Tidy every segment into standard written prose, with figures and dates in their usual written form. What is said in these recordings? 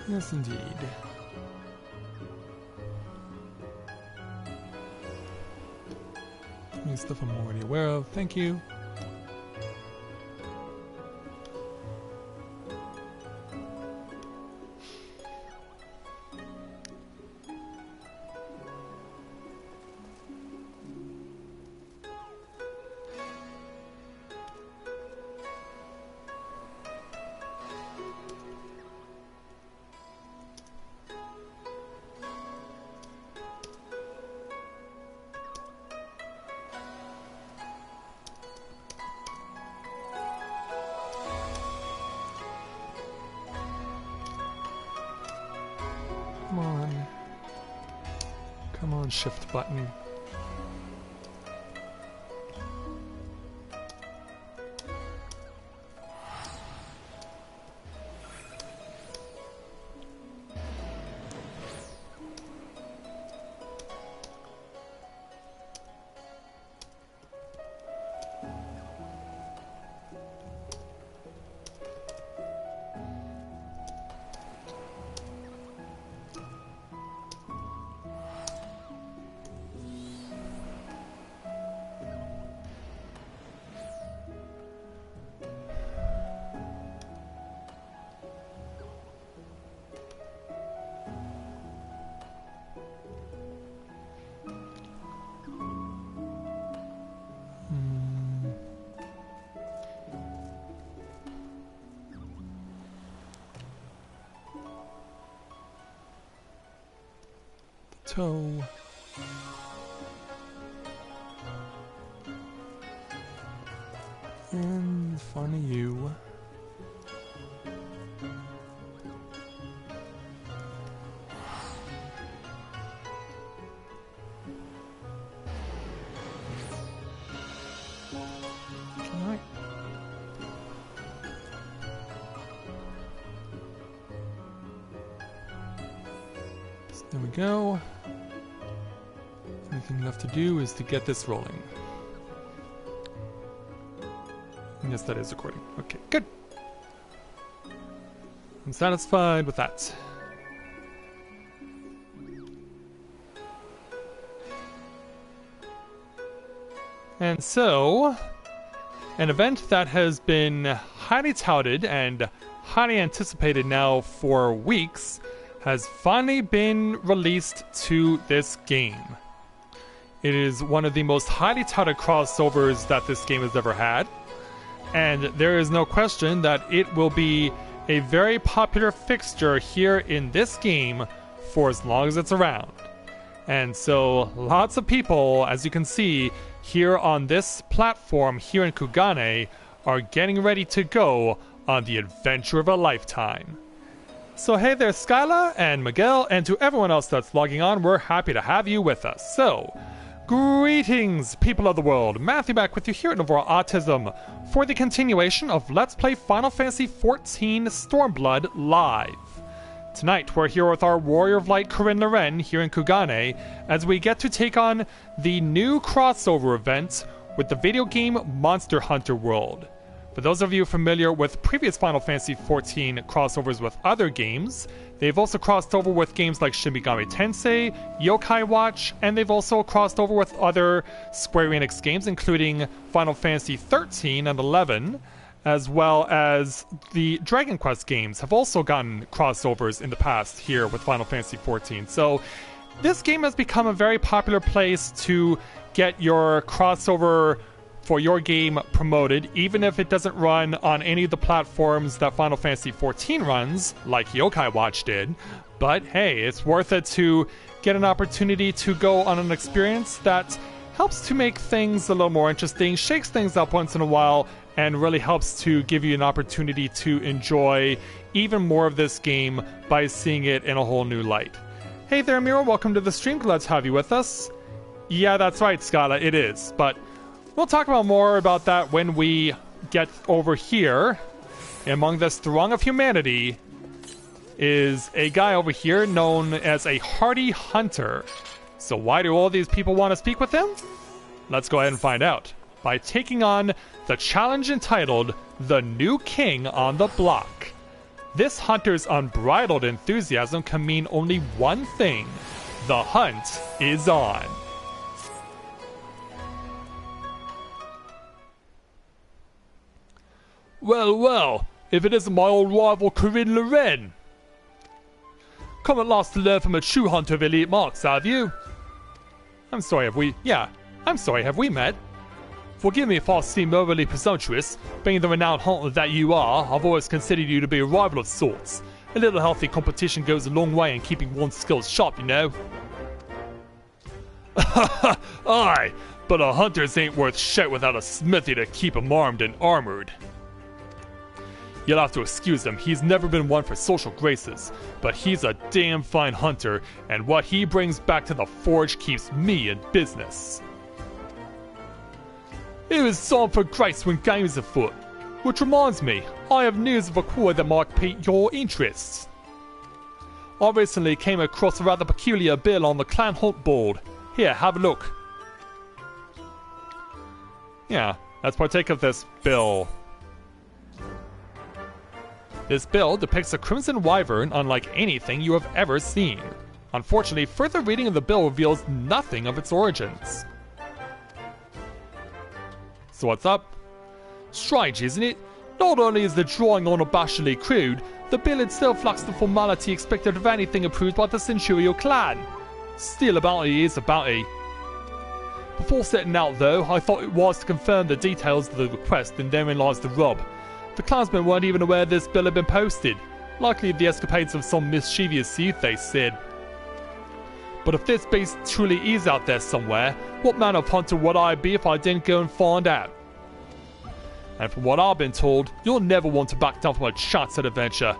Yes, indeed. Stuff I'm already aware of. Thank you. Come on. Come on, shift button. Toe. And funny you. Alright. So there we go. Anything left to do is to get this rolling. Yes, that is recording. Okay, good. I'm satisfied with that. And so, an event that has been highly touted and highly anticipated now for weeks has finally been released to this game. It is one of the most highly touted crossovers that this game has ever had, and there is no question that it will be a very popular fixture here in this game for as long as it's around. And so lots of people, as you can see here on this platform here in Kugane, are getting ready to go on the adventure of a lifetime. So hey there, Skyla and Miguel, and to everyone else that's logging on, we're happy to have you with us. So, greetings, people of the world. Matthew back with you here at Novaura Autism for the continuation of Let's Play Final Fantasy XIV Stormblood Live. Tonight, we're here with our Warrior of Light Corinne Loren here in Kugane as we get to take on the new crossover event with the video game Monster Hunter World. For those of you familiar with previous Final Fantasy XIV crossovers with other games, they've also crossed over with games like Shin Megami Tensei, Yokai Watch, and they've also crossed over with other Square Enix games, including Final Fantasy XIII and XI, as well as the Dragon Quest games have also gotten crossovers in the past here with Final Fantasy XIV. So this game has become a very popular place to get your crossover for your game promoted, even if it doesn't run on any of the platforms that Final Fantasy XIV runs, like Yokai Watch did. But hey, it's worth it to get an opportunity to go on an experience that helps to make things a little more interesting, shakes things up once in a while, and really helps to give you an opportunity to enjoy even more of this game by seeing it in a whole new light. Hey there, Miro, welcome to the stream. Glad to have you with us. Yeah, that's right, Scala, it is, but we'll talk about more about that when we get over here. Among this throng of humanity is a guy over here known as a hardy hunter. So why do all these people want to speak with him? Let's go ahead and find out by taking on the challenge entitled The New King on the Block. This hunter's unbridled enthusiasm can mean only one thing. The hunt is on. Well, well, if it isn't my old rival Corinne Loren. Come at last to learn from a true hunter of elite marks, have you? I'm sorry, have we met? Forgive me if I seem overly presumptuous. Being the renowned hunter that you are, I've always considered you to be a rival of sorts. A little healthy competition goes a long way in keeping one's skills sharp, you know. Aye, but a hunters ain't worth shit without a smithy to keep him armed and armored. You'll have to excuse him, he's never been one for social graces, but he's a damn fine hunter, and what he brings back to the forge keeps me in business. It was time for grace when games afoot. Which reminds me, I have news of a quarry that might pique your interests. I recently came across a rather peculiar bill on the clan hunt board. Here, have a look. Yeah, let's partake of this bill. This bill depicts a crimson wyvern unlike anything you have ever seen. Unfortunately, further reading of the bill reveals nothing of its origins. So what's up? Strange, isn't it? Not only is the drawing unabashedly crude, the bill itself lacks the formality expected of anything approved by the Centurial clan. Still, a bounty is a bounty. Before setting out though, I thought it was to confirm the details of the request, and therein lies the rub. The clansmen weren't even aware this bill had been posted. Likely the escapades of some mischievous youth, they said. But if this beast truly is out there somewhere, what manner of hunter would I be if I didn't go and find out? And from what I've been told, you'll never want to back down from a chance at adventure.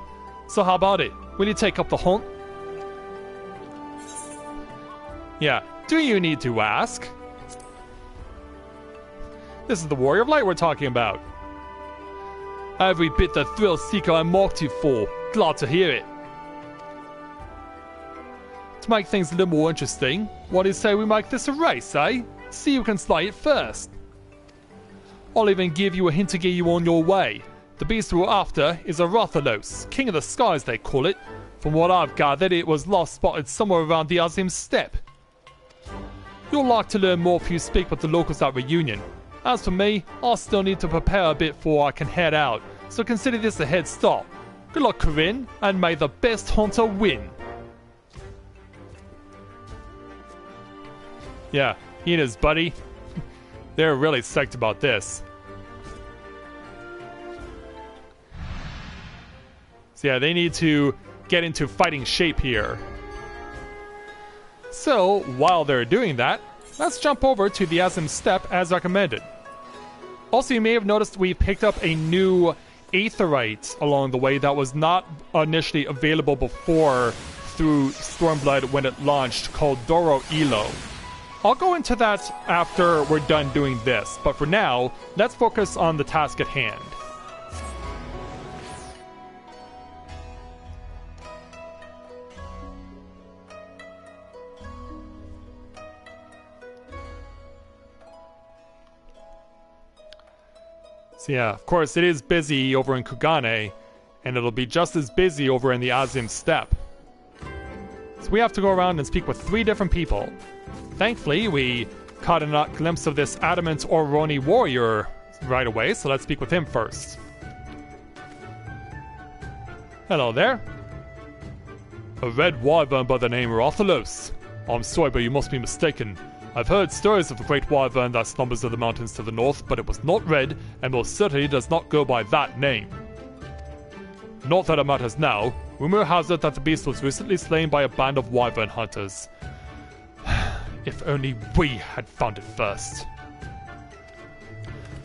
So how about it? Will you take up the hunt? Yeah, do you need to ask? This is the Warrior of Light we're talking about. Every bit the thrill seeker I marked you for. Glad to hear it. To make things a little more interesting, what do you say we make this a race, eh? See who can slay it first. I'll even give you a hint to get you on your way. The beast we're after is a Rathalos, King of the Skies they call it. From what I've gathered, it was last spotted somewhere around the Autism steppe. You'll like to learn more if you speak with the locals at Reunion. As for me, I'll still need to prepare a bit before I can head out, so consider this a head start. Good luck, Corinne, and may the best hunter win. Yeah, he and his buddy, they're really psyched about this. So yeah, they need to get into fighting shape here. So, while they're doing that, let's jump over to the Autism steppe as recommended. Also, you may have noticed we picked up a new aetheryte along the way that was not initially available before through Stormblood when it launched, called Doro Elo. I'll go into that after we're done doing this, but for now, let's focus on the task at hand. So yeah, of course it is busy over in Kugane, and it'll be just as busy over in the Autism steppe. So we have to go around and speak with 3 different people. Thankfully, we caught a glimpse of this adamant Oroni warrior right away, so let's speak with him first. Hello there. A red wyvern by the name Rathalos. I'm sorry, but you must be mistaken. I've heard stories of the great wyvern that slumbers in the mountains to the north, but it was not red, and most certainly does not go by that name. Not that it matters now. Rumor has it that the beast was recently slain by a band of wyvern hunters. If only we had found it first.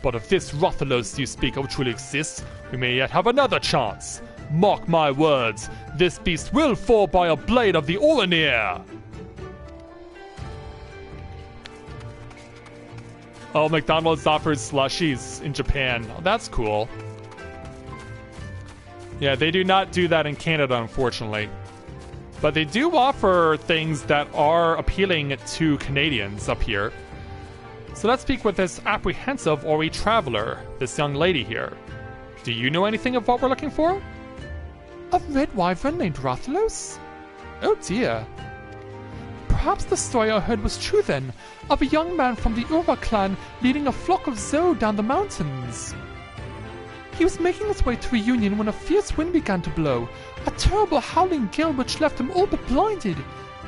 But if this Rathalos you speak of truly exists, we may yet have another chance. Mark my words, this beast will fall by a blade of the Olenir! Oh, McDonald's offers slushies in Japan. Oh, that's cool. Yeah, they do not do that in Canada, unfortunately. But they do offer things that are appealing to Canadians up here. So let's speak with this apprehensive Ori traveler, this young lady here. Do you know anything of what we're looking for? A red wyvern named Rathalos? Oh dear. Perhaps the story I heard was true then, of a young man from the Ura clan leading a flock of Zo down the mountains. He was making his way to Reunion when a fierce wind began to blow, a terrible howling gale which left him all but blinded.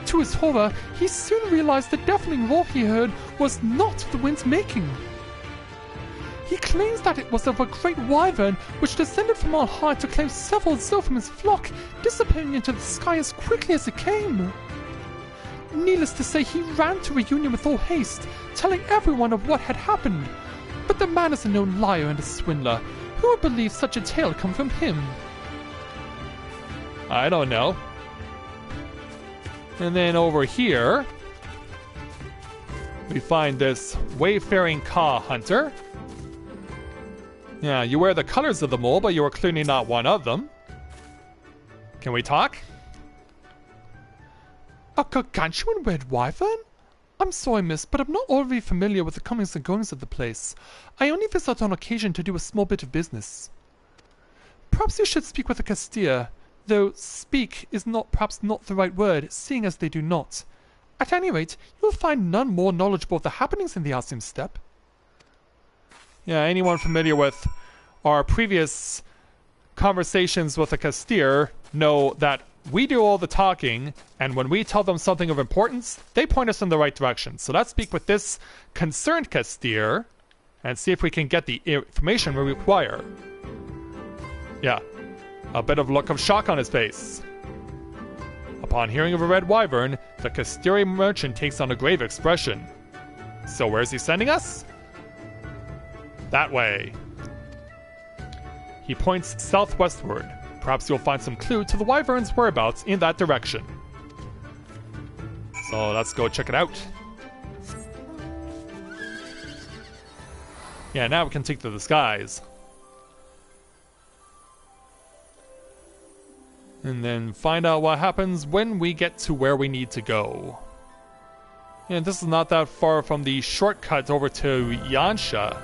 To his horror, he soon realized the deafening roar he heard was not the wind's making. He claims that it was of a great wyvern which descended from on high to claim several Zo from his flock, disappearing into the sky as quickly as it came. Needless to say, he ran to Reunion with all haste, telling everyone of what had happened. But the man is a known liar and a swindler. Who would believe such a tale come from him? I don't know. And then over here, we find this wayfaring Ka hunter. Yeah, you wear the colors of the mole, but you are clearly not one of them. Can we talk? A gargantuan red wyvern? I'm sorry, miss, but I'm not already familiar with the comings and goings of the place. I only visit on occasion to do a small bit of business. Perhaps you should speak with the Castilla, though speak is perhaps not the right word, seeing as they do not. At any rate, you'll find none more knowledgeable of the happenings in the Autism steppe. Yeah, anyone familiar with our previous conversations with the Castilla know that we do all the talking, and when we tell them something of importance, they point us in the right direction. So let's speak with this concerned Castilla and see if we can get the information we require. Yeah, a bit of look of shock on his face. Upon hearing of a red wyvern, the Castilla merchant takes on a grave expression. So where's he sending us? That way. He points southwestward. Perhaps you'll find some clue to the wyvern's whereabouts in that direction. So let's go check it out. Yeah, now we can take to the skies. And then find out what happens when we get to where we need to go. And this is not that far from the shortcut over to Yansha.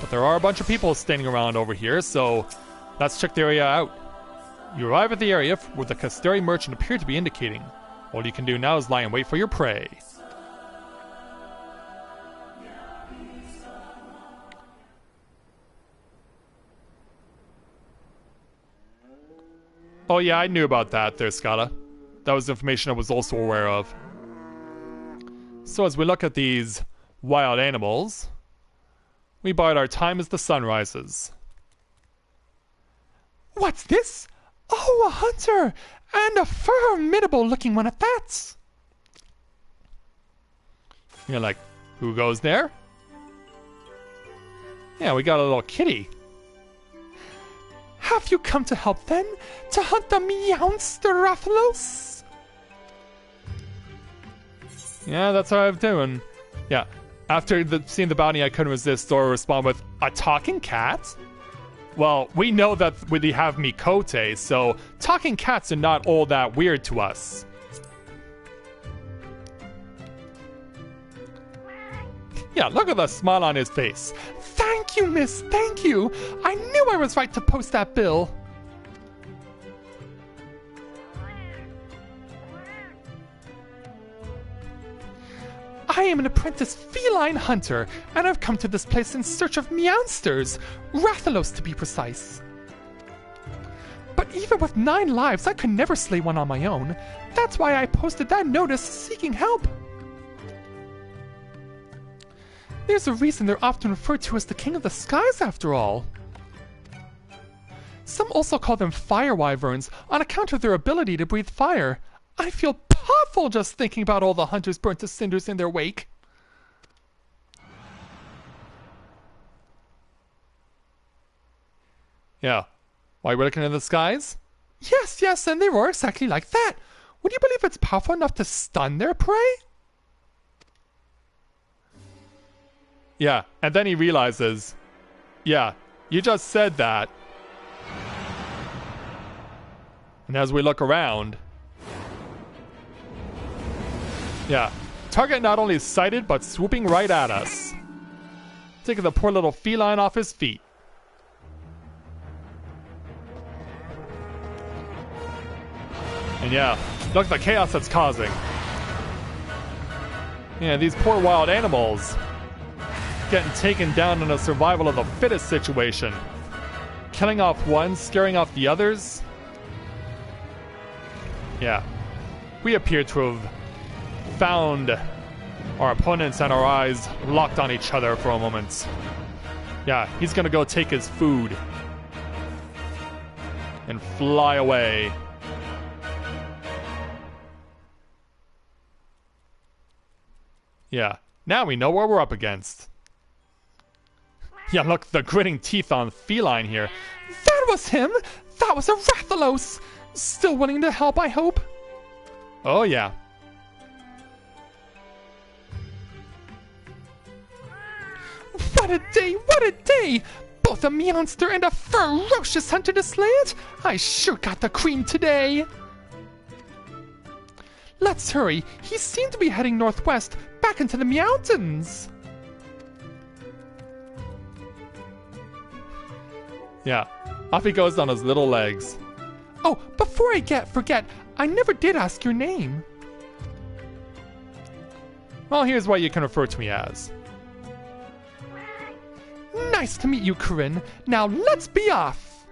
But there are a bunch of people standing around over here, so let's check the area out. You arrive at the area where the Castilla merchant appeared to be indicating. All you can do now is lie in wait for your prey. Oh yeah, I knew about that there, Scala. That was information I was also aware of. So as we look at these wild animals, we bide our time as the sun rises. What's this? Oh, a hunter! And a formidable looking one at that! You're like, who goes there? Yeah, we got a little kitty. Have you come to help then? To hunt the Meowster Rathalos? Yeah, that's what I'm doing. Yeah, after seeing the bounty, I couldn't resist or respond with, a talking cat? Well, we know that we have Mikote, so talking cats are not all that weird to us. Yeah, look at the smile on his face. Thank you, miss, thank you. I knew I was right to post that bill. I am an apprentice feline hunter, and I've come to this place in search of meowsters, Rathalos to be precise. But even with 9 lives, I could never slay one on my own. That's why I posted that notice seeking help. There's a reason they're often referred to as the King of the Skies, after all. Some also call them fire wyverns on account of their ability to breathe fire. I feel puffed just thinking about all the hunters burnt to cinders in their wake. Yeah. Why we're looking in the skies? Yes, and they roar exactly like that. Would you believe it's powerful enough to stun their prey? Yeah, and then he realizes, yeah, you just said that. And as we look around, yeah, target not only sighted, but swooping right at us. Taking the poor little feline off his feet. And yeah, look at the chaos that's causing. Yeah, these poor wild animals getting taken down in a survival of the fittest situation. Killing off one, scaring off the others. Yeah. We appear to have found our opponents and our eyes locked on each other for a moment. Yeah, he's gonna go take his food and fly away. Yeah, now we know what we're up against. Yeah, look, the gritting teeth on feline here. That was him! That was a Rathalos! Still willing to help, I hope? Oh, yeah. What a day! What a day! Both a monster and a ferocious hunter to slay it! I sure got the cream today! Let's hurry. He seemed to be heading northwest, back into the mountains. Yeah, off he goes on his little legs. Oh, before I forget, I never did ask your name. Well, here's what you can refer to me as. Nice to meet you, Corinne. Now let's be off.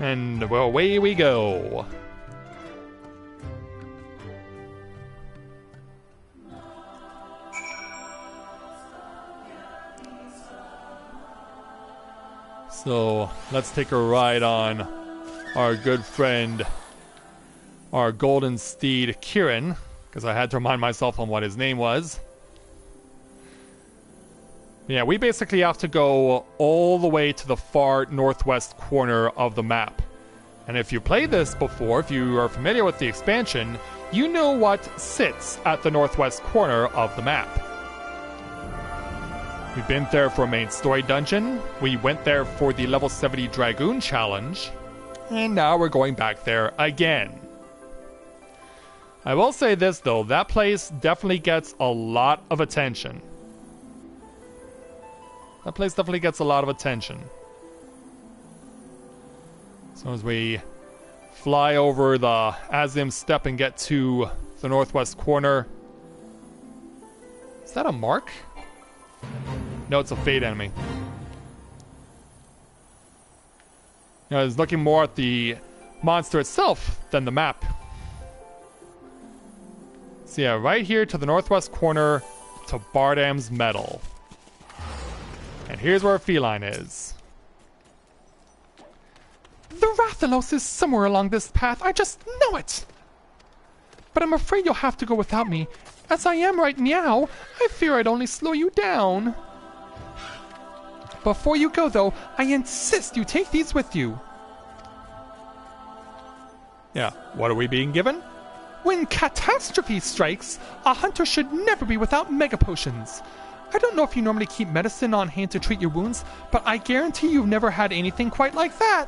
And well, away we go. So let's take a ride on our good friend, our golden steed, Kieran, because I had to remind myself on what his name was. Yeah, we basically have to go all the way to the far northwest corner of the map. And if you played this before, if you are familiar with the expansion, you know what sits at the northwest corner of the map. We've been there for a main story dungeon, we went there for the level 70 Dragoon challenge, and now we're going back there again. I will say this though, that place definitely gets a lot of attention. That place definitely gets a lot of attention. So as we fly over the Azim Steppe and get to the northwest corner. Is that a mark? No, it's a fade enemy. I was looking more at the monster itself than the map. So yeah, right here to the northwest corner to Bardam's Metal. And here's where Feline is. The Rathalos is somewhere along this path, I just know it! But I'm afraid you'll have to go without me. As I am right now, I fear I'd only slow you down. Before you go, though, I insist you take these with you. Yeah, what are we being given? When catastrophe strikes, a hunter should never be without mega potions. I don't know if you normally keep medicine on hand to treat your wounds, but I guarantee you've never had anything quite like that.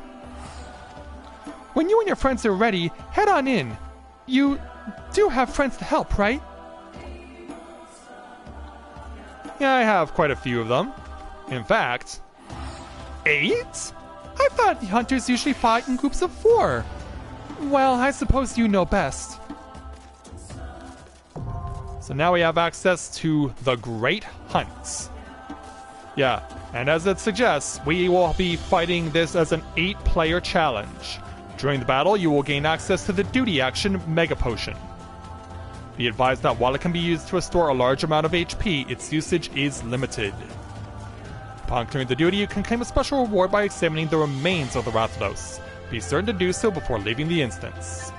When you and your friends are ready, head on in. You do have friends to help, right? Yeah, I have quite a few of them. In fact... 8? I thought hunters usually fought in groups of 4. Well, I suppose you know best. So now we have access to the Great Hunts. Yeah, and as it suggests, we will be fighting this as an 8-player challenge. During the battle, you will gain access to the duty action Mega Potion. Be advised that while it can be used to restore a large amount of HP, its usage is limited. Upon clearing the duty, you can claim a special reward by examining the remains of the Rathalos. Be certain to do so before leaving the instance.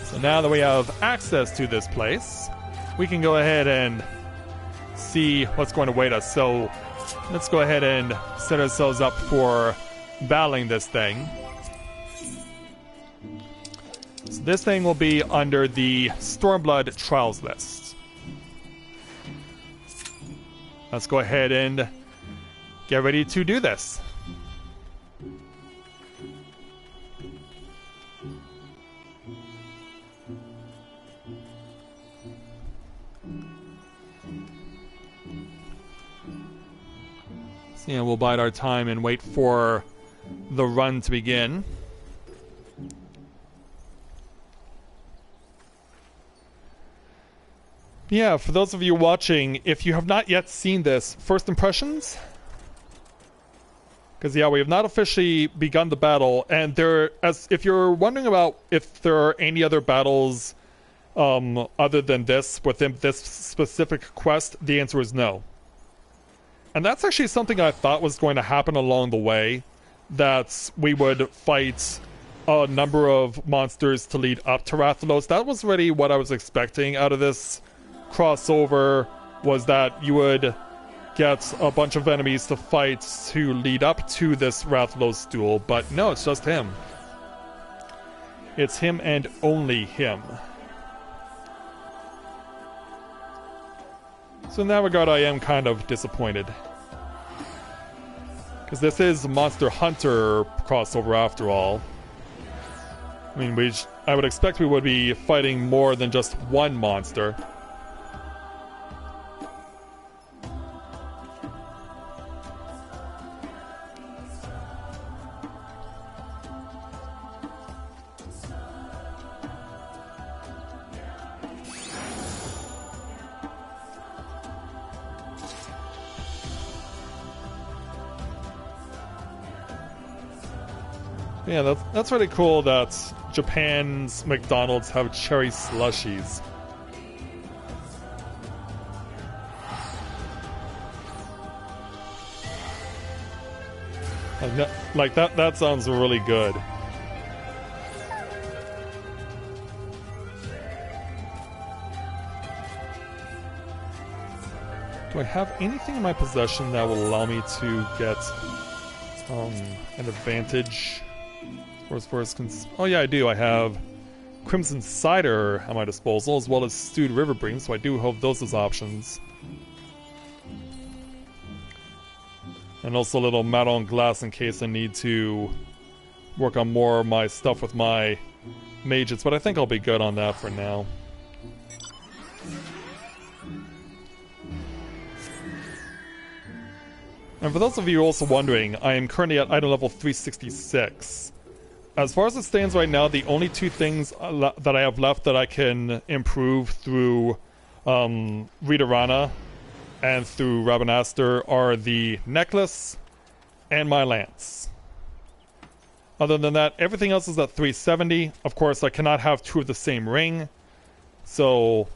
So now that we have access to this place, we can go ahead and see what's going to await us. So let's go ahead and set ourselves up for battling this thing. So this thing will be under the Stormblood Trials list. Let's go ahead and get ready to do this. So yeah, we'll bide our time and wait for the run to begin. Yeah, for those of you watching, if you have not yet seen this, first impressions? Because yeah, we have not officially begun the battle, and if you're wondering about if there are any other battles other than this within this specific quest, the answer is no. And that's actually something I thought was going to happen along the way, that we would fight a number of monsters to lead up to Rathalos. That was really what I was expecting out of this crossover, was that you would get a bunch of enemies to fight to lead up to this Rathalos duel, but no, it's just him. It's him and only him. So in that regard, I am kind of disappointed. Because this is Monster Hunter crossover after all. I mean, I would expect we would be fighting more than just one monster. Yeah, that's really cool that Japan's McDonald's have cherry slushies. Like that sounds really good. Do I have anything in my possession that will allow me to get an advantage? Oh yeah, I do. I have Crimson Cider at my disposal, as well as Stewed Riverbrine, so I do have those as options. And also a little Maron Glass in case I need to work on more of my stuff with my mages, but I think I'll be good on that for now. And for those of you also wondering, I am currently at item level 366. As far as it stands right now, the only two things that I have left that I can improve through Readerana and through Rabanastre are the necklace and my lance. Other than that, everything else is at 370. Of course, I cannot have two of the same ring. So,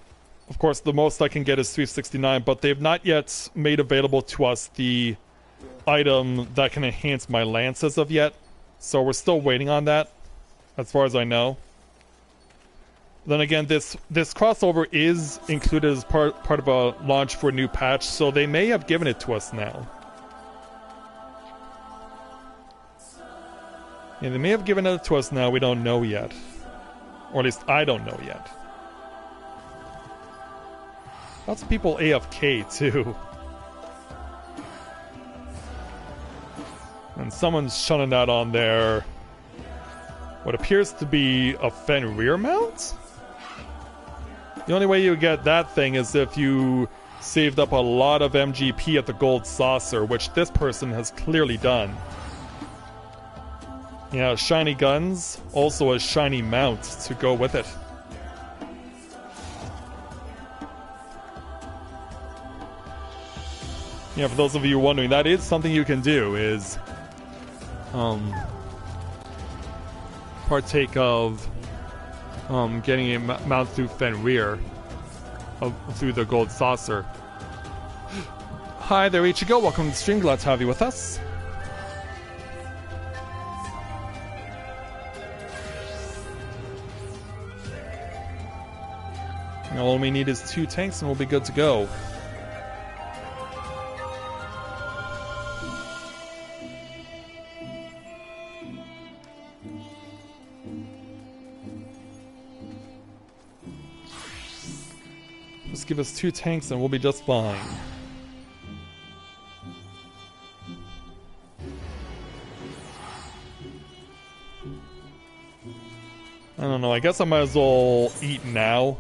of course, the most I can get is 369, but they've not yet made available to us the item that can enhance my lance as of yet. So we're still waiting on that, as far as I know. Then again, this crossover is included as part of a launch for a new patch, so they may have given it to us now. Yeah, they may have given it to us now, we don't know yet. Or at least I don't know yet. Lots of people AFK too. And someone's shunning out on their what appears to be a Fen rear mount? The only way you get that thing is if you saved up a lot of MGP at the Gold Saucer, which this person has clearly done. Yeah, shiny guns, also a shiny mount to go with it. Yeah, for those of you wondering, that is something you can do, is partake of getting a mount through Fenrir through the Gold Saucer. Hi there, Ichigo. Welcome to the stream. Glad to have you with us. Now all we need is 2 tanks and we'll be good to go. Just give us 2 tanks and we'll be just fine. I don't know, I guess I might as well eat now.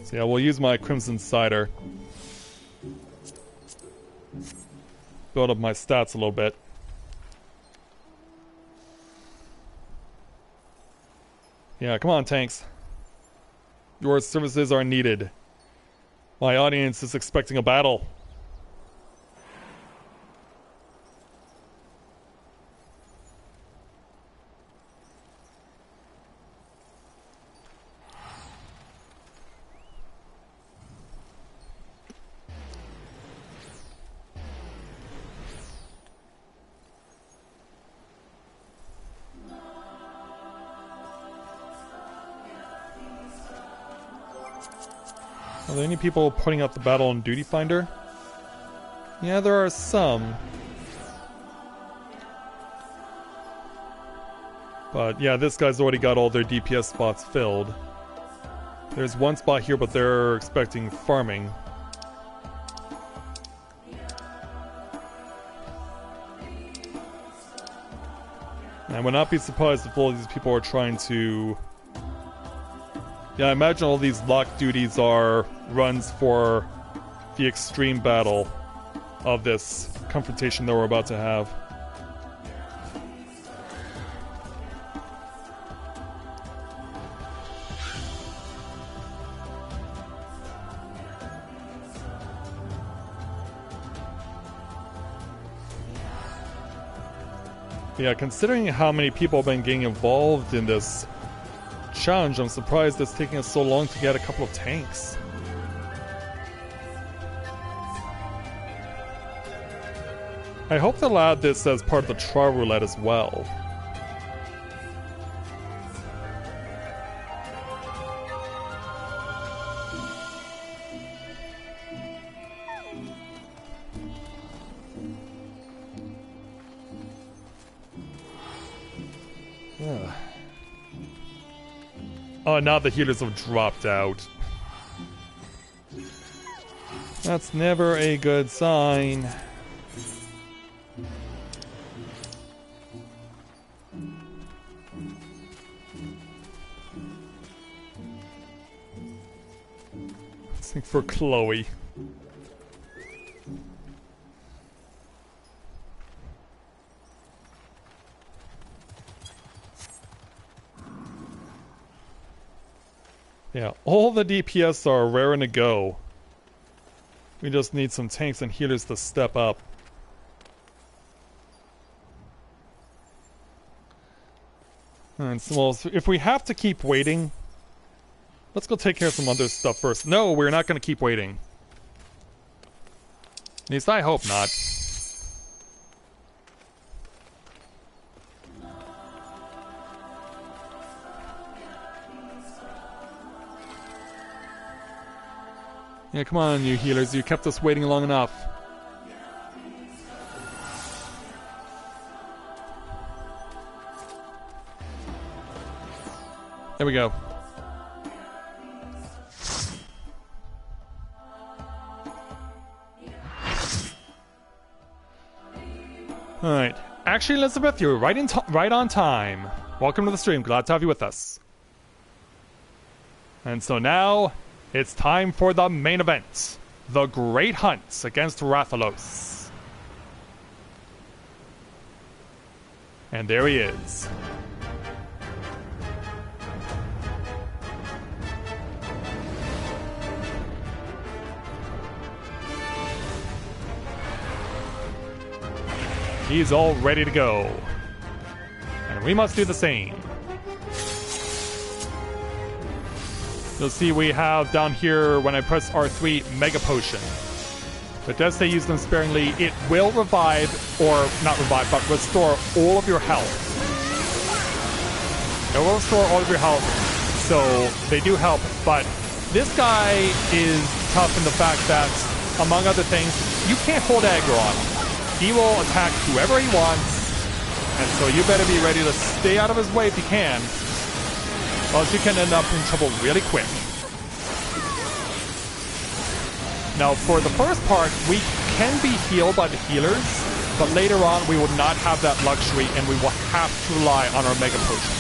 So yeah, we'll use my Crimson Cider. Build up my stats a little bit. Yeah, come on, tanks. Your services are needed. My audience is expecting a battle. Are there any people putting up the battle on Duty Finder? Yeah, there are some. But yeah, this guy's already got all their DPS spots filled. There's one spot here, but they're expecting farming. I would not be surprised if all these people are trying to... Yeah, I imagine all these lock duties are runs for the extreme battle of this confrontation that we're about to have. Yeah, considering how many people have been getting involved in this challenge, I'm surprised it's taking us so long to get a couple of tanks. I hope they'll add this as part of the trial roulette as well. Yeah. Oh, now the healers have dropped out. That's never a good sign. Let's think for Chloe. Yeah, all the DPS are raring to go. We just need some tanks and healers to step up. And so, well, if we have to keep waiting, let's go take care of some other stuff first. No, we're not going to keep waiting. At least I hope not. Yeah, come on, you healers. You kept us waiting long enough. There we go. Alright. Actually, Elizabeth, you're right on time. Welcome to the stream. Glad to have you with us. And so now... it's time for the main event, the Great Hunt against Rathalos. And there he is. He's all ready to go. And we must do the same. You'll see we have down here, when I press R3, Mega Potion. But does they use them sparingly, it will revive, or not revive, but restore all of your health. It will restore all of your health, so they do help, but this guy is tough in the fact that, among other things, you can't hold aggro on him. He will attack whoever he wants, and so you better be ready to stay out of his way if you can. Or else you can end up in trouble really quick. Now, for the first part, we can be healed by the healers, but later on we will not have that luxury and we will have to rely on our Mega Potion.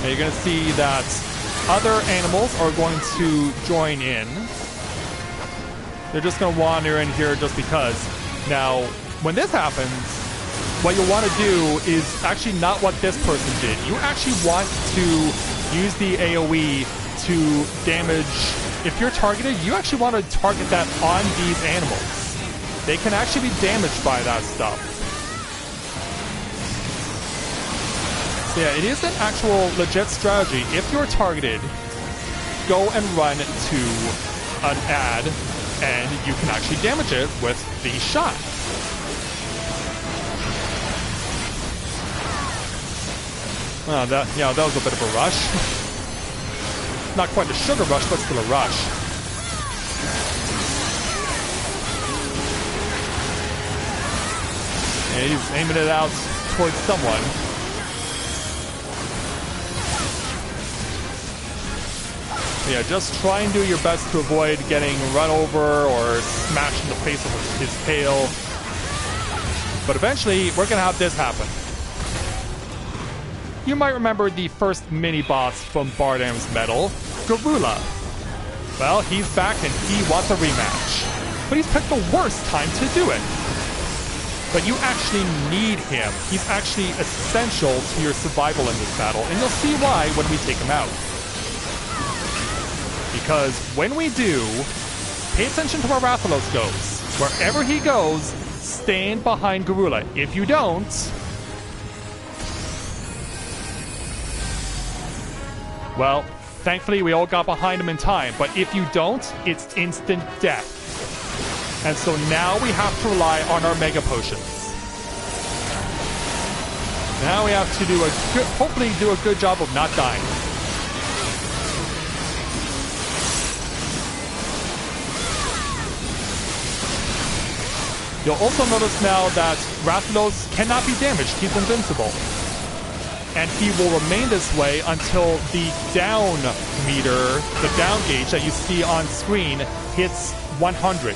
Now you're going to see that other animals are going to join in. They're just going to wander in here just because. Now, when this happens, what you'll want to do is actually not what this person did. You actually want to use the AoE to damage. If you're targeted, you actually want to target that on these animals. They can actually be damaged by that stuff. So yeah, it is an actual legit strategy. If you're targeted, go and run to an ad, and you can actually damage it with the shot. Oh, that was a bit of a rush. Not quite a sugar rush, but still a rush. Yeah, he's aiming it out towards someone. Yeah, just try and do your best to avoid getting run over or smashed in the face with his tail. But eventually, we're gonna have this happen. You might remember the first mini-boss from Bardam's Metal, Garula. Well, he's back and he wants a rematch. But he's picked the worst time to do it. But you actually need him. He's actually essential to your survival in this battle, and you'll see why when we take him out. Because when we do, pay attention to where Rathalos goes. Wherever he goes, stand behind Garula. If you don't, well, thankfully we all got behind him in time, but if you don't, it's instant death. And so now we have to rely on our Mega Potions. Now we have to hopefully do a good job of not dying. You'll also notice now that Rathalos cannot be damaged. He's invincible. And he will remain this way until the down meter, the down gauge that you see on screen, hits 100.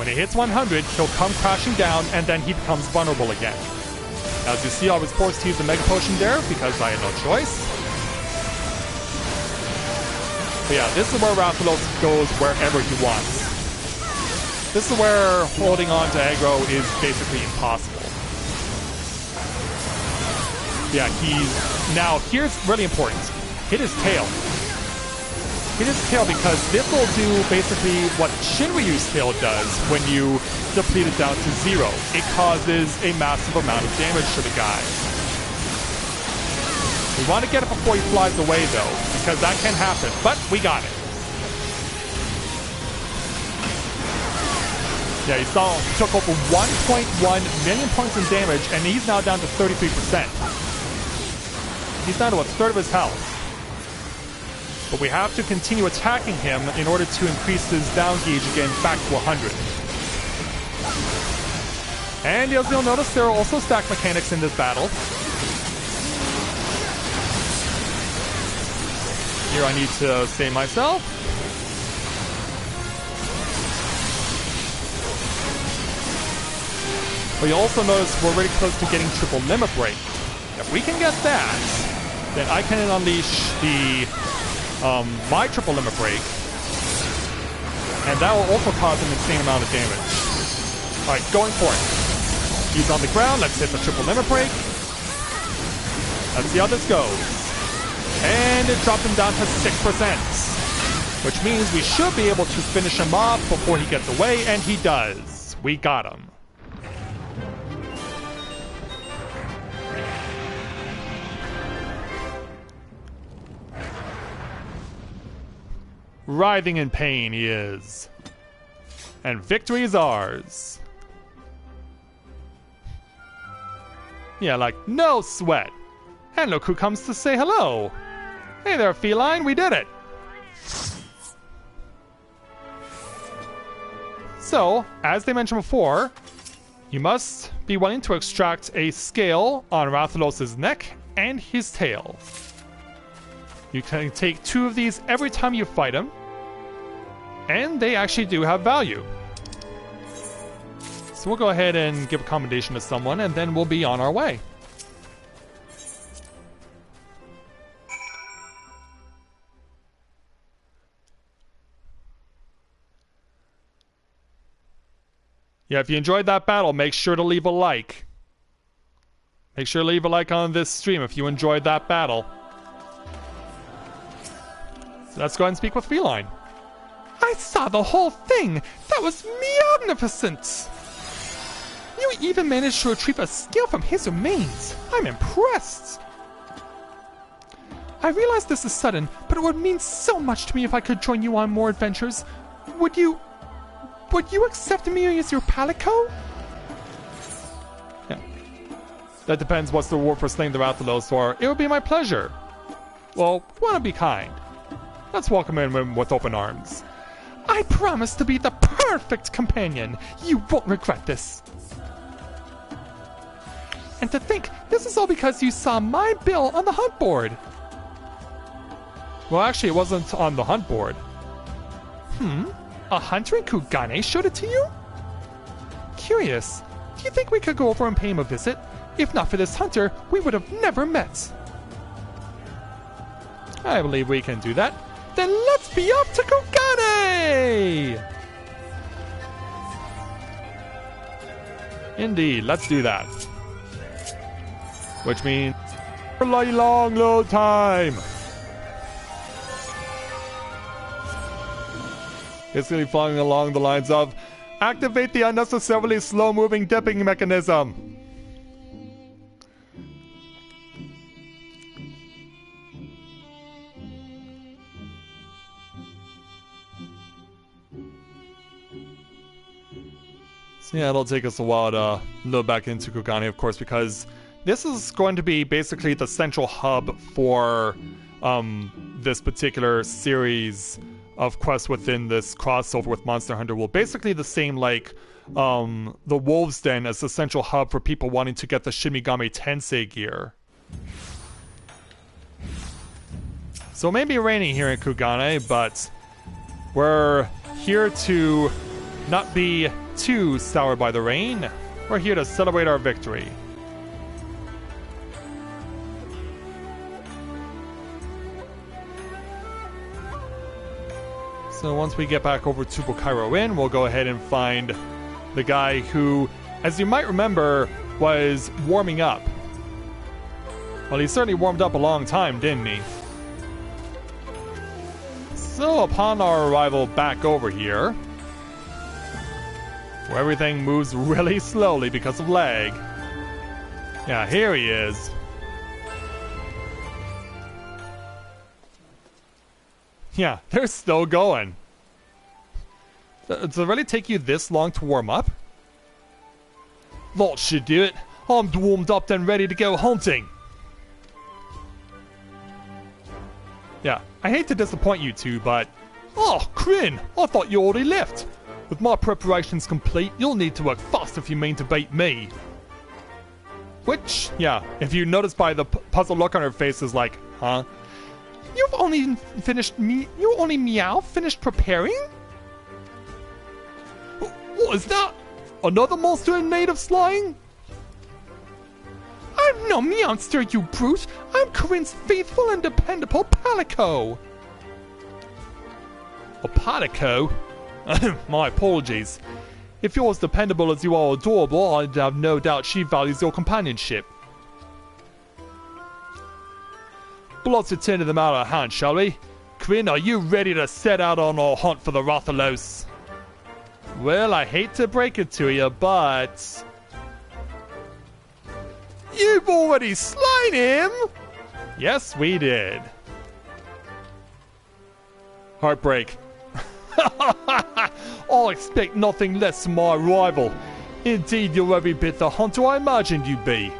When it hits 100, he'll come crashing down, and then he becomes vulnerable again. Now, as you see, I was forced to use the Mega Potion there because I had no choice. But yeah, this is where Rathalos goes wherever he wants. This is where holding on to aggro is basically impossible. Yeah, now here's really important. Hit his tail. Hit his tail because this will do basically what Shinryu's tail does when you deplete it down to 0. It causes a massive amount of damage to the guy. We want to get it before he flies away though, because that can happen, but we got it. Yeah, he took over 1.1 million points in damage, and he's now down to 33%. He's down to a third of his health. But we have to continue attacking him in order to increase his down gauge again back to 100. And as you'll notice, there are also stack mechanics in this battle. Here I need to save myself. But you'll also notice we're really close to getting triple limit break. If we can get that, then I can unleash the my triple limit break, and that will also cause an insane amount of damage. Alright, going for it. He's on the ground, let's hit the triple limit break. Let's see how this goes. And it dropped him down to 6%. Which means we should be able to finish him off before he gets away, and he does. We got him. Writhing in pain he is. And victory is ours. Yeah, like, no sweat. And look who comes to say hello. Hey there, feline, we did it. So, as they mentioned before, you must be willing to extract a scale on Rathalos' neck and his tail. You can take 2 of these every time you fight him. And they actually do have value. So we'll go ahead and give a commendation to someone, and then we'll be on our way. Yeah, if you enjoyed that battle, make sure to leave a like. Make sure to leave a like on this stream if you enjoyed that battle. So let's go ahead and speak with Feline. I saw the whole thing! That was magnificent! You even managed to retrieve a scale from his remains. I'm impressed! I realize this is sudden, but it would mean so much to me if I could join you on more adventures. Would you accept me as your palico? Yeah. That depends what's the reward for slaying the Rathalos, or it would be my pleasure. Well, we want to be kind. Let's welcome him with open arms. I promise to be the perfect companion. You won't regret this. And to think, this is all because you saw my bill on the hunt board. Well, actually, it wasn't on the hunt board. A hunter in Kugane showed it to you? Curious. Do you think we could go over and pay him a visit? If not for this hunter, we would have never met. I believe we can do that. Then let's be off to Kugane! Indeed, let's do that. Which means a long load time. Basically following along the lines of activate the unnecessarily slow-moving dipping mechanism. So yeah, it'll take us a while to load back into Kugane, of course, because this is going to be basically the central hub for this particular series of quests within this crossover with Monster Hunter. Will basically the same like the Wolves Den as the central hub for people wanting to get the Shinigami Tensei gear. So it may be raining here in Kugane, but we're here to not be too soured by the rain. We're here to celebrate our victory. So once we get back over to Bokairo Inn, we'll go ahead and find the guy who, as you might remember, was warming up. Well, he certainly warmed up a long time, didn't he? So upon our arrival back over here, where everything moves really slowly because of lag. Yeah, here he is. Yeah, they're still going. Does it really take you this long to warm up? That should do it. I'm warmed up and ready to go hunting. Yeah, I hate to disappoint you two, but... Oh, Kryn! I thought you already left. With my preparations complete, you'll need to work fast if you mean to beat me. Which, yeah, if you notice by the puzzled look on her face is like, huh? You've only finished finished preparing? What is that? Another monster in need of slaying? I'm no meowster, you brute! I'm Corinne's faithful and dependable Palico! A Palico? My apologies. If you're as dependable as you are adorable, I'd have no doubt she values your companionship. But let's return to the matter at hand, shall we? Quinn, are you ready to set out on our hunt for the Rathalos? Well, I hate to break it to you, but... You've already slain him! Yes, we did. Heartbreak. I expect nothing less from my rival. Indeed, you're every bit the hunter I imagined you'd be.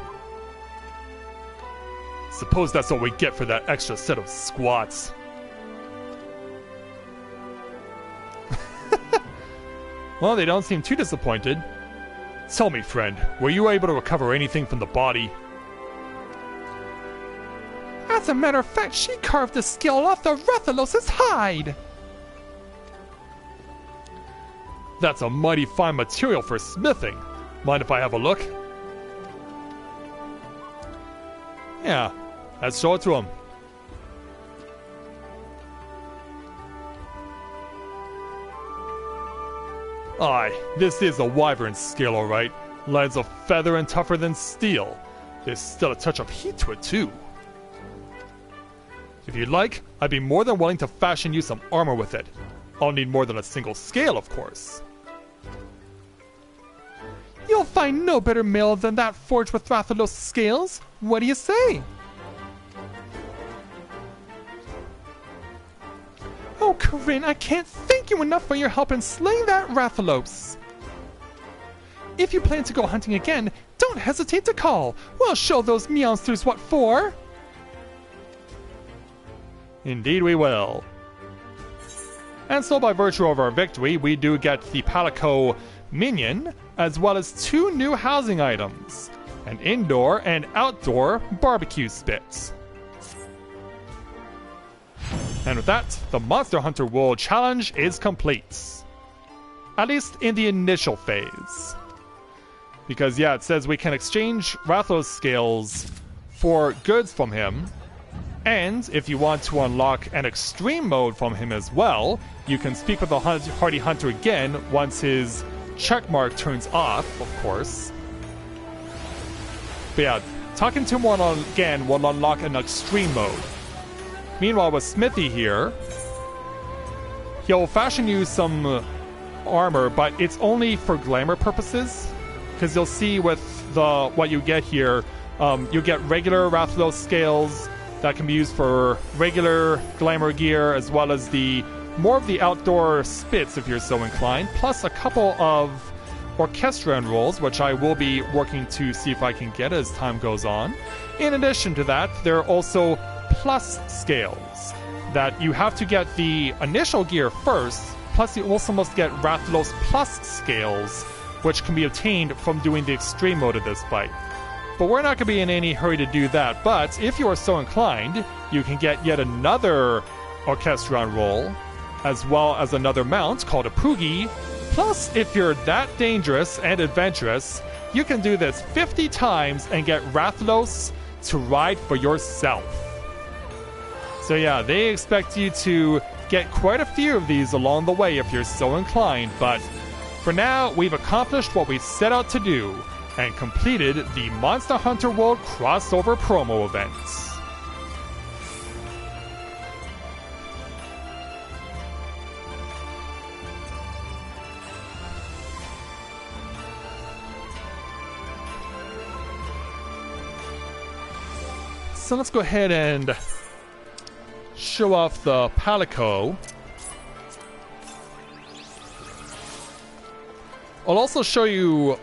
Suppose that's what we get for that extra set of squats. Well, they don't seem too disappointed. Tell me, friend, were you able to recover anything from the body? As a matter of fact, she carved the scale off the Rathalos' hide! That's a mighty fine material for smithing. Mind if I have a look? Yeah, let's show it to him. Aye, this is a wyvern scale, alright. Lights of feather and tougher than steel. There's still a touch of heat to it, too. If you'd like, I'd be more than willing to fashion you some armor with it. I'll need more than a single scale, of course. You'll find no better mail than that forged with Rathalos scales. What do you say? Oh, Corinne, I can't thank you enough for your help in slaying that Rathalos. If you plan to go hunting again, don't hesitate to call. We'll show those meowsters what for. Indeed we will. And so by virtue of our victory, we do get the Palico minion, as well as 2 new housing items, an indoor and outdoor barbecue spit. And with that, the Monster Hunter World Challenge is complete. At least in the initial phase. Because yeah, it says we can exchange Rathalos scales for goods from him, and if you want to unlock an extreme mode from him as well, you can speak with the Hardy Hunter again once his checkmark turns off, of course. But yeah, talking to him again will unlock an extreme mode. Meanwhile, with Smithy here, he'll fashion you some armor, but it's only for glamour purposes. Because you'll see with what you get here, you get regular Rathalos scales that can be used for regular glamour gear, as well as more of the outdoor spits if you're so inclined, plus a couple of orchestra rolls, which I will be working to see if I can get as time goes on. In addition to that, there are also plus scales that you have to get the initial gear first, plus you also must get Rathalos plus scales, which can be obtained from doing the extreme mode of this fight. But we're not going to be in any hurry to do that, but if you are so inclined, you can get yet another Orchestron roll, as well as another mount called a Poogie. Plus, if you're that dangerous and adventurous, you can do this 50 times and get Rathalos to ride for yourself. So yeah, they expect you to get quite a few of these along the way if you're so inclined, but for now, we've accomplished what we set out to do, and completed the Monster Hunter World crossover promo events. So let's go ahead and show off the Palico. I'll also show you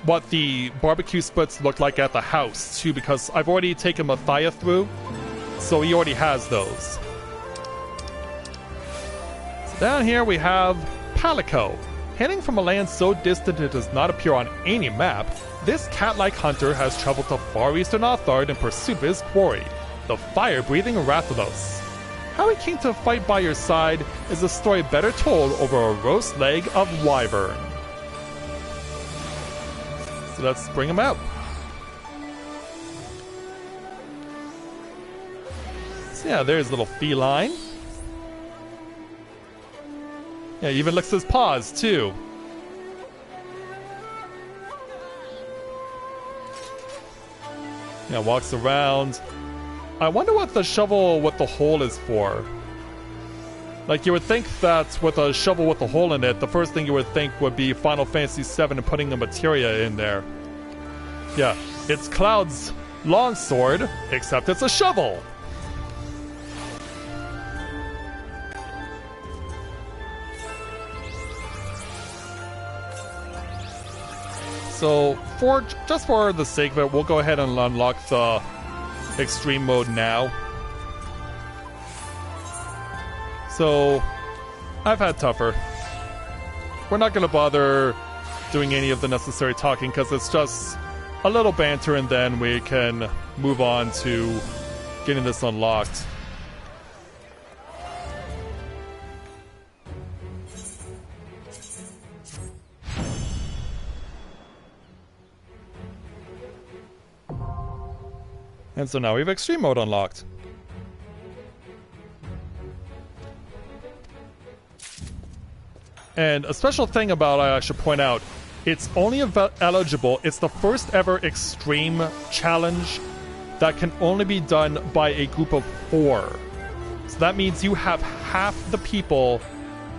what the barbecue splits look like at the house, too, because I've already taken Matthias through, so he already has those. So down here we have Palico. Hailing from a land so distant it does not appear on any map, this cat-like hunter has traveled to far eastern Althard in pursuit of his quarry, the fire-breathing Rathalos. How he came to fight by your side is a story better told over a roast leg of wyvern. So let's bring him out. So yeah, there's a little feline. Yeah, he even licks his paws too. Yeah, walks around. I wonder what the shovel with the hole is for. Like, you would think that with a shovel with a hole in it, the first thing you would think would be Final Fantasy VII and putting the materia in there. Yeah, it's Cloud's longsword, except it's a shovel! So, just for the sake of it, we'll go ahead and unlock the extreme mode now. So, I've had tougher. We're not going to bother doing any of the necessary talking because it's just a little banter and then we can move on to getting this unlocked. And so now we have extreme mode unlocked. And a special thing about it I should point out, it's only eligible, it's the first ever extreme challenge that can only be done by a group of 4. So that means you have half the people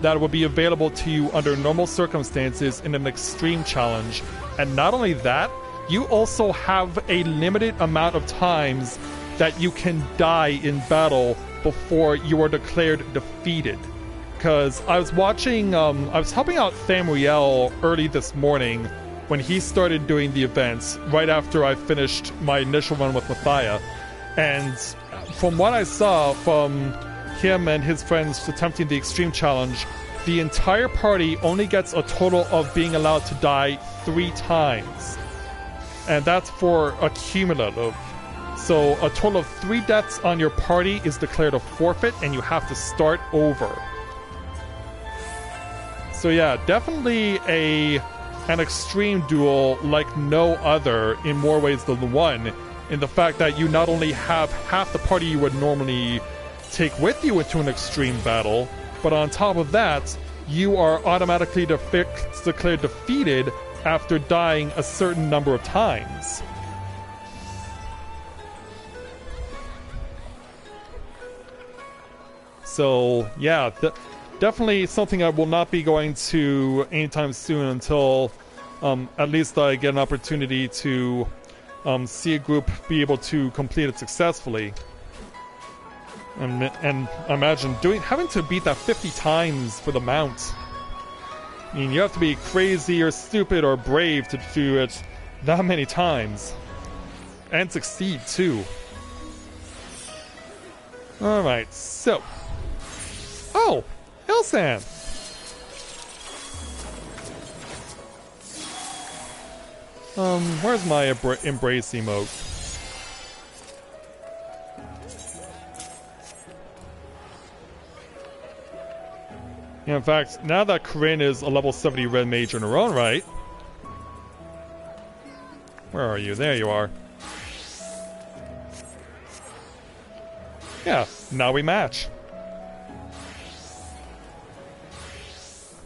that would be available to you under normal circumstances in an extreme challenge. And not only that, you also have a limited amount of times that you can die in battle before you are declared defeated. Because I was watching, I was helping out Thamriel early this morning when he started doing the events, right after I finished my initial run with Mathia. And from what I saw from him and his friends attempting the extreme challenge, the entire party only gets a total of being allowed to die 3 times. And that's for a cumulative. So a total of 3 deaths on your party is declared a forfeit and you have to start over. So yeah, definitely an extreme duel like no other in more ways than one, in the fact that you not only have half the party you would normally take with you into an extreme battle, but on top of that, you are automatically declared defeated after dying a certain number of times. So yeah, definitely something I will not be going to anytime soon until at least I get an opportunity to see a group be able to complete it successfully. And imagine having to beat that 50 times for the mount. I mean, you have to be crazy or stupid or brave to do it that many times. And succeed, too. Alright, so... Oh! Ilsan! Where's my embrace emote? Yeah, in fact, now that Corinne is a level 70 red mage in her own right... Where are you? There you are. Yeah, now we match.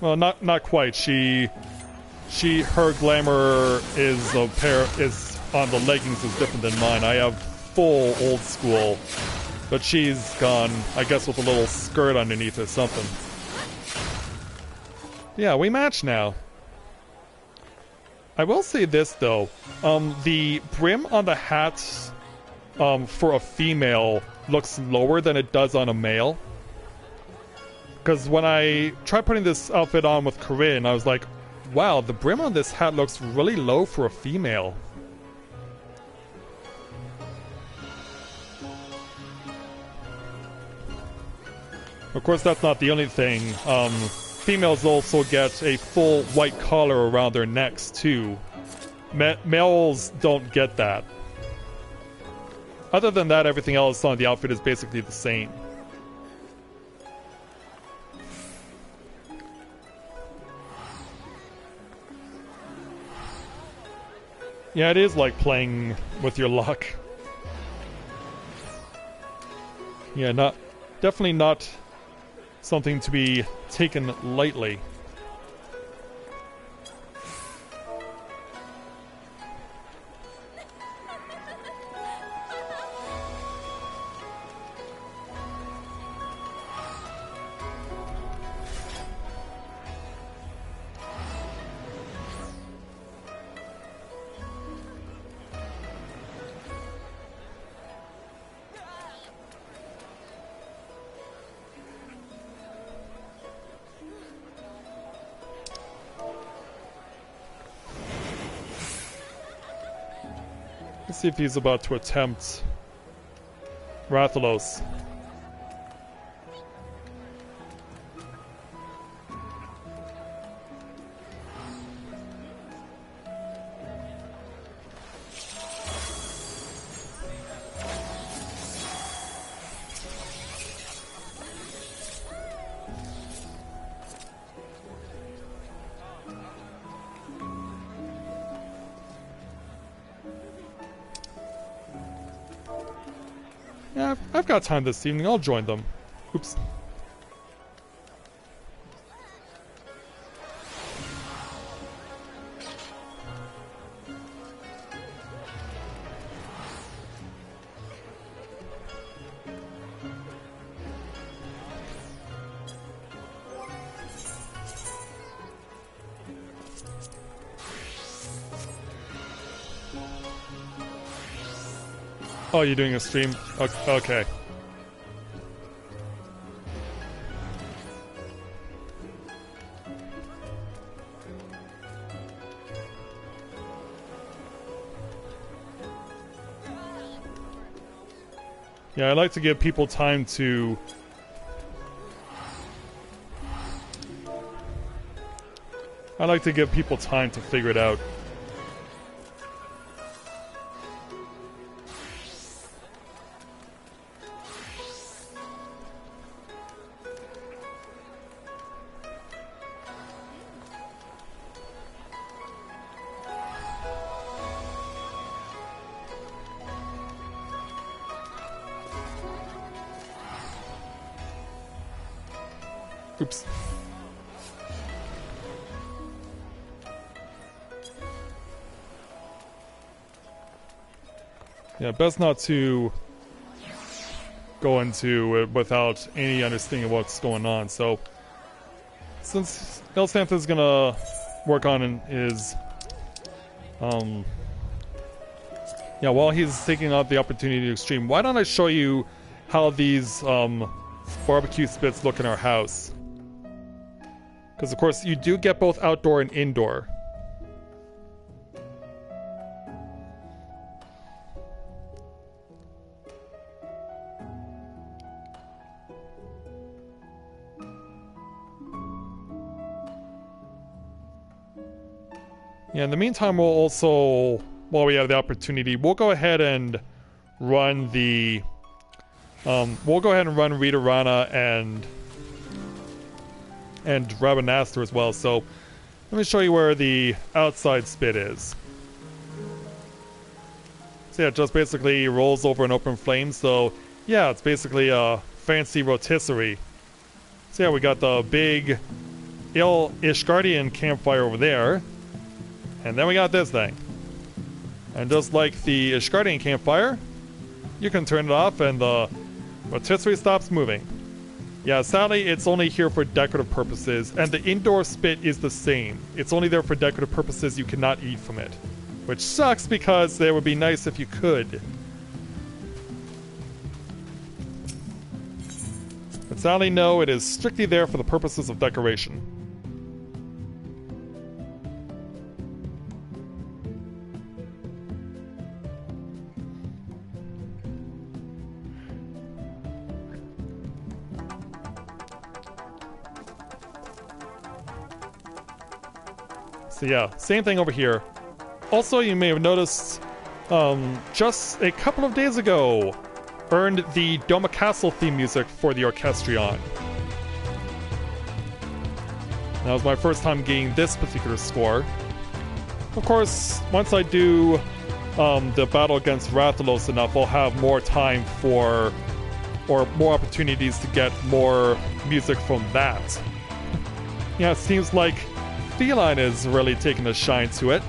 Well, not quite. Her glamour is on the leggings is different than mine. I have full old school, but she's gone, I guess, with a little skirt underneath or something. Yeah, we match now. I will say this though, the brim on the hat for a female looks lower than it does on a male. Because when I tried putting this outfit on with Corinne, I was like, wow, the brim on this hat looks really low for a female. Of course, that's not the only thing. Females also get a full white collar around their necks, too. Males don't get that. Other than that, everything else on the outfit is basically the same. Yeah, it is like playing with your luck. Yeah, definitely not something to be taken lightly. Let's see if he's about to attempt Rathalos. Yeah, I've got time this evening. I'll join them. Oops. Oh, you're doing a stream? Okay. Yeah, I like to give people time to... I like to give people time to figure it out. Oops. Yeah, best not to go into it without any understanding of what's going on. So, since El Santa is gonna work on his, yeah, while he's taking out the opportunity to stream, why don't I show you how these barbecue spits look in our house? Because of course you do get both outdoor and indoor. Yeah, in the meantime, we'll also, while we have the opportunity, we'll go ahead and run the, we'll go ahead and run Rita Rana and Rabanastor as well. So let me show you where the outside spit is. So yeah, it just basically rolls over an open flame. So yeah, it's basically a fancy rotisserie. So yeah, we got the big Ishgardian campfire over there. And then we got this thing. And just like the Ishgardian campfire, you can turn it off and the rotisserie stops moving. Yeah, sadly, it's only here for decorative purposes, and the indoor spit is the same. It's only there for decorative purposes. You cannot eat from it. Which sucks because it would be nice if you could. But sadly, no, it is strictly there for the purposes of decoration. So yeah, same thing over here. Also, you may have noticed, just a couple of days ago, earned the Doma Castle theme music for the Orchestrion. That was my first time getting this particular score. Of course, once I do the battle against Rathalos enough, I'll have more time for, or more opportunities to get more music from that. Yeah, it seems like Feline is really taking a shine to it.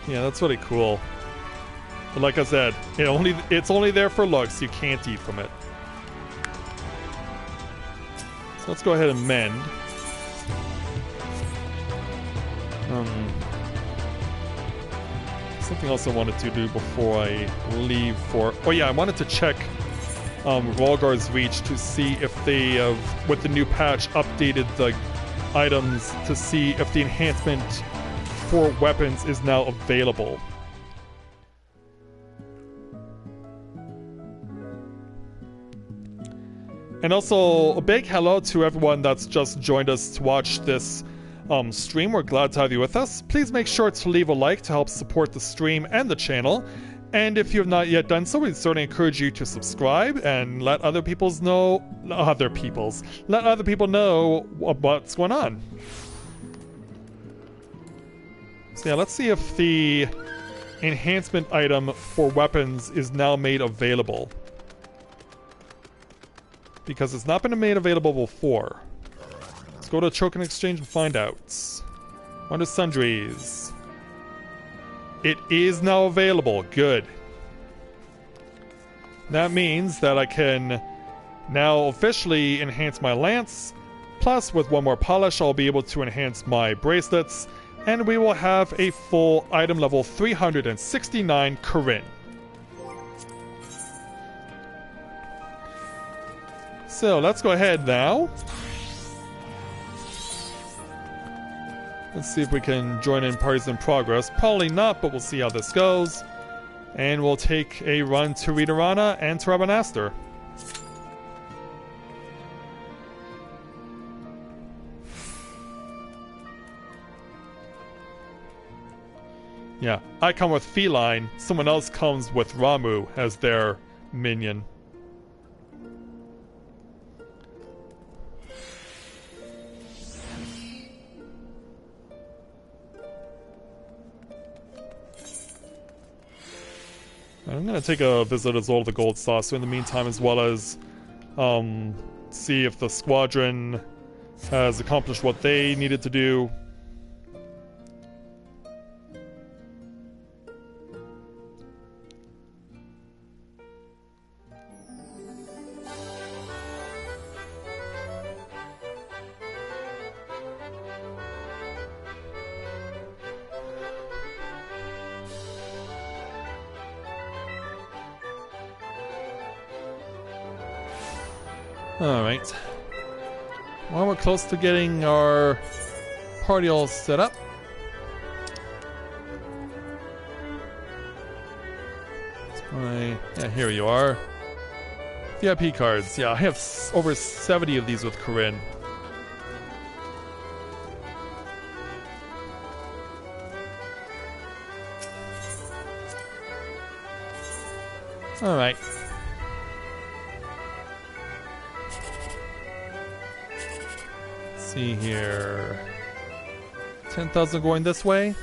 Yeah, that's really cool. But like I said, it's only there for looks. You can't eat from it. So let's go ahead and mend. Something else I wanted to do before I leave for... Oh yeah, I wanted to check Rolgar's Reach to see if they have, with the new patch, updated the items to see if the enhancement for weapons is now available. And also, a big hello to everyone that's just joined us to watch this stream. We're glad to have you with us. Please make sure to leave a like to help support the stream and the channel. And if you have not yet done so, we certainly encourage you to subscribe and let other people know what's going on. So yeah, let's see if the enhancement item for weapons is now made available. Because it's not been made available before. Let's go to Token Exchange and find out. Under Sundries. It is now available. Good. That means that I can now officially enhance my lance. Plus, with one more polish, I'll be able to enhance my bracelets, and we will have a full item level 369 Corinne. So let's go ahead now. Let's see if we can join in parties in progress. Probably not, but we'll see how this goes. And we'll take a run to Ritorana and to Rabanastre. Yeah, I come with Feline. Someone else comes with Ramu as their minion. I'm gonna take a visit as all of the Gold Saucer in the meantime, as well as see if the squadron has accomplished what they needed to do. Alright. Well, we're close to getting our party all set up. Yeah, here you are. VIP cards. Yeah, I have over 70 of these with Corinne. Alright. See here. 10,000 going this way?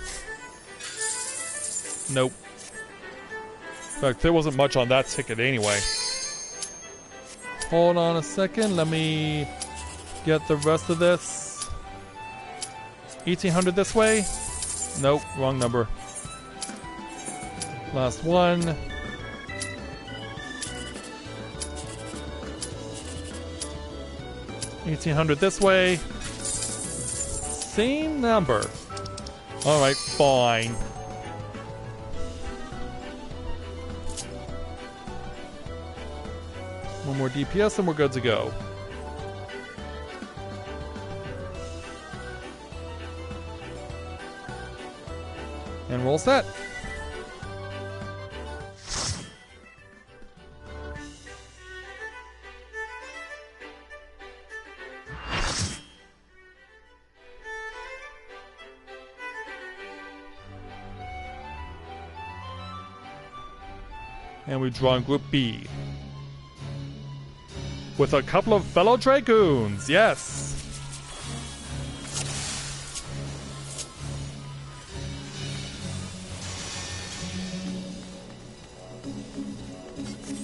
Nope. In fact, there wasn't much on that ticket anyway. Hold on a second, let me get the rest of this. 1,800 this way? Nope, wrong number. Last one. 1,800 this way. Same number. Alright, fine. One more DPS and we're good to go. And we're all set. And we draw in Group B. With a couple of fellow Dragoons, yes!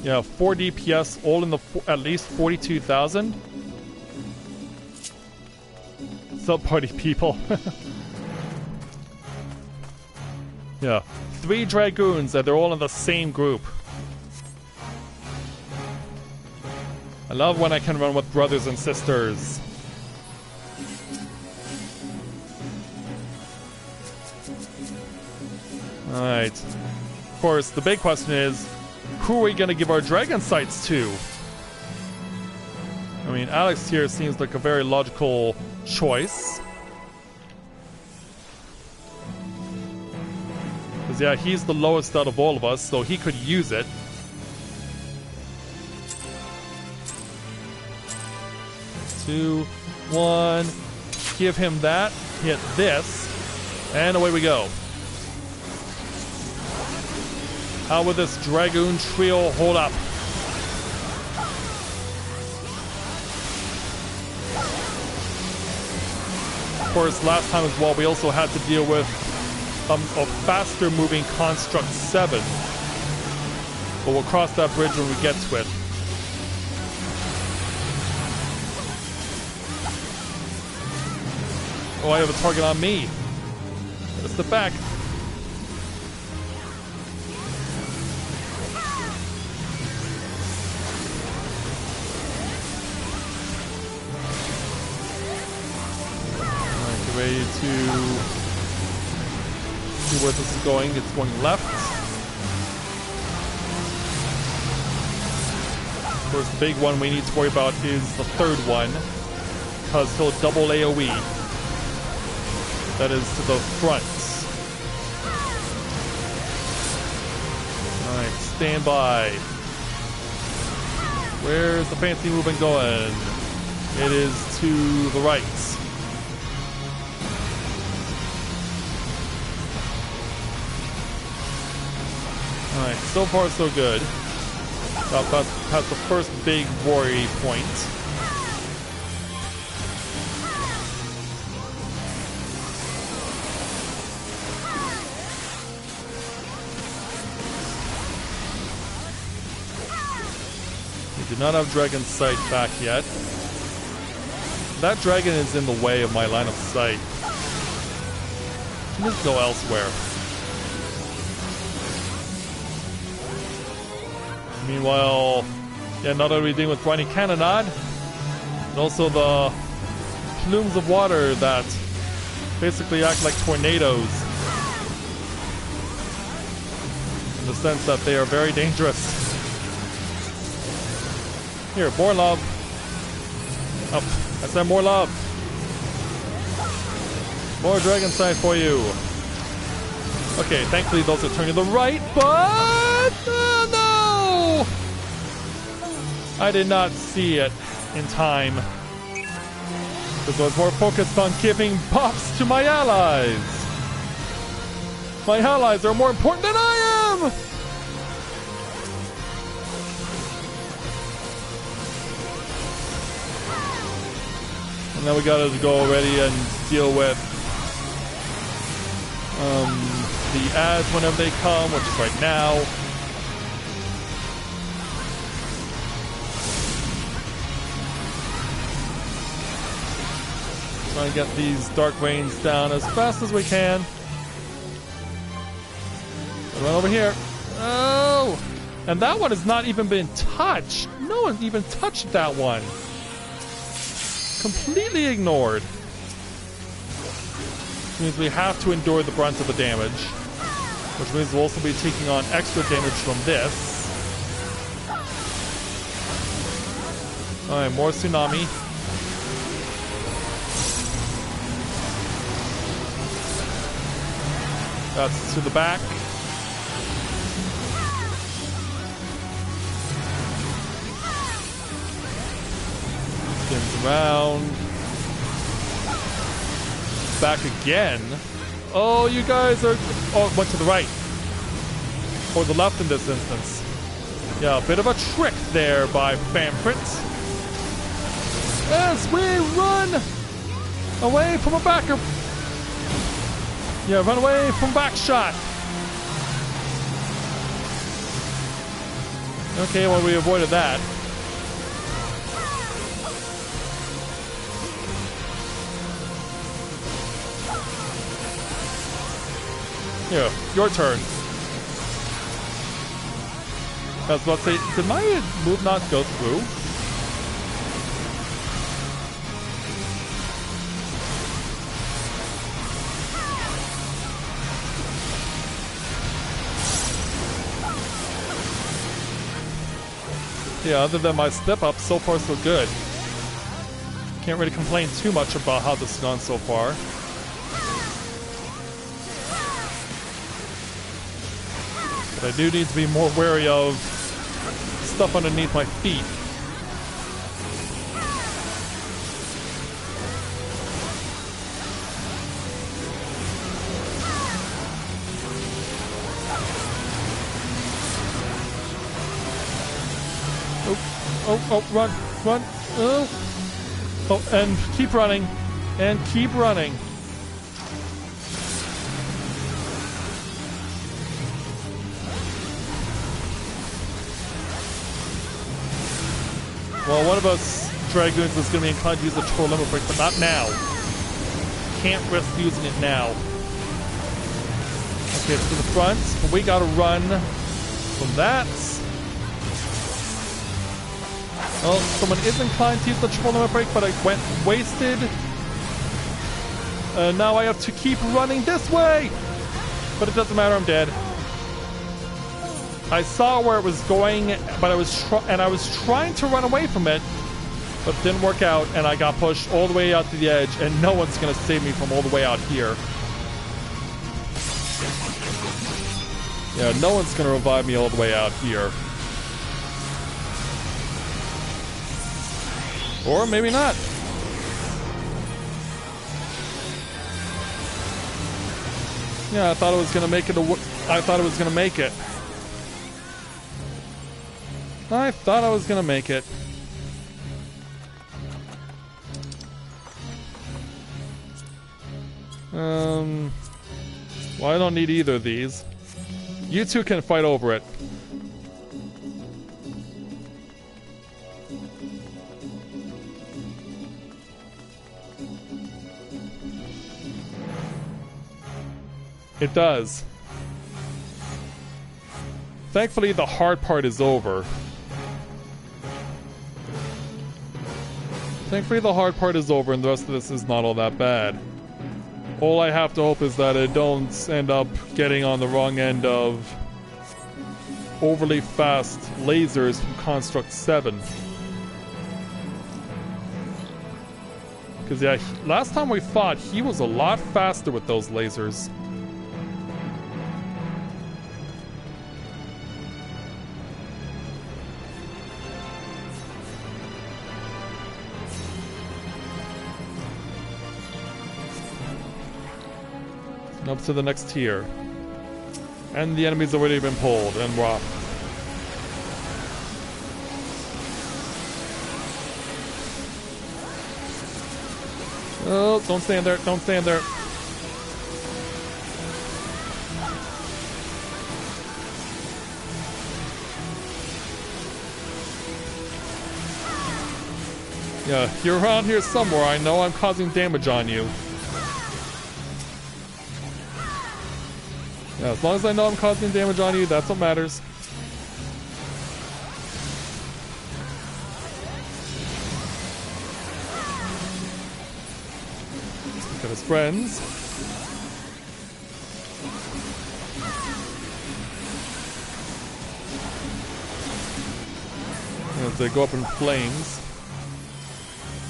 Yeah, 4 DPS, all in the at least 42,000. Sub party people. Yeah, 3 Dragoons and they're all in the same group. I love when I can run with brothers and sisters. Alright. Of course, the big question is, who are we going to give our dragon sights to? I mean, Alex here seems like a very logical choice. Because, yeah, he's the lowest out of all of us, so he could use it. Two, one, give him that, hit this, and away we go. How will this Dragoon trio hold up? Of course, last time as well, we also had to deal with a faster moving Construct 7. But we'll cross that bridge when we get to it. Oh, I have a target on me. Gotta step back. ready to see where this is going. It's going left. First big one we need to worry about is the third one, because he'll double AoE. That is to the front. Alright, stand by. Where's the fancy movement going? It is to the right. Alright, so far so good. That's the first big worry point. We do not have Dragon Sight back yet. That dragon is in the way of my line of sight. Let's go elsewhere. Meanwhile, yeah, not only dealing with Briny Cannonade, but also the plumes of water that basically act like tornadoes. In the sense that they are very dangerous. Here, more love. Up. I said more love. More Dragon Sight for you. Okay, thankfully those are turning to the right, but... no! I did not see it in time. Because I was more focused on giving buffs to my allies. My allies are more important than I am! And now we gotta go already and deal with the ads whenever they come, which is right now. Trying to get these Dark Rains down as fast as we can. Run over here. Oh! And that one has not even been touched. No one even touched that one. Completely ignored. Which means we have to endure the brunt of the damage. Which means we'll also be taking on extra damage from this. Alright, more Tsunami. That's to the back. Spins around. Back again. Oh, you guys are... oh, it went to the right. Or the left in this instance. Yeah, a bit of a trick there by Fanprint. As we run away from a backer. Yeah, run away from back shot. Okay, well, we avoided that. Here, your turn. I was about to say, did my move not go through? Yeah, other than my step up, so far so good. Can't really complain too much about how this has gone so far. But I do need to be more wary of stuff underneath my feet. Oh, run, run. Oh, and keep running. And keep running. Well, one of us Dragoons is going to be inclined to use the Troll Limit Break, but not now. Can't risk using it now. Okay, it's to the front, but we gotta run from that. Well, someone is inclined to use the Triple Limit Break, but it went wasted. Now I have to keep running this way! But it doesn't matter, I'm dead. I saw where it was going, but I was trying to run away from it, but it didn't work out, and I got pushed all the way out to the edge, and no one's gonna save me from all the way out here. Yeah, no one's gonna revive me all the way out here. Or maybe not. Yeah, I thought it was gonna make it. I thought it was gonna make it. I thought I was gonna make it. Well, I don't need either of these. You two can fight over it. It does. Thankfully, the hard part is over. Thankfully, the hard part is over, and the rest of this is not all that bad. All I have to hope is that I don't end up getting on the wrong end of overly fast lasers from Construct 7. Because, yeah, last time we fought, he was a lot faster with those lasers. Up to the next tier. And the enemy's already been pulled, and wow. Oh, don't stand there, don't stand there. Yeah, you're around here somewhere. I know I'm causing damage on you. Yeah, as long as I know I'm causing damage on you, that's what matters. Look at his friends. As they go up in flames.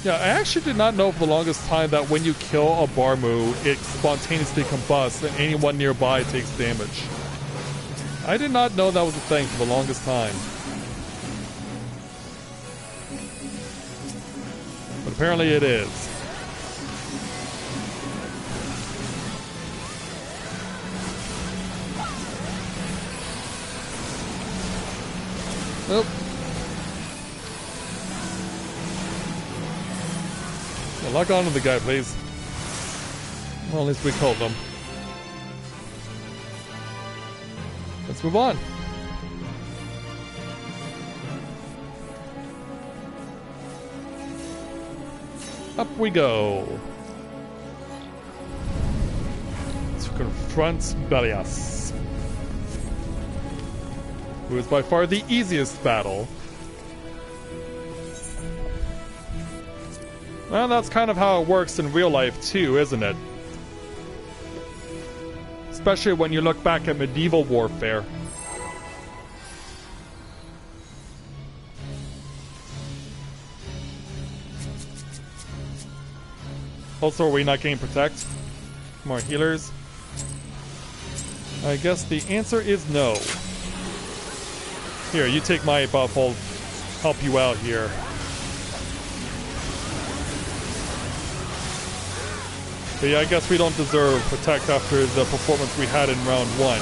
Yeah, I actually did not know for the longest time that when you kill a Barmu, it spontaneously combusts and anyone nearby takes damage. I did not know that was a thing for the longest time. But apparently it is. Nope. Lock on to the guy, please. Well, at least we killed them. Let's move on. Up we go. To confront Belias, who is by far the easiest battle. Well, that's kind of how it works in real life too, isn't it? Especially when you look back at medieval warfare. Also, are we not getting protect? More healers? I guess the answer is no. Here, you take my buff, I'll help you out here. But yeah, I guess we don't deserve protect after the performance we had in round 1.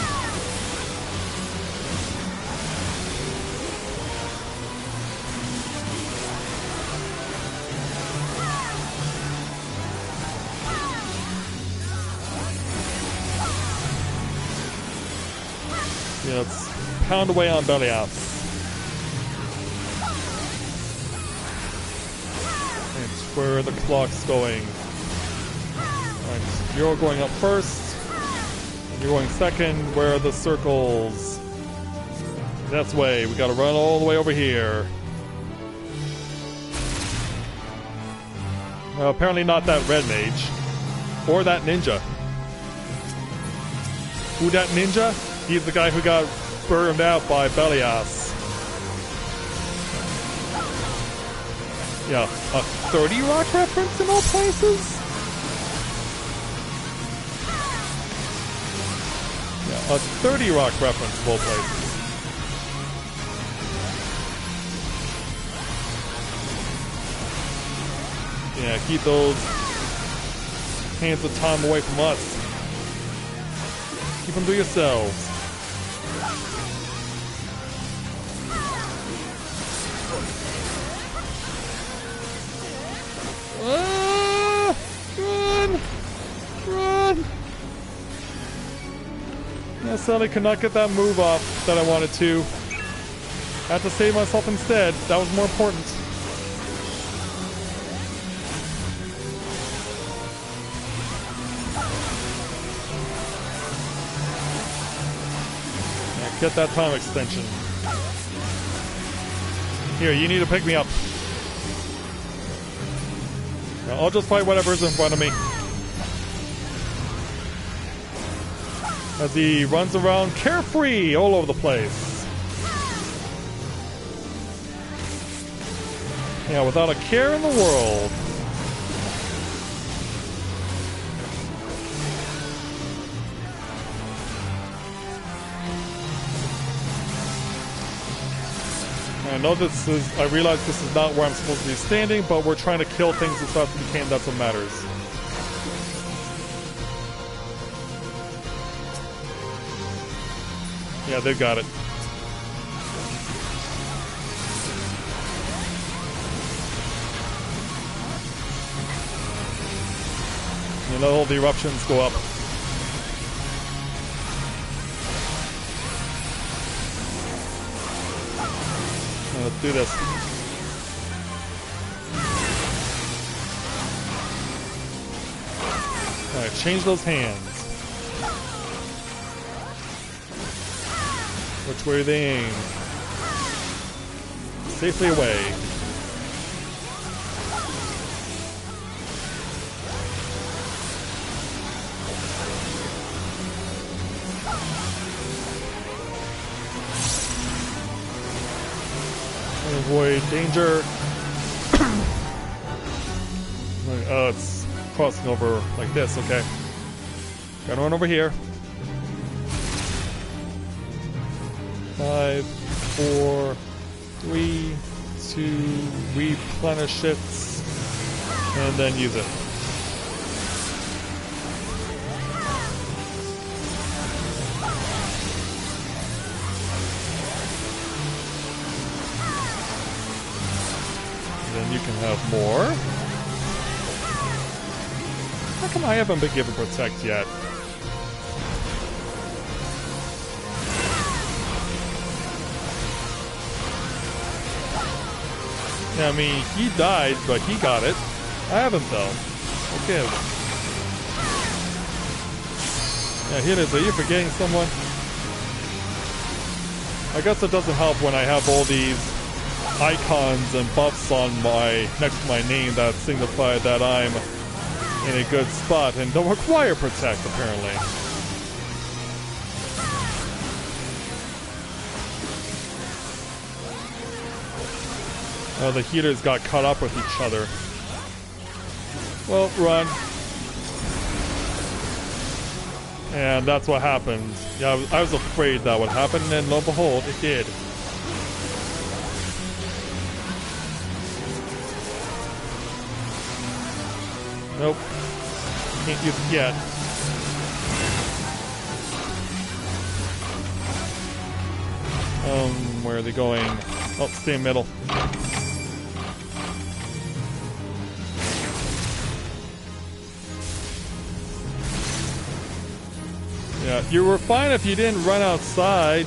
Yeah, let's pound away on Belias. That's where the clock's going. Alright, you're going up first. You're going second. Where are the circles? That's way. We gotta run all the way over here. Apparently not that red mage. Or that ninja. Who that ninja? He's the guy who got burned out by Belias. Yeah, a 30 Rock reference in all places? Yeah, a 30 Rock reference in all places. Yeah, keep those hands of time away from us. Keep them to yourselves. Run! Run! Yeah, sadly could not get that move off that I wanted to. Had to save myself instead. That was more important. Yeah, get that time extension. Here, you need to pick me up. I'll just fight whatever's in front of me. As he runs around carefree all over the place. Yeah, without a care in the world. I know this is, I realize this is not where I'm supposed to be standing, but we're trying to kill things as fast as we can, that's what matters. Yeah, they've got it. You know, all the eruptions go up. Let's do this. Alright, change those hands. Which way are they aimed? Safely away. Avoid danger. Oh, it's crossing over like this, okay. Gotta run over here. 5, 4, 3, 2, replenish it, and then use it. Then you can have more. How come I haven't been given Protect yet? Yeah, I mean, he died, but he got it. I haven't, though. Okay. Yeah, here it is. Are you forgetting someone? I guess it doesn't help when I have all these icons and buffs on my next to my name that signify that I'm in a good spot and don't require Protect, apparently. Oh, the heaters got caught up with each other. Well, run. And that's what happened. Yeah, I was afraid that would happen, and lo and behold, it did. Nope. Can't use it yet. Where are they going? Oh, stay in middle. Yeah, you were fine if you didn't run outside.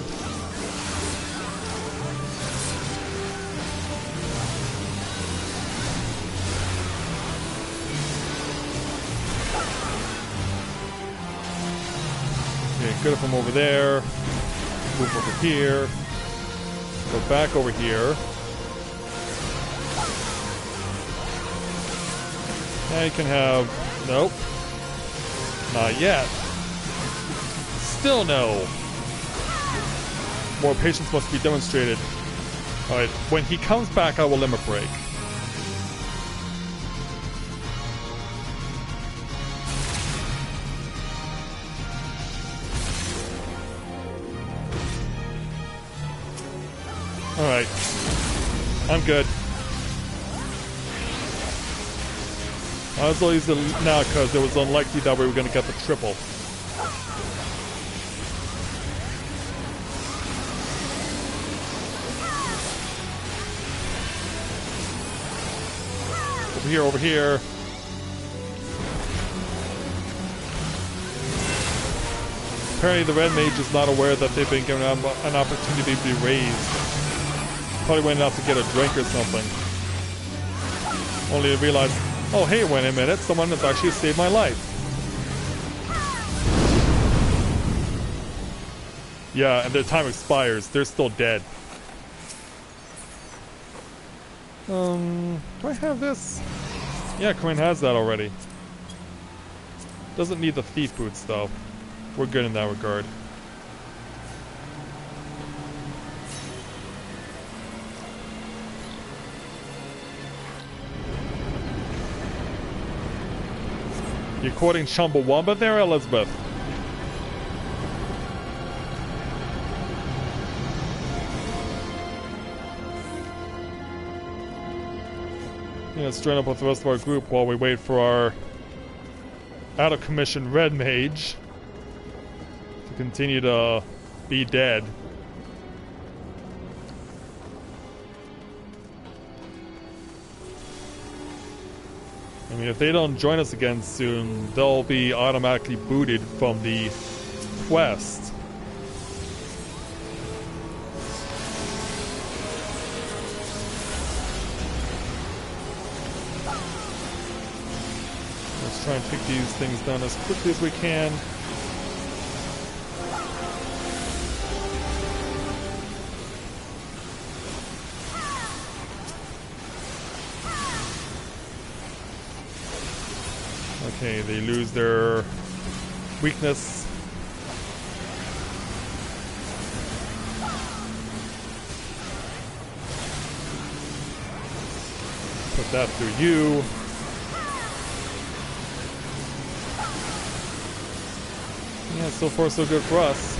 Okay, good from over there. Move over here. Go back over here. Now you can have... Nope. Not yet. Still no. More patience must be demonstrated. Alright, when he comes back, I will limit break. Alright. I'm good. I was only using it now because it was unlikely that we were going to get the triple. Over here. Apparently the red mage is not aware that they've been given an opportunity to be raised. Probably went out to get a drink or something. Only to realize, oh hey, wait a minute, someone has actually saved my life. Yeah, and their time expires. They're still dead. Do I have this? Yeah, Corinne has that already. Doesn't need the thief boots though. We're good in that regard. You quoting Chumbawamba there, Elizabeth? Yeah, let's join up with the rest of our group while we wait for our out-of-commission red mage to continue to be dead. I mean, if they don't join us again soon, they'll be automatically booted from the quest. Let's try and take these things down as quickly as we can. Okay, they lose their weakness. Put that through you. Yeah, so far so good for us.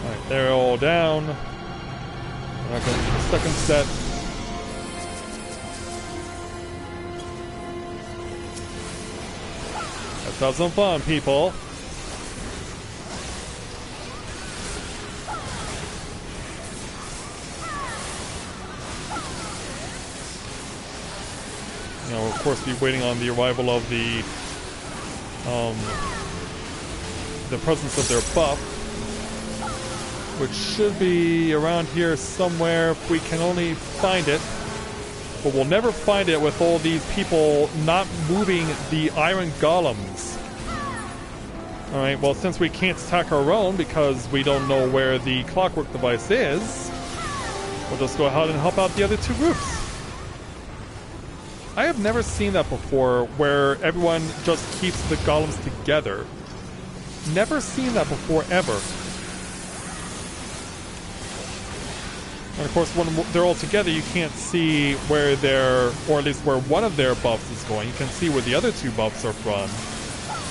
Alright, they're all down. We're not going to the second set. Let's have some fun, people. You know, of course, be waiting on the arrival of the presence of their buff, which should be around here somewhere if we can only find it. But we'll never find it with all these people not moving the iron golems. Alright, well, since we can't attack our own because we don't know where the clockwork device is, we'll just go ahead and help out the other two groups. I have never seen that before, where everyone just keeps the golems together. Never seen that before, ever. And of course, when they're all together, you can't see where their, or at least where one of their buffs is going. You can see where the other two buffs are from,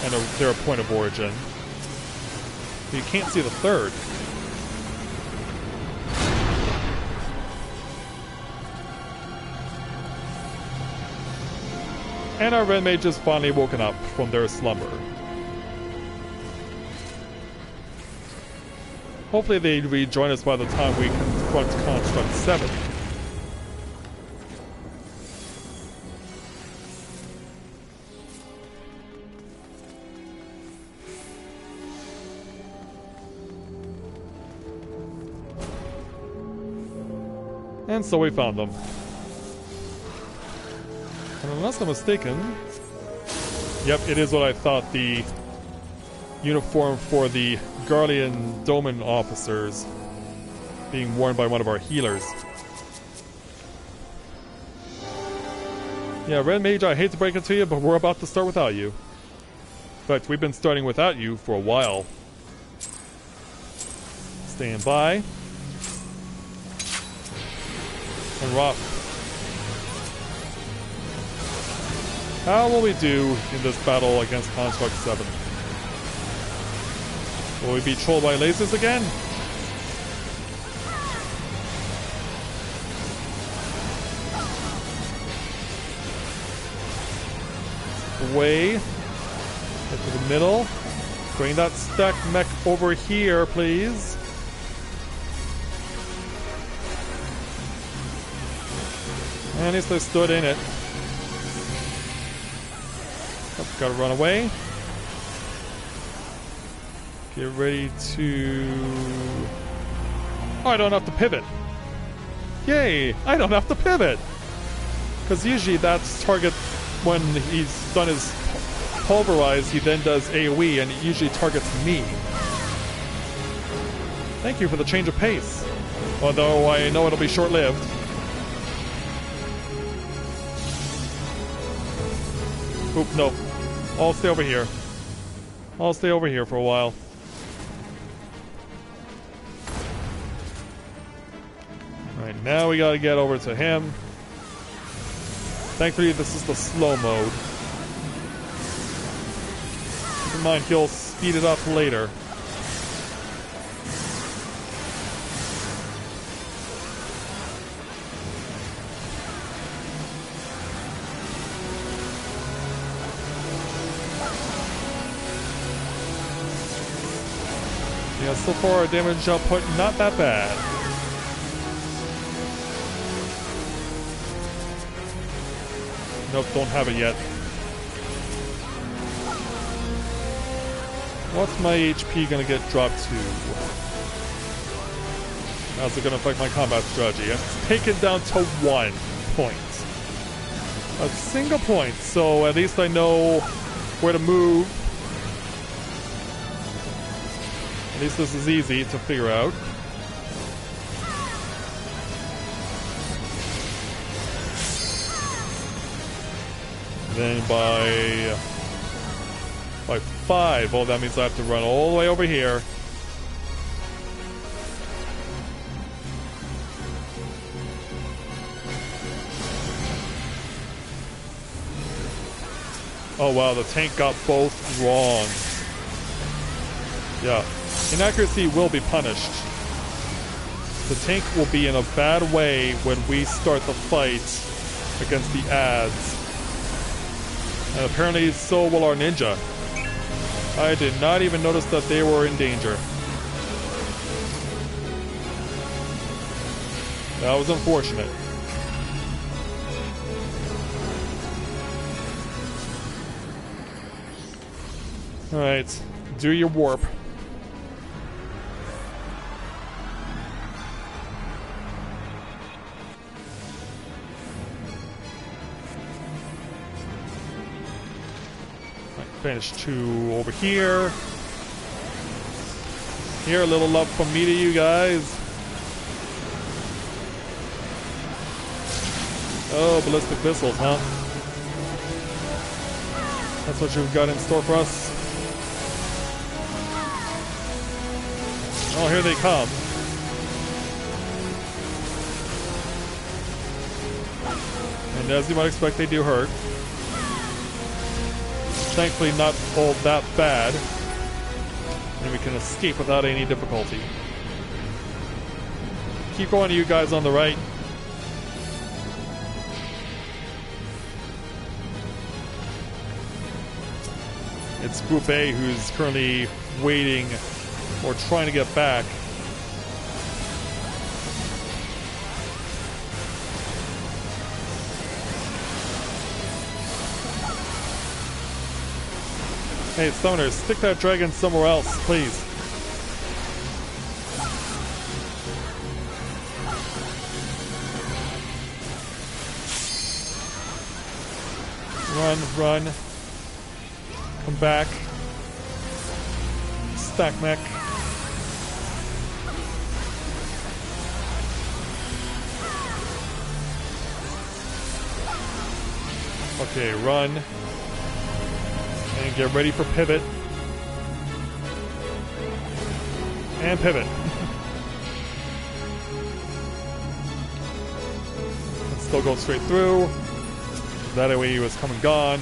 and their point of origin. But you can't see the third. And our red mage has finally woken up from their slumber. Hopefully they rejoin us by the time we confront Construct 7. And so we found them. And unless I'm mistaken... Yep, it is what I thought, the uniform for the Guardian Doman officers being worn by one of our healers. Yeah, Red Mage, I hate to break it to you, but we're about to start without you. fact, we've been starting without you for a while. Stand by. And rock. How will we do in this battle against Construct 7? Will we be trolled by lasers again? Away. Get to the middle. Bring that stack mech over here, please. And at least they stood in it. Oh, gotta run away. Get ready to... Oh, I don't have to pivot. Yay! I don't have to pivot! Because usually that's target when he's done his pulverize, he then does AoE and it usually targets me. Thank you for the change of pace. Although I know it'll be short-lived. Oop, nope. I'll stay over here. I'll stay over here for a while. Alright, now we gotta get over to him. Thankfully, this is the slow mode. Keep in mind, he'll speed it up later. Yeah, so far our damage output not that bad. Nope, don't have it yet. What's my HP gonna get dropped to? How's it gonna affect my combat strategy? It's taken down to 1 point. A single point, so at least I know where to move. At least this is easy to figure out. Then by 5, oh, that means I have to run all the way over here. Oh wow, the tank got both wrong. Yeah, inaccuracy will be punished. The tank will be in a bad way when we start the fight against the ads. And apparently so will our ninja. I did not even notice that they were in danger. That was unfortunate. Alright, do your warp. Finish 2 over here. Here, a little love from me to you guys. Oh, ballistic missiles, huh? That's what you've got in store for us. Oh, here they come. And as you might expect, they do hurt. Thankfully not all that bad. And we can escape without any difficulty. Keep going to you guys on the right. It's Group A who's currently waiting or trying to get back. Hey, Summoners, stick that dragon somewhere else, please. Run, run. Come back. Stack mech. Okay, run. And get ready for pivot. And pivot. And still go straight through. That way he was come and gone.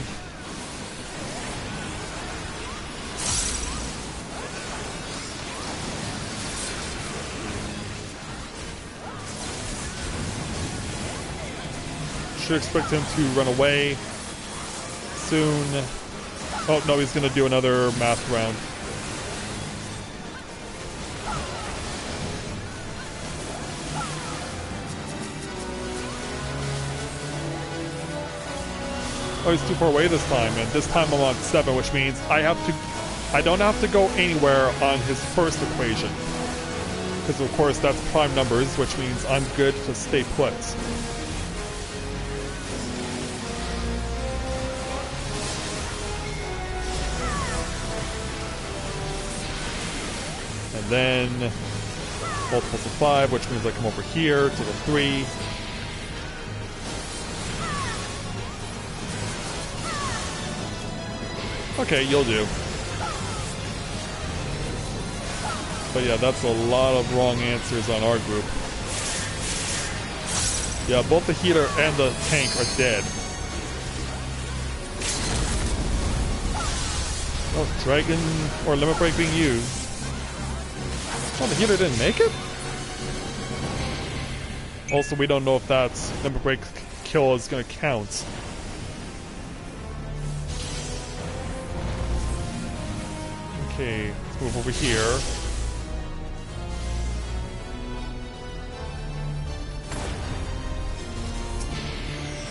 Should expect him to run away soon. Oh no, he's gonna do another math round. Oh, he's too far away this time, and this time I'm on 7, which means I don't have to go anywhere on his first equation. Because of course that's prime numbers, which means I'm good to stay put. And then multiples of 5, which means I come over here to the 3. Okay, you'll do. But yeah, that's a lot of wrong answers on our group. Yeah, both the healer and the tank are dead. Oh, dragon or limit break being used. Oh, the healer didn't make it? Also, we don't know if that limit break kill is going to count. Okay, let's move over here.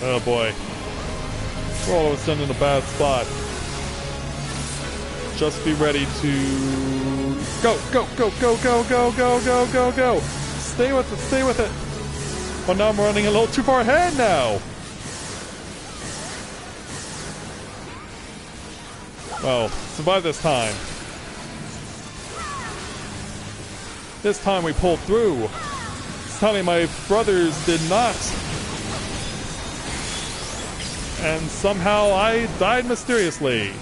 Oh boy. We're all of a sudden in a bad spot. Just be ready to... Go, go, go, go, go, go, go, go, go, go! Stay with it, stay with it! Oh, now I'm running a little too far ahead now! Well, survive this time. This time we pulled through. This time my brothers did not. And somehow I died mysteriously.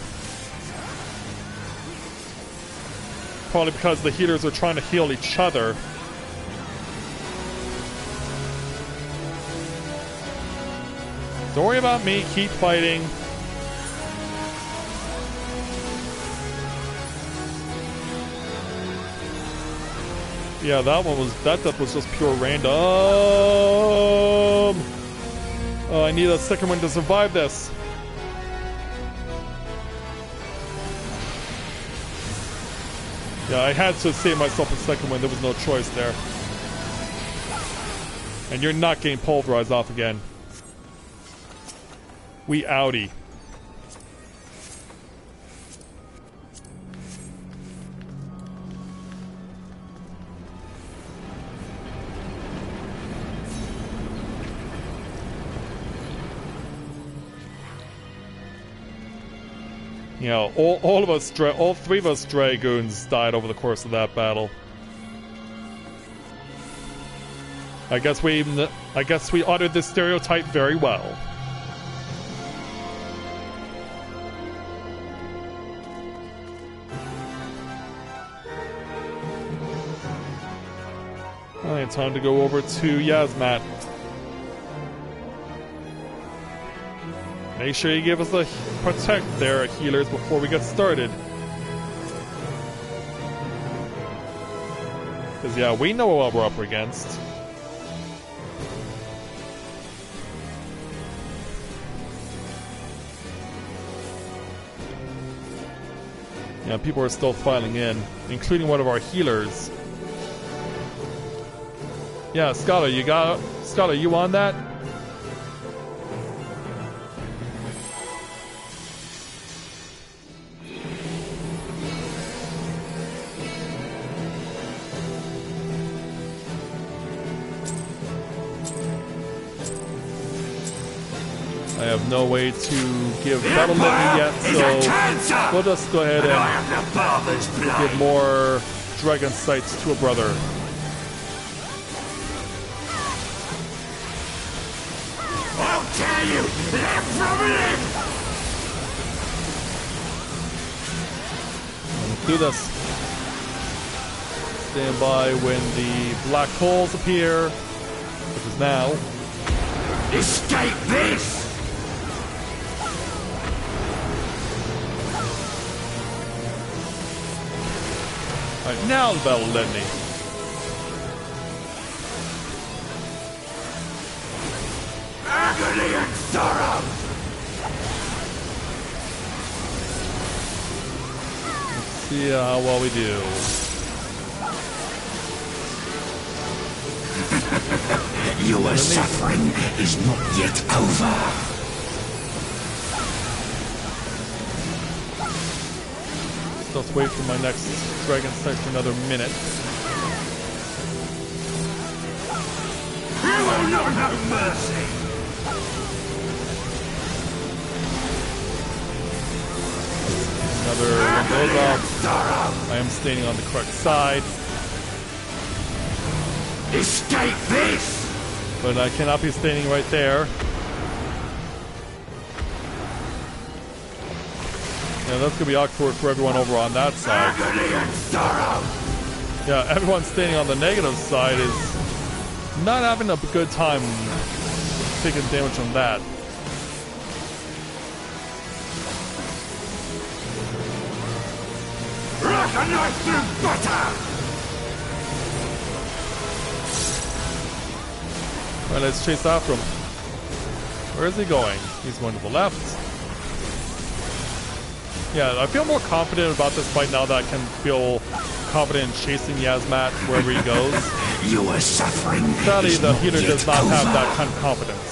Probably because the healers are trying to heal each other. Don't worry about me, keep fighting. Yeah, that death was just pure random. Oh, I need a second one to survive this. Yeah, I had to save myself a second one. There was no choice there. And you're not getting pulverized off again. We outie. You know, all three of us Dragoons died over the course of that battle. I guess we uttered this stereotype very well. Alright, time to go over to Yasmat. Make sure you give us a protect there, healers, before we get started. Because, yeah, we know what we're up against. Yeah, people are still filing in, including one of our healers. Yeah, Scala, you on that? I have no way to give battle litany yet, so we'll just go ahead and give more dragon sights to a brother. I'll tell you, live from live! Do this. Stand by when the black holes appear, which is now. Escape this! Alright, now the battle will end me. Agony and sorrow! Let's see how well we do. Your suffering is not yet over. So let's wait for my next dragon strike for another minute. You will know no mercy! Another one goes off. I am standing on the correct side. Escape this! But I cannot be standing right there. Yeah, that's gonna be awkward for everyone over on that side. Agony and sorrow! Yeah, everyone standing on the negative side is not having a good time taking damage from that. Like a knife through butter! Alright, let's chase after him. Where is he going? He's going to the left. Yeah, I feel more confident about this fight now that I can feel confident in chasing Yasmat wherever he goes. Your suffering Sadly, is the not healer yet does not over. have that kind of confidence.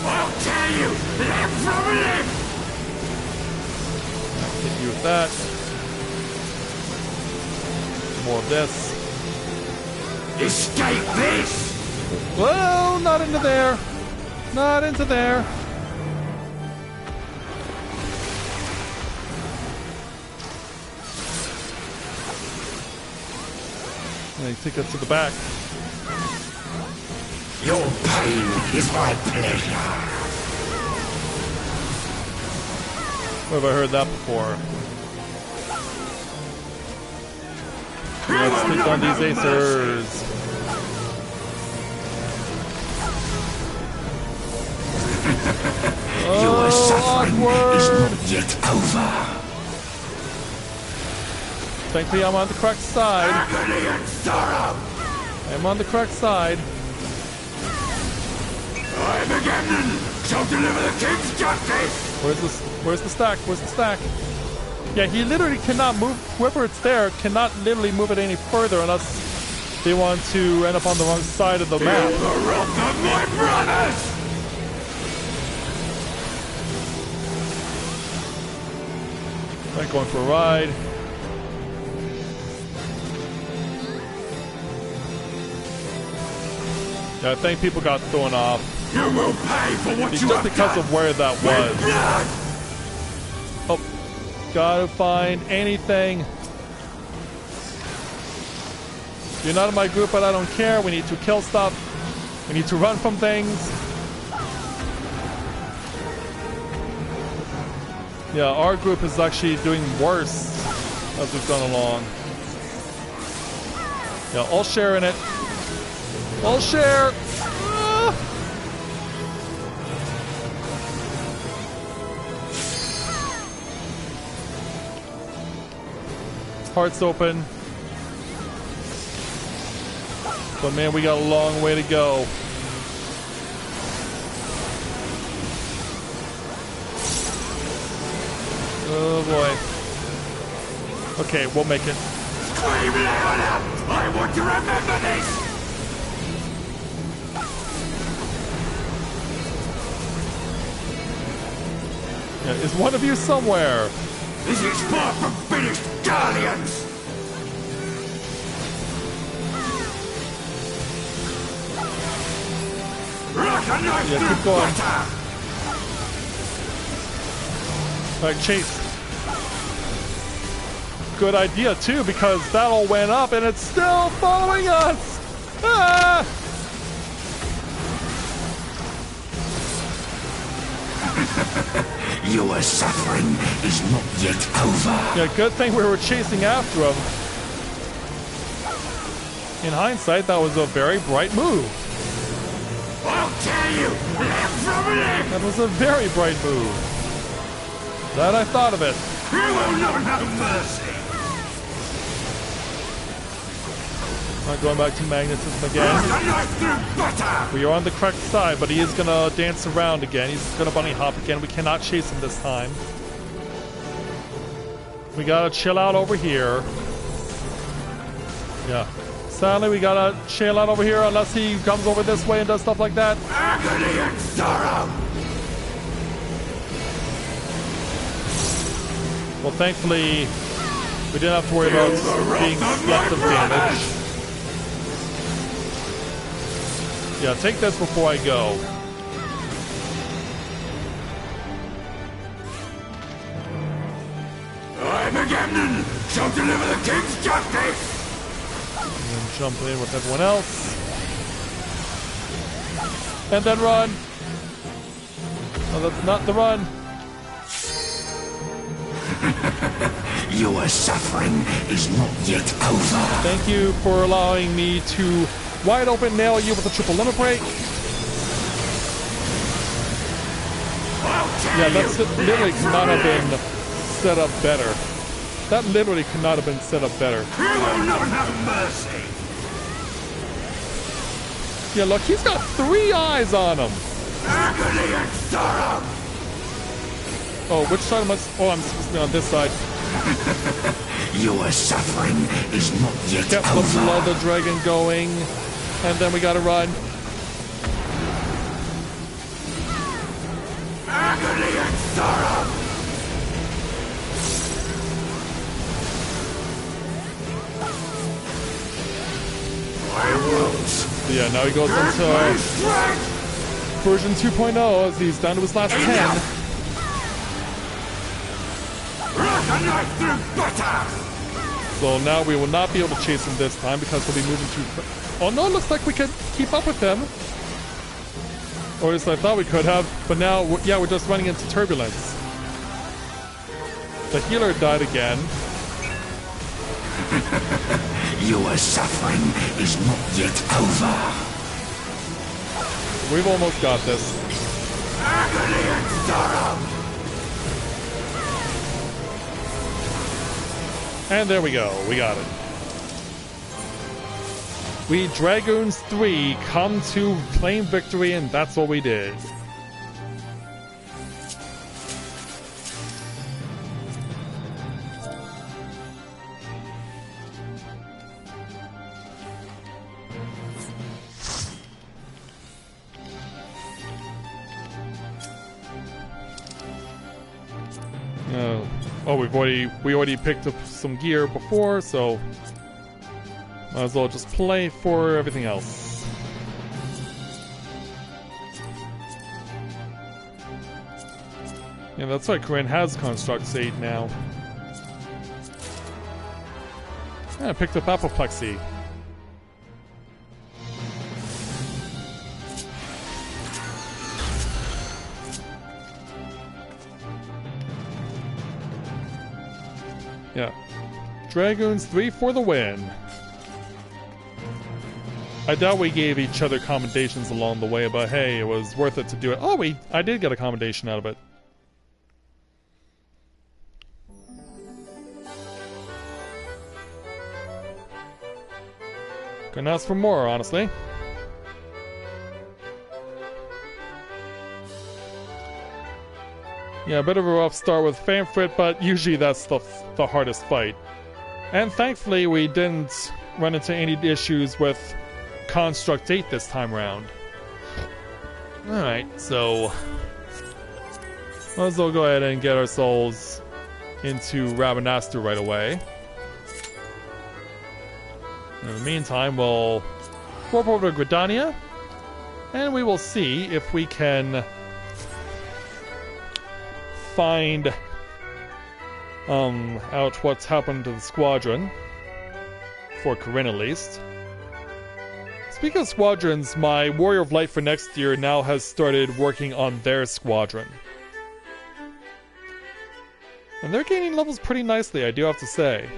I'll tear you limb from limb! Hit you with that. More of this. Escape this! Whoa, not into there. Not into there. And take us to the back. Your pain is my pleasure. Where have I heard that before? Let's take on these acers. Your suffering is awkward. not yet over. Thankfully, I'm on the correct side. Agony and sorrow! I'm on the correct side. I, Megamnon, shall deliver the king's justice! Where's the stack? Where's the stack? Yeah, he literally cannot move. Whoever it's there cannot literally move it any further unless they want to end up on the wrong side of the map. The wrath of my brothers! I'm going for a ride. Yeah, I think people got thrown off. You will pay for what you Just have because done! of where that With was. blood! Oh, gotta find anything. You're not in my group, but I don't care. We need to kill stuff. We need to run from things. Yeah, our group is actually doing worse as we've gone along. Yeah, all share in it. All share! Ah! Hearts open. But man, we got a long way to go. Oh boy. Okay, we'll make it. Scream louder! I want to remember this! Yeah, is one of you somewhere? This is far from finished, Guardians! Like a knife Yeah, keep through going. butter! Alright, chase. Good idea too, because that all went up and it's still following us! Ah! Your suffering is not yet over. Yeah, good thing we were chasing after him. In hindsight, that was a very bright move. I'll tear you limb from limb. That was a very bright move. Glad I thought of it. You will know no mercy. Not going back to magnetism again. Run a knife through butter. We are on the correct side, but he is gonna dance around again. He's gonna bunny hop again. We cannot chase him this time. We gotta chill out over here. Yeah. Sadly, we gotta chill out over here unless he comes over this way and does stuff like that. Agony and sorrow. Well, thankfully, we didn't have to worry about being left of damage. Yeah, take this before I go. I, Agamemnon, shall deliver the king's justice. And then jump in with everyone else. And then run. Oh, that's not the run. Your suffering is not yet over. Thank you for allowing me to wide open nail you with a triple limit break. Yeah, that's literally could not have been set up better. That literally could not have been set up better. You will not have mercy. Yeah, look, he's got 3 eyes on him. Agony and sorrow. Oh, which side am I? Oh, I'm supposed to be on this side. Your suffering is not yet Yep, let's over. love the dragon going. And then we gotta run. Agony and sorrow. My wounds. Yeah, now he goes into My strength. version 2.0 as he's down to his last 10. Run a knife through butter. So now we will not be able to chase him this time because we'll be moving too. Oh no, it looks like we could keep up with them. Or at least I thought we could have, but now, yeah, we're just running into turbulence. The healer died again. Your suffering is not yet over. We've almost got this. Agony and sorrow. And there we go, we got it. We Dragoons 3 come to claim victory, and that's what we did. Oh, we already picked up some gear before, so might as well just play for everything else. Yeah, that's why Corinne has Constructs 8 now. Yeah, I picked up Apoplexy. Yeah. Dragoons 3 for the win. I doubt we gave each other commendations along the way, but hey, it was worth it to do it. Oh, I did get a commendation out of it. Couldn't ask for more, honestly. Yeah, a bit of a rough start with Fanfrit, but usually that's the hardest fight. And thankfully, we didn't run into any issues with Construct 8 this time around. Alright, so might as well go ahead and get ourselves into Rabanastre right away. In the meantime, we'll warp over to Gridania, and we will see if we can find out what's happened to the squadron, for Corinne at least. speaking of squadrons, my Warrior of Light for next year now has started working on their squadron. And they're gaining levels pretty nicely, I do have to say.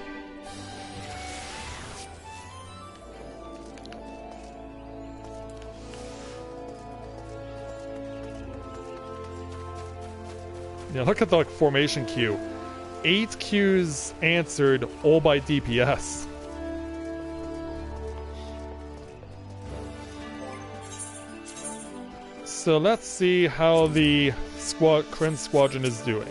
Yeah, look at the formation queue. 8 queues answered, all by DPS. So let's see how the Kryn Squadron is doing.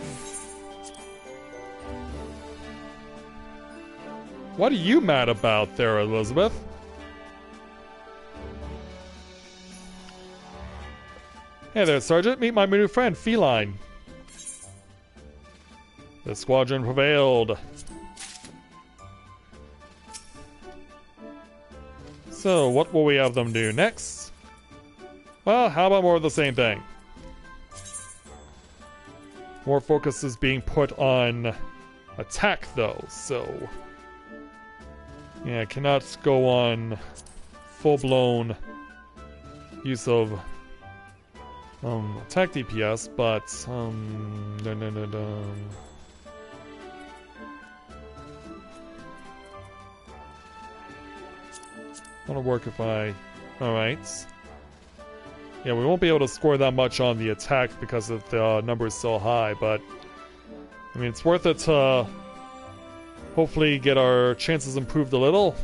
What are you mad about there, Elizabeth? Hey there, Sergeant. Meet my new friend, Feline. The squadron prevailed. So, what will we have them do next? Well, how about more of the same thing? More focus is being put on attack, though, so... yeah, I cannot go on full-blown use of attack DPS, but Wanna work if I... alright. Yeah, we won't be able to score that much on the attack because of the number is so high, but... I mean, it's worth it to hopefully get our chances improved a little.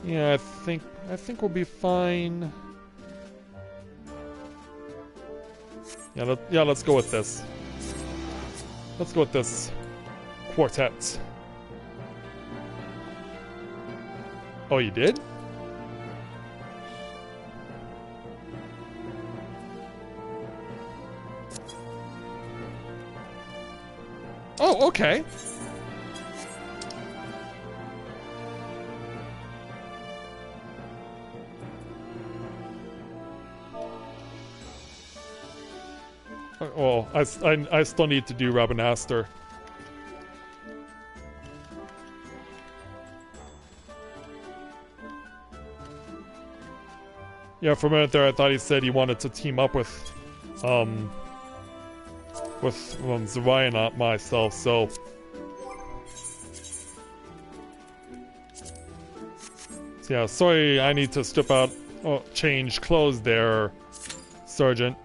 Yeah, I think we'll be fine. Yeah, let's go with this. Let's go with this quartet. Oh, you did? Oh, okay. Well, I still need to do Rabanastor. Yeah, for a minute there, I thought he said he wanted to team up with Zarya, not myself, so... so yeah, sorry, I need to strip out, change clothes there, Sergeant.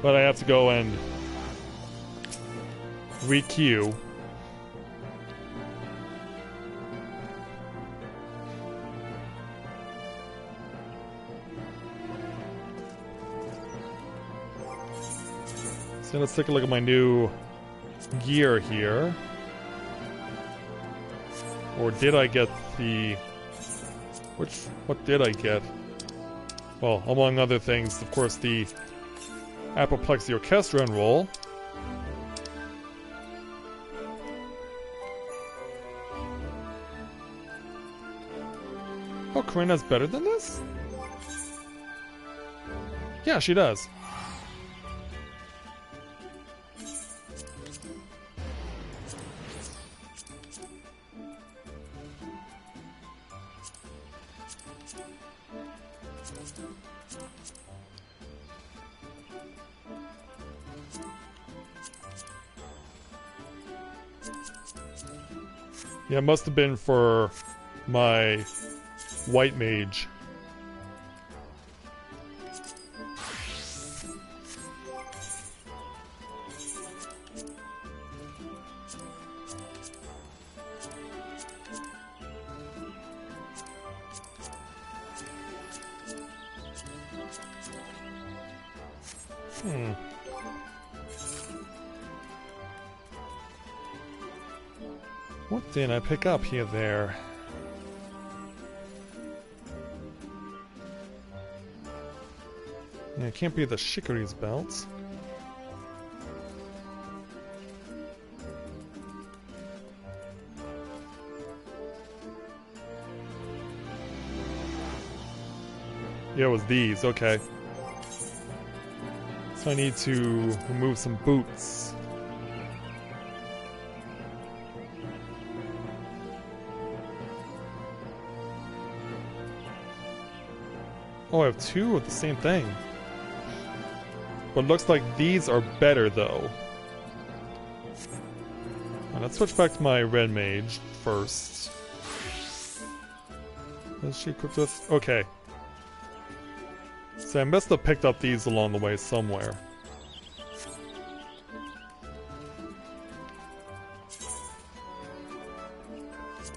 But I have to go and re-queue. So let's take a look at my new gear here. Or did I get the... what did I get? Well, among other things, of course, the Apoplexy Orchestra enroll. Oh, Karina's better than this? Yeah, she does. Yeah, it must have been for my white mage. What did I pick up here there? Yeah, it can't be the Shikari's belt. Yeah, it was these, okay. So I need to remove some boots. Oh, I have two of the same thing. But it looks like these are better, though. Let's switch back to my red mage first. Is she equipped with? Okay. So I must have picked up these along the way somewhere.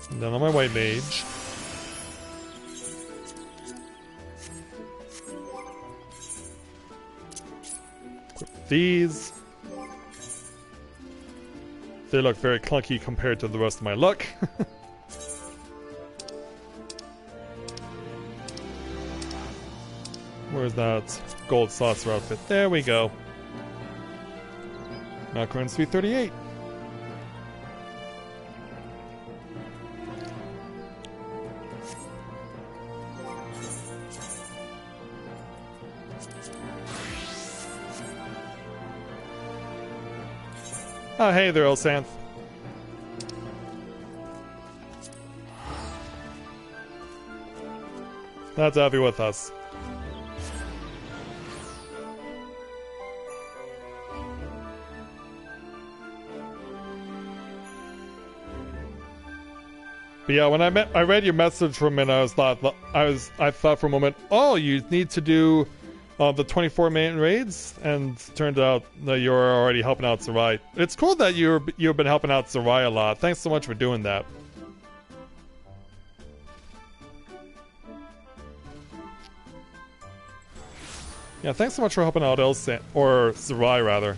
And then on my white mage. Equip these. They look very clunky compared to the rest of my look. Where's that gold saucer outfit? There we go. Now current 338. Oh, hey there, Elsanth. Glad to have you with us. But yeah, when I read your message for a minute, I thought for a moment, oh, you need to do the 24 main raids, and turned out that you're already helping out Sarai. It's cool that you've been helping out Sarai a lot. Thanks so much for doing that. Yeah, thanks so much for helping out or Sarai rather.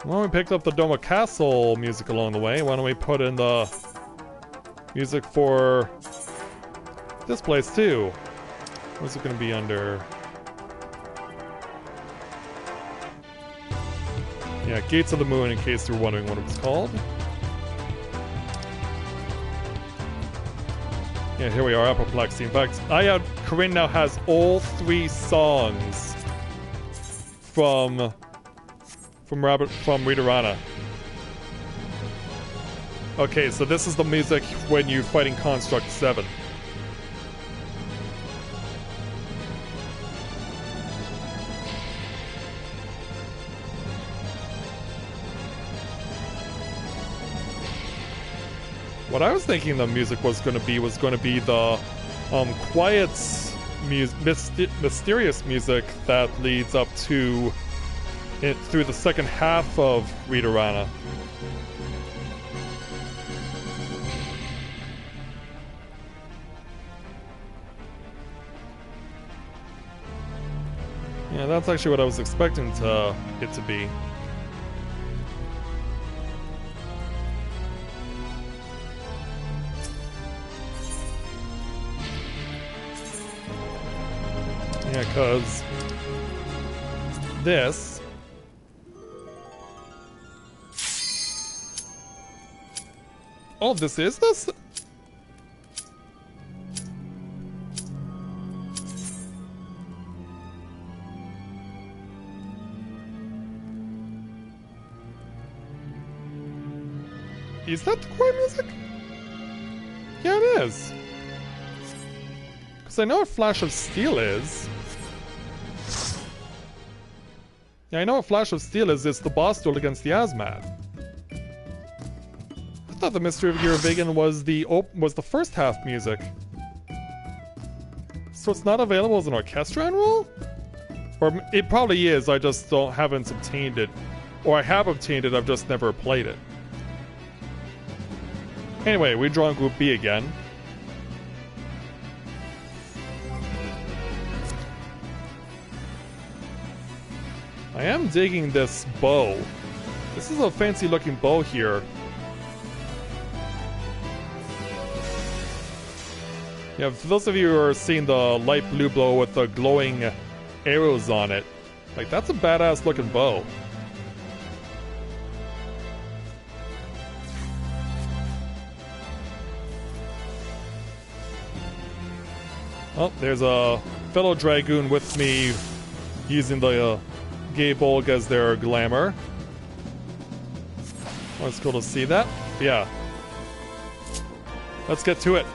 Well, we picked up the Doma Castle music along the way. Why don't we put in the music for this place too? What's it going to be under? Yeah, Gates of the Moon, in case you're wondering what it was called. Yeah, here we are, Apoplexy. In fact, Corinne now has all 3 songs from Readerana. Okay, so this is the music when you're fighting Construct 7. What I was thinking the music was going to be the quiet, mysterious music that leads up to it through the second half of Readerana. Yeah, that's actually what I was expecting it to be. Yeah, because this... Oh, this is this? Is that the quiet music? Yeah, it is. Because I know what Flash of Steel is. Yeah, I know what Flash of Steel is. It's the boss duel against the Asmat. I thought the Mystery of Yuravigan was the first half music. So it's not available as an orchestra enroll? Or it probably is, I just haven't obtained it. Or I have obtained it, I've just never played it. Anyway, we draw in Group B again. I am digging this bow. This is a fancy looking bow here. Yeah, for those of you who are seeing the light blue bow with the glowing arrows on it, like, that's a badass looking bow. Oh, there's a fellow Dragoon with me using the gay bulk as their glamour. Oh, it's cool to see that. Yeah. Let's get to it.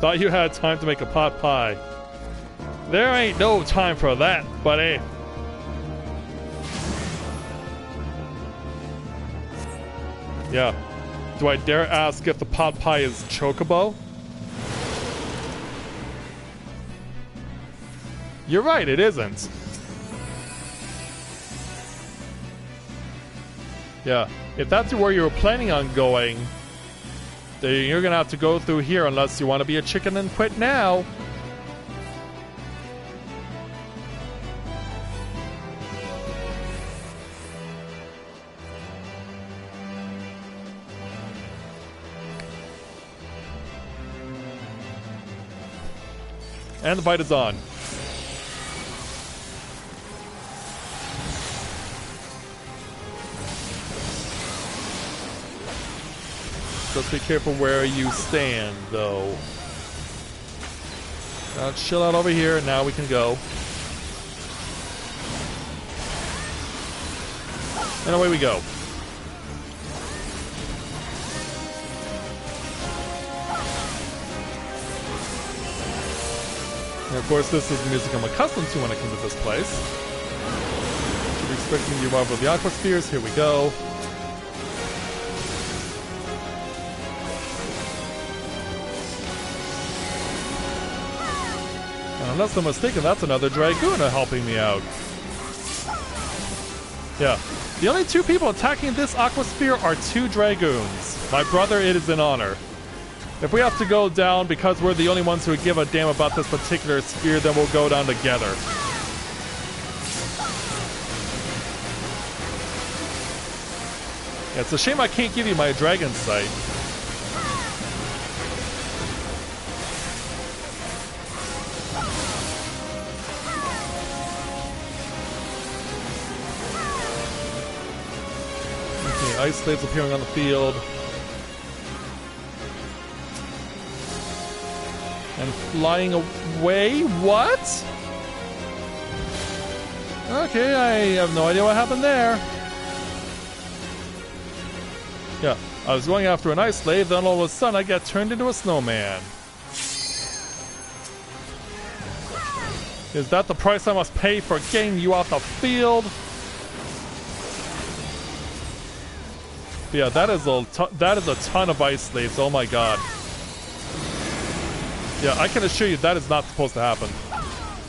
Thought you had time to make a pot pie. There ain't no time for that, buddy. Yeah. Do I dare ask if the pot pie is chocobo? You're right, it isn't. Yeah, if that's where you were planning on going, then you're gonna have to go through here unless you want to be a chicken and quit now. And the fight is on. Just be careful where you stand, though. Now chill out over here, and now we can go. And away we go. And of course, this is the music I'm accustomed to when I come to this place. Should be expecting the arrival of the Aqua Spheres. Here we go. And unless I'm mistaken, that's another Dragoon helping me out. Yeah. The only two people attacking this Aqua Sphere are two Dragoons. My brother, it is an honor. If we have to go down because we're the only ones who give a damn about this particular sphere, then we'll go down together. Yeah, it's a shame I can't give you my dragon sight. Okay, ice slaves appearing on the field. And flying away? What? Okay, I have no idea what happened there. Yeah, I was going after an ice slave, then all of a sudden I got turned into a snowman. Is that the price I must pay for getting you off the field? Yeah, that is a ton of ice slaves, oh my god. Yeah, I can assure you that is not supposed to happen.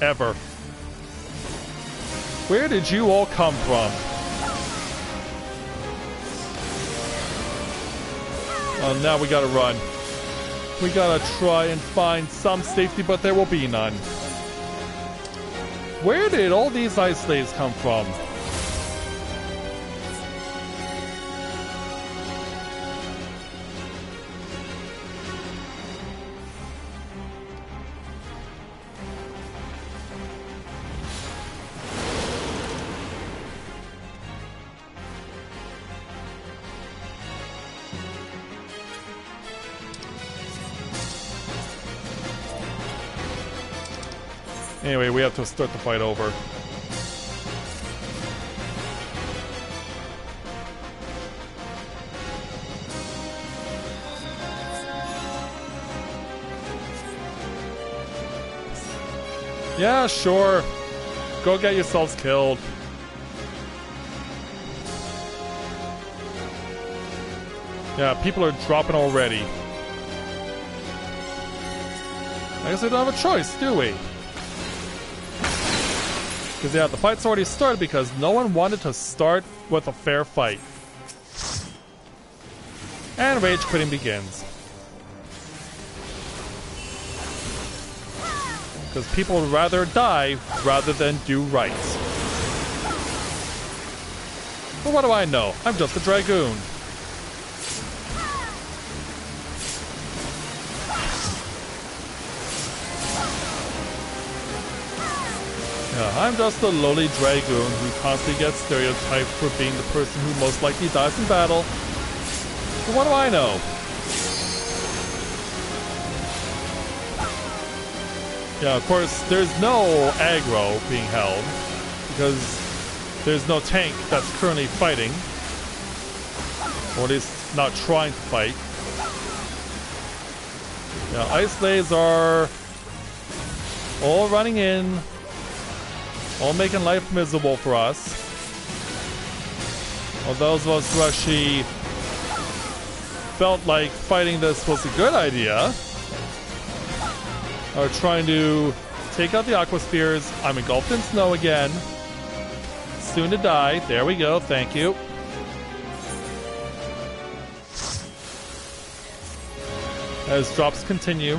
Ever. Where did you all come from? Oh, now we gotta run. We gotta try and find some safety, but there will be none. Where did all these ice slaves come from? Anyway, we have to start the fight over. Yeah, sure. Go get yourselves killed. Yeah, people are dropping already. I guess we don't have a choice, do we? Because yeah, the fight's already started because no one wanted to start with a fair fight. And rage quitting begins. Because people would rather die rather than do right. But what do I know? I'm just a Dragoon. Yeah, I'm just a lowly Dragoon who constantly gets stereotyped for being the person who most likely dies in battle. But what do I know? Yeah, of course, there's no aggro being held because there's no tank that's currently fighting, or at least not trying to fight. Yeah, Ice Blades are all running in, all making life miserable for us. Well, those of us who actually felt like fighting this was a good idea are trying to take out the Aquaspheres. I'm engulfed in snow again. Soon to die. There we go. Thank you. As drops continue.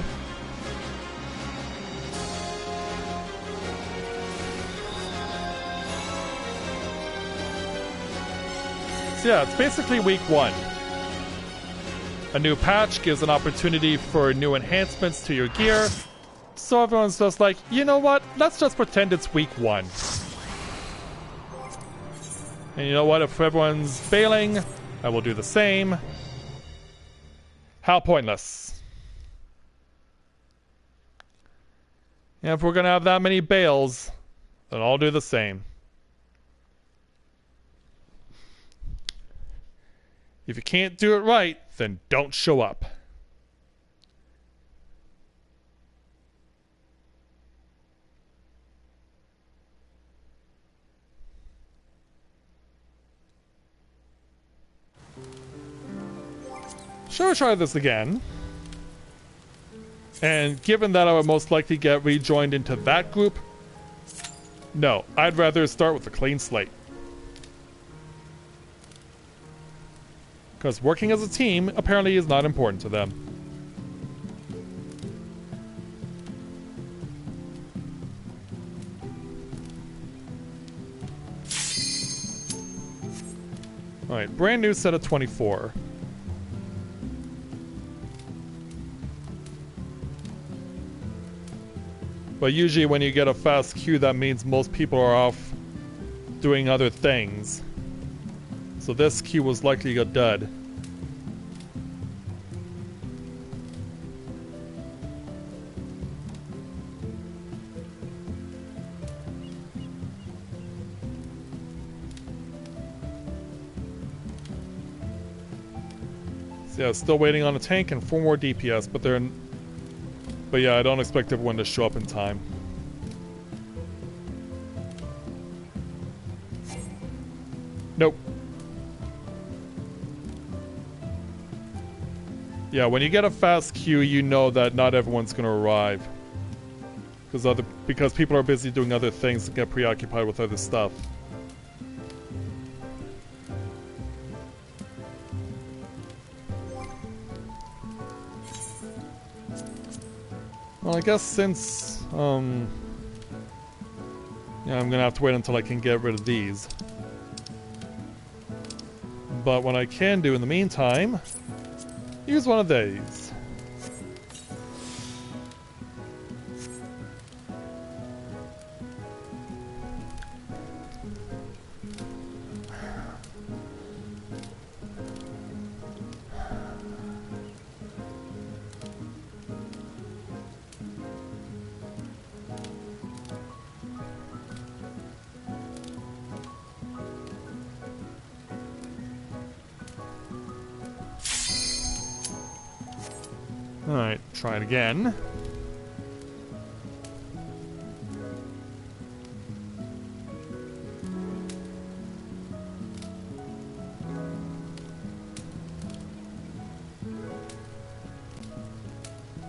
So yeah, it's basically week 1. A new patch gives an opportunity for new enhancements to your gear. So everyone's just like, you know what? Let's just pretend it's week 1. And you know what? If everyone's failing, I will do the same. How pointless. And if we're gonna have that many bails, then I'll do the same. If you can't do it right, then don't show up. Shall we try this again? And given that I would most likely get rejoined into that group, no, I'd rather start with a clean slate. Because working as a team apparently is not important to them. Alright, brand new set of 24. But usually when you get a fast queue, that means most people are off doing other things. So this queue was likely a dud. So yeah, still waiting on a tank and 4 more DPS, but yeah, I don't expect everyone to show up in time. Nope. Yeah, when you get a fast queue, you know that not everyone's gonna arrive. Because people are busy doing other things and get preoccupied with other stuff. Well, I guess since, yeah, I'm gonna have to wait until I can get rid of these. But what I can do in the meantime, use one of these. Alright, try it again.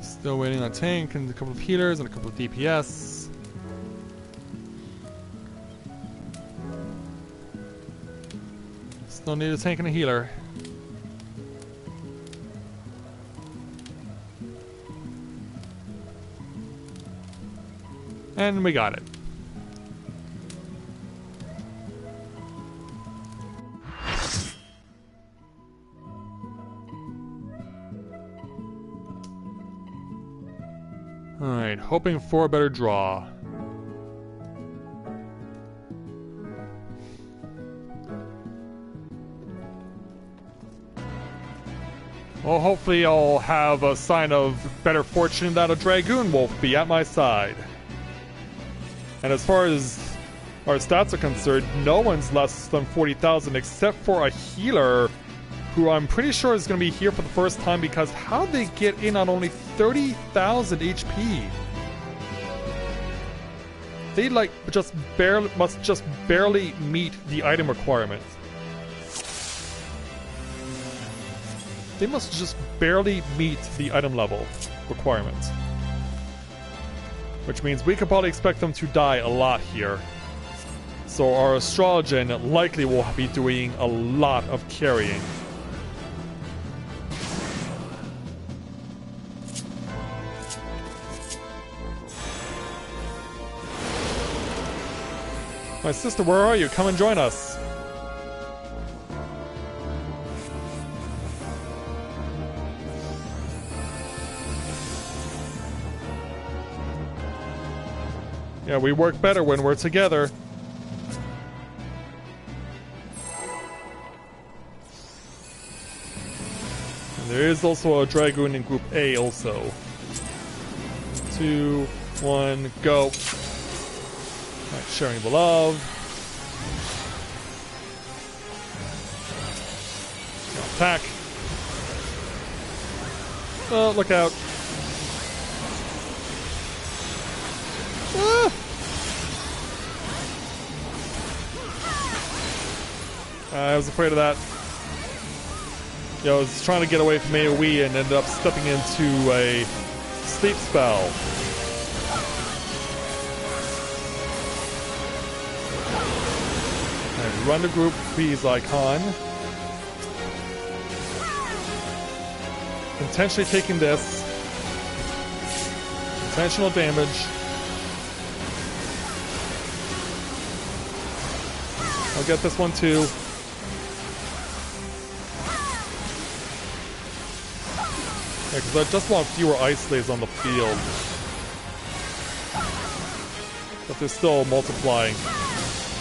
Still waiting on a tank and a couple of healers and a couple of DPS. Still need a tank and a healer. And we got it. Alright, hoping for a better draw. Well, hopefully I'll have a sign of better fortune that a Dragoon Wolf be at my side. And as far as our stats are concerned, no one's less than 40,000 except for a healer who I'm pretty sure is going to be here for the first time, because how'd they get in on only 30,000 HP? They must just barely meet the item requirement. They must just barely meet the item level requirement. Which means we could probably expect them to die a lot here. So our Astrologian likely will be doing a lot of carrying. My sister, where are you? Come and join us. Yeah, we work better when we're together. And there is also a Dragoon in Group A also. 2, 1, go. Right, sharing the love. Attack. Oh, look out. Ah! I was afraid of that. I was trying to get away from AoE and ended up stepping into a sleep spell. And run the group B's icon. Intentionally taking this. Intentional damage. I'll get this one too. Yeah, because I just want fewer ice slaves on the field. But they're still multiplying.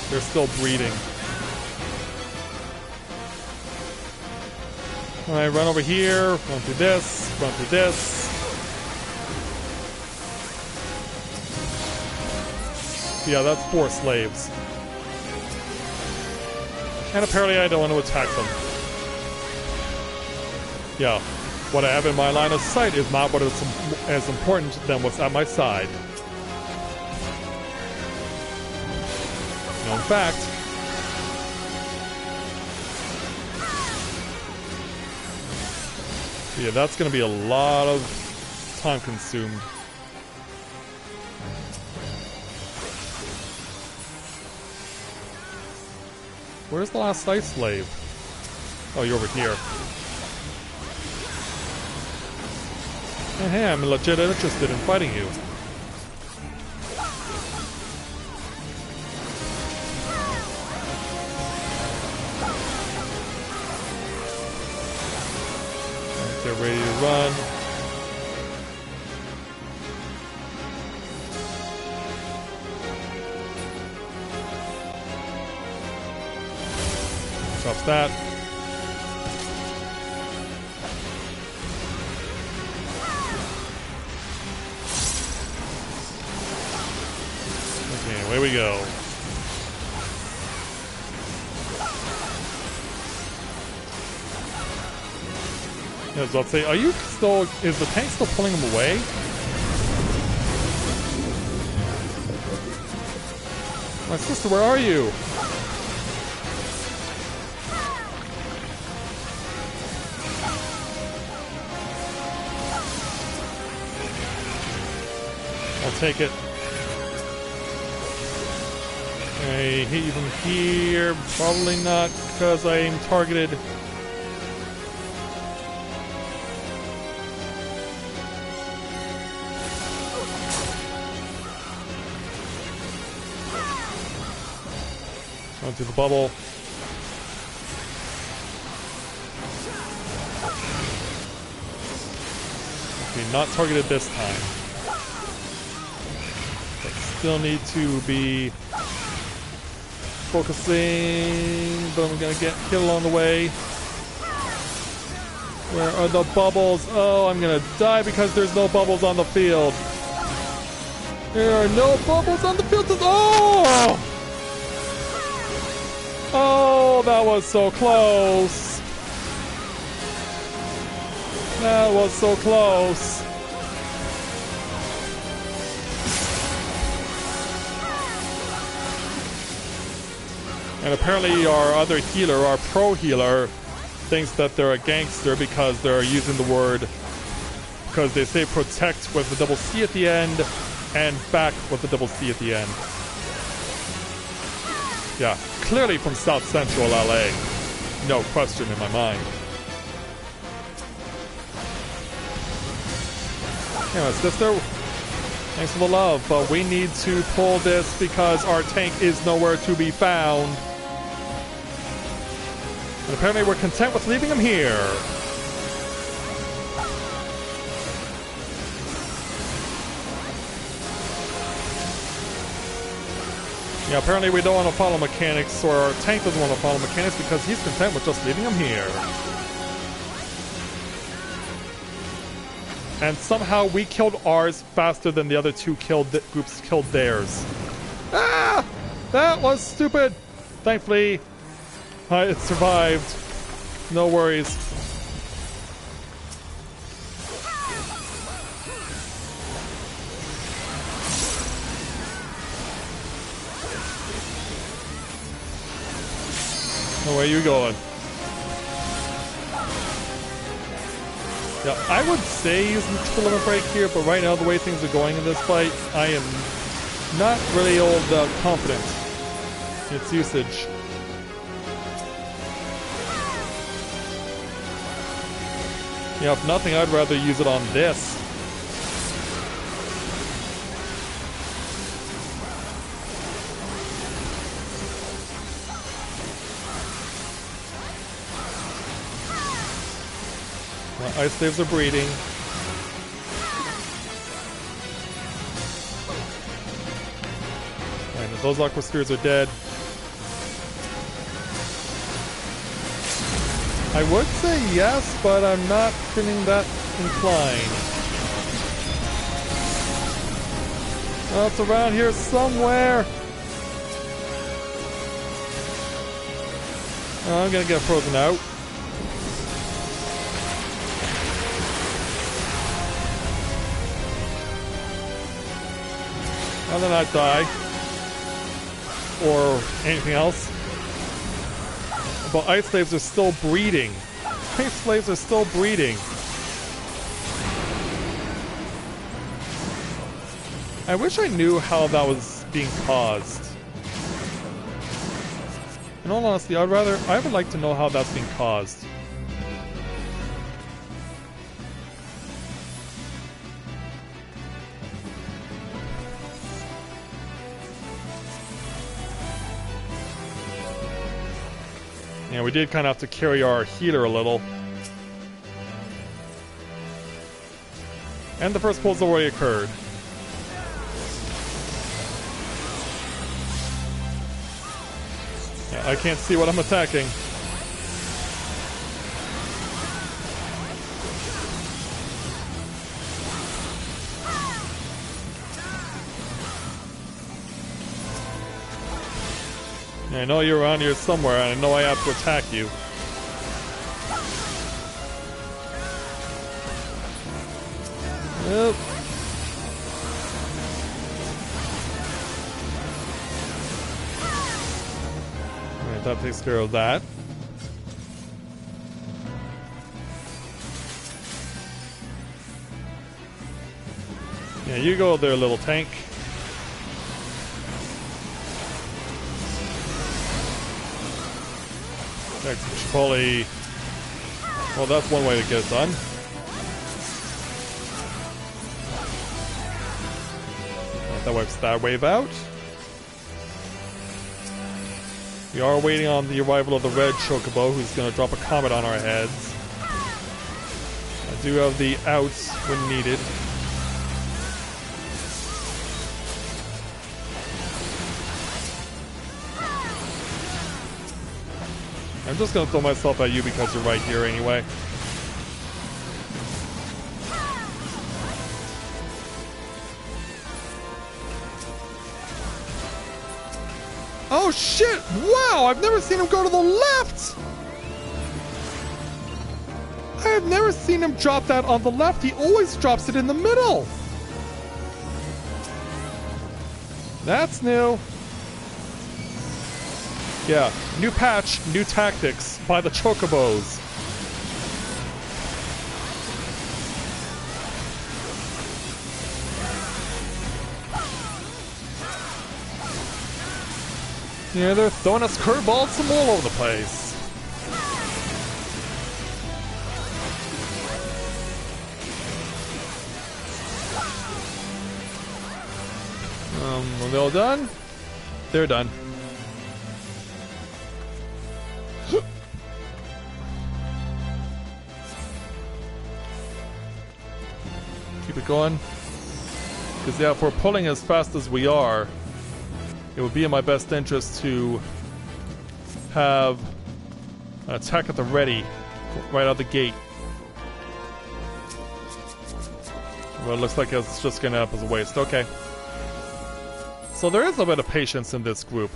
They're still breeding. Alright, run over here, run through this, run through this. Yeah, that's 4 slaves. And apparently I don't want to attack them. Yeah, what I have in my line of sight is not what is as important than what's at my side. No, in fact, yeah, that's going to be a lot of time consumed. Where's the last ice slave? Oh, you're over here. Oh, hey, I'm legit interested in fighting you. Right, they're ready to run. Drops that. Okay, away we go. Yeah, I was about to say, are you still, is the tank still pulling him away? My sister, where are you? I'll take it. I hit you from here. Probably not, because I am targeted. Onto the bubble. Okay, not targeted this time. But still need to be focusing, but I'm gonna get killed along the way. Where are the bubbles? Oh, I'm gonna die because there's no bubbles on the field. There are no bubbles on the field. Oh! Oh, that was so close. That was so close. And apparently our other healer, our pro healer, thinks that they're a gangster because they're using the word, because they say protect with the double C at the end and back with the double C at the end. Yeah, clearly from South Central LA. No question in my mind. Anyway, sister, thanks for the love, but we need to pull this because our tank is nowhere to be found. And apparently we're content with leaving him here. Yeah, apparently we don't want to follow mechanics, or our tank doesn't want to follow mechanics because he's content with just leaving him here. And somehow we killed ours faster than the other two groups killed theirs. Ah! That was stupid! Thankfully, it survived. No worries. Where are you going? Yeah, I would say use the triple limit break here, but right now the way things are going in this fight, I am not really all confident in its usage. Yeah, if nothing, I'd rather use it on this. My ice slaves are breeding. And those aqua spheres are dead. I would say yes, but I'm not feeling that inclined. Oh, it's around here somewhere. Oh, I'm gonna get frozen out. And then I'd die. Or anything else. But ice slaves are still breeding. Ice slaves are still breeding. I wish I knew how that was being caused. In all honesty, I would like to know how that's being caused. Yeah, we did kind of have to carry our healer a little. And the first pull's already occurred. Yeah, I can't see what I'm attacking. I know you're around here somewhere, and I know I have to attack you. Yep. Alright, that takes care of that. Yeah, you go there, little tank. Should probably... Well, that's one way to get it done. Right, that wipes that wave out. We are waiting on the arrival of the red chocobo, who's going to drop a comet on our heads. I do have the outs when needed. I'm just gonna throw myself at you because you're right here anyway. Oh shit! Wow, I've never seen him go to the left! I have never seen him drop that on the left. He always drops it in the middle. That's new. Yeah, new patch, new tactics by the Chocobos. Yeah, they're throwing us curveballs from all over the place. Are they all done? They're done. Keep it going. Because yeah, if we're pulling as fast as we are, it would be in my best interest to have an attack at the ready right out of the gate. Well, it looks like it's just going to end up as a waste. Okay. So there is a bit of patience in this group.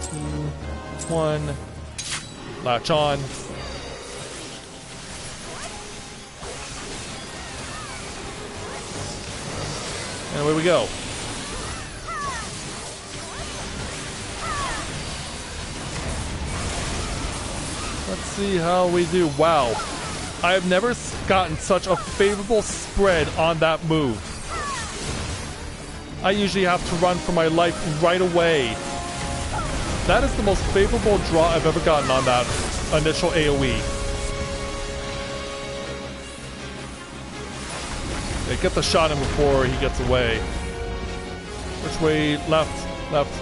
Two, one, latch on. And away we go. Let's see how we do. Wow. I have never gotten such a favorable spread on that move. I usually have to run for my life right away. That is the most favorable draw I've ever gotten on that initial AoE. Yeah, get the shot in before he gets away. Which way? Left. Left.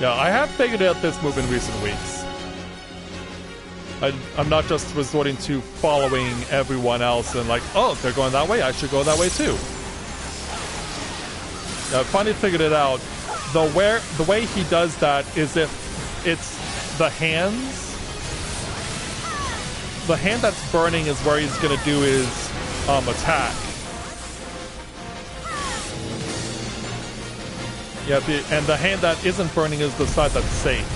Yeah, I have figured out this move in recent weeks. I'm not just resorting to following everyone else and like, oh, they're going that way, I should go that way too. Yeah, I finally figured it out. The way he does that is if it's the hands. The hand that's burning is where he's gonna do his attack. Yeah, and the hand that isn't burning is the side that's safe.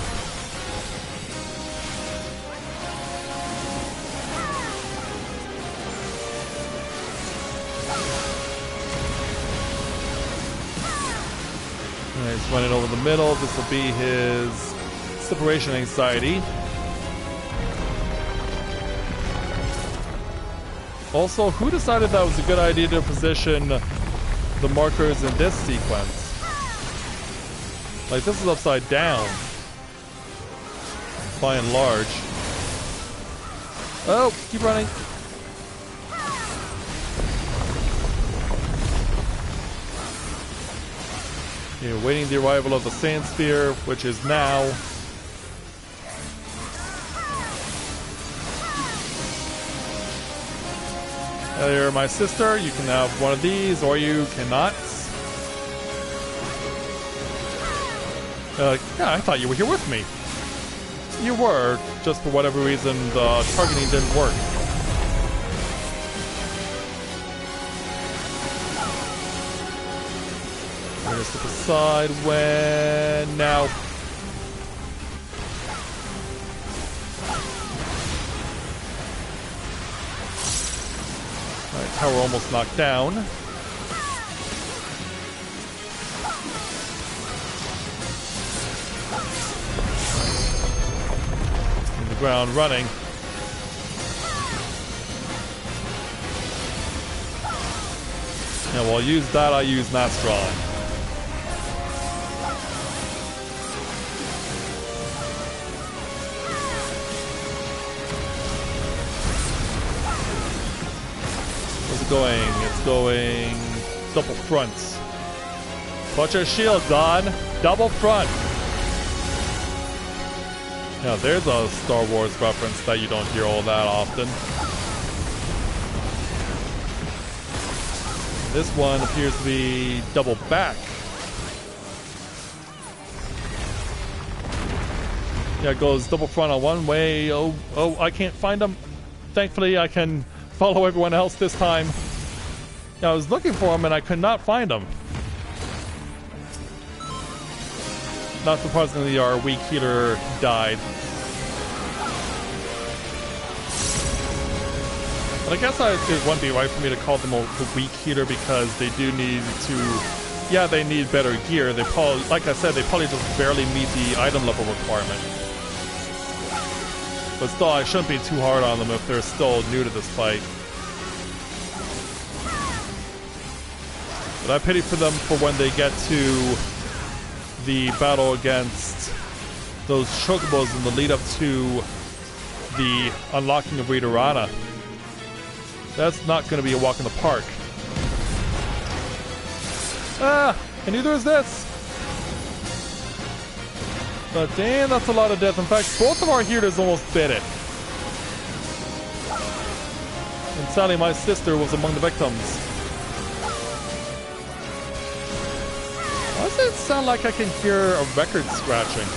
He's running over the middle. This will be his separation anxiety. Also, who decided that was a good idea to position the markers in this sequence? Like, this is upside down. By and large. Oh, keep running. You're waiting the arrival of the Sand Sphere, which is now. You're my sister. You can have one of these, or you cannot. Yeah, I thought you were here with me. You were, just for whatever reason, the targeting didn't work. Step aside when now. Alright, tower almost knocked down. In the ground running. Now while I use that, I use Nastron. It's going double fronts. Put your shields on. Double front. Now there's a Star Wars reference that you don't hear all that often. This one appears to be double back. Yeah, it goes double front on one way. Oh, I can't find them. Thankfully, I can follow everyone else this time. Yeah, I was looking for him and I could not find him. Not surprisingly, our weak healer died. But I guess it wouldn't be right for me to call them a weak healer because they do need to... Yeah, they need better gear. They probably, like I said, they probably just barely meet the item level requirement. But still, I shouldn't be too hard on them if they're still new to this fight. But I pity for them for when they get to the battle against those chocobos in the lead up to the unlocking of Reiterana. That's not going to be a walk in the park. Ah, and neither is this. But damn, that's a lot of death. In fact, both of our healers almost bit it. And sadly, my sister was among the victims. Why does it sound like I can hear a record scratching?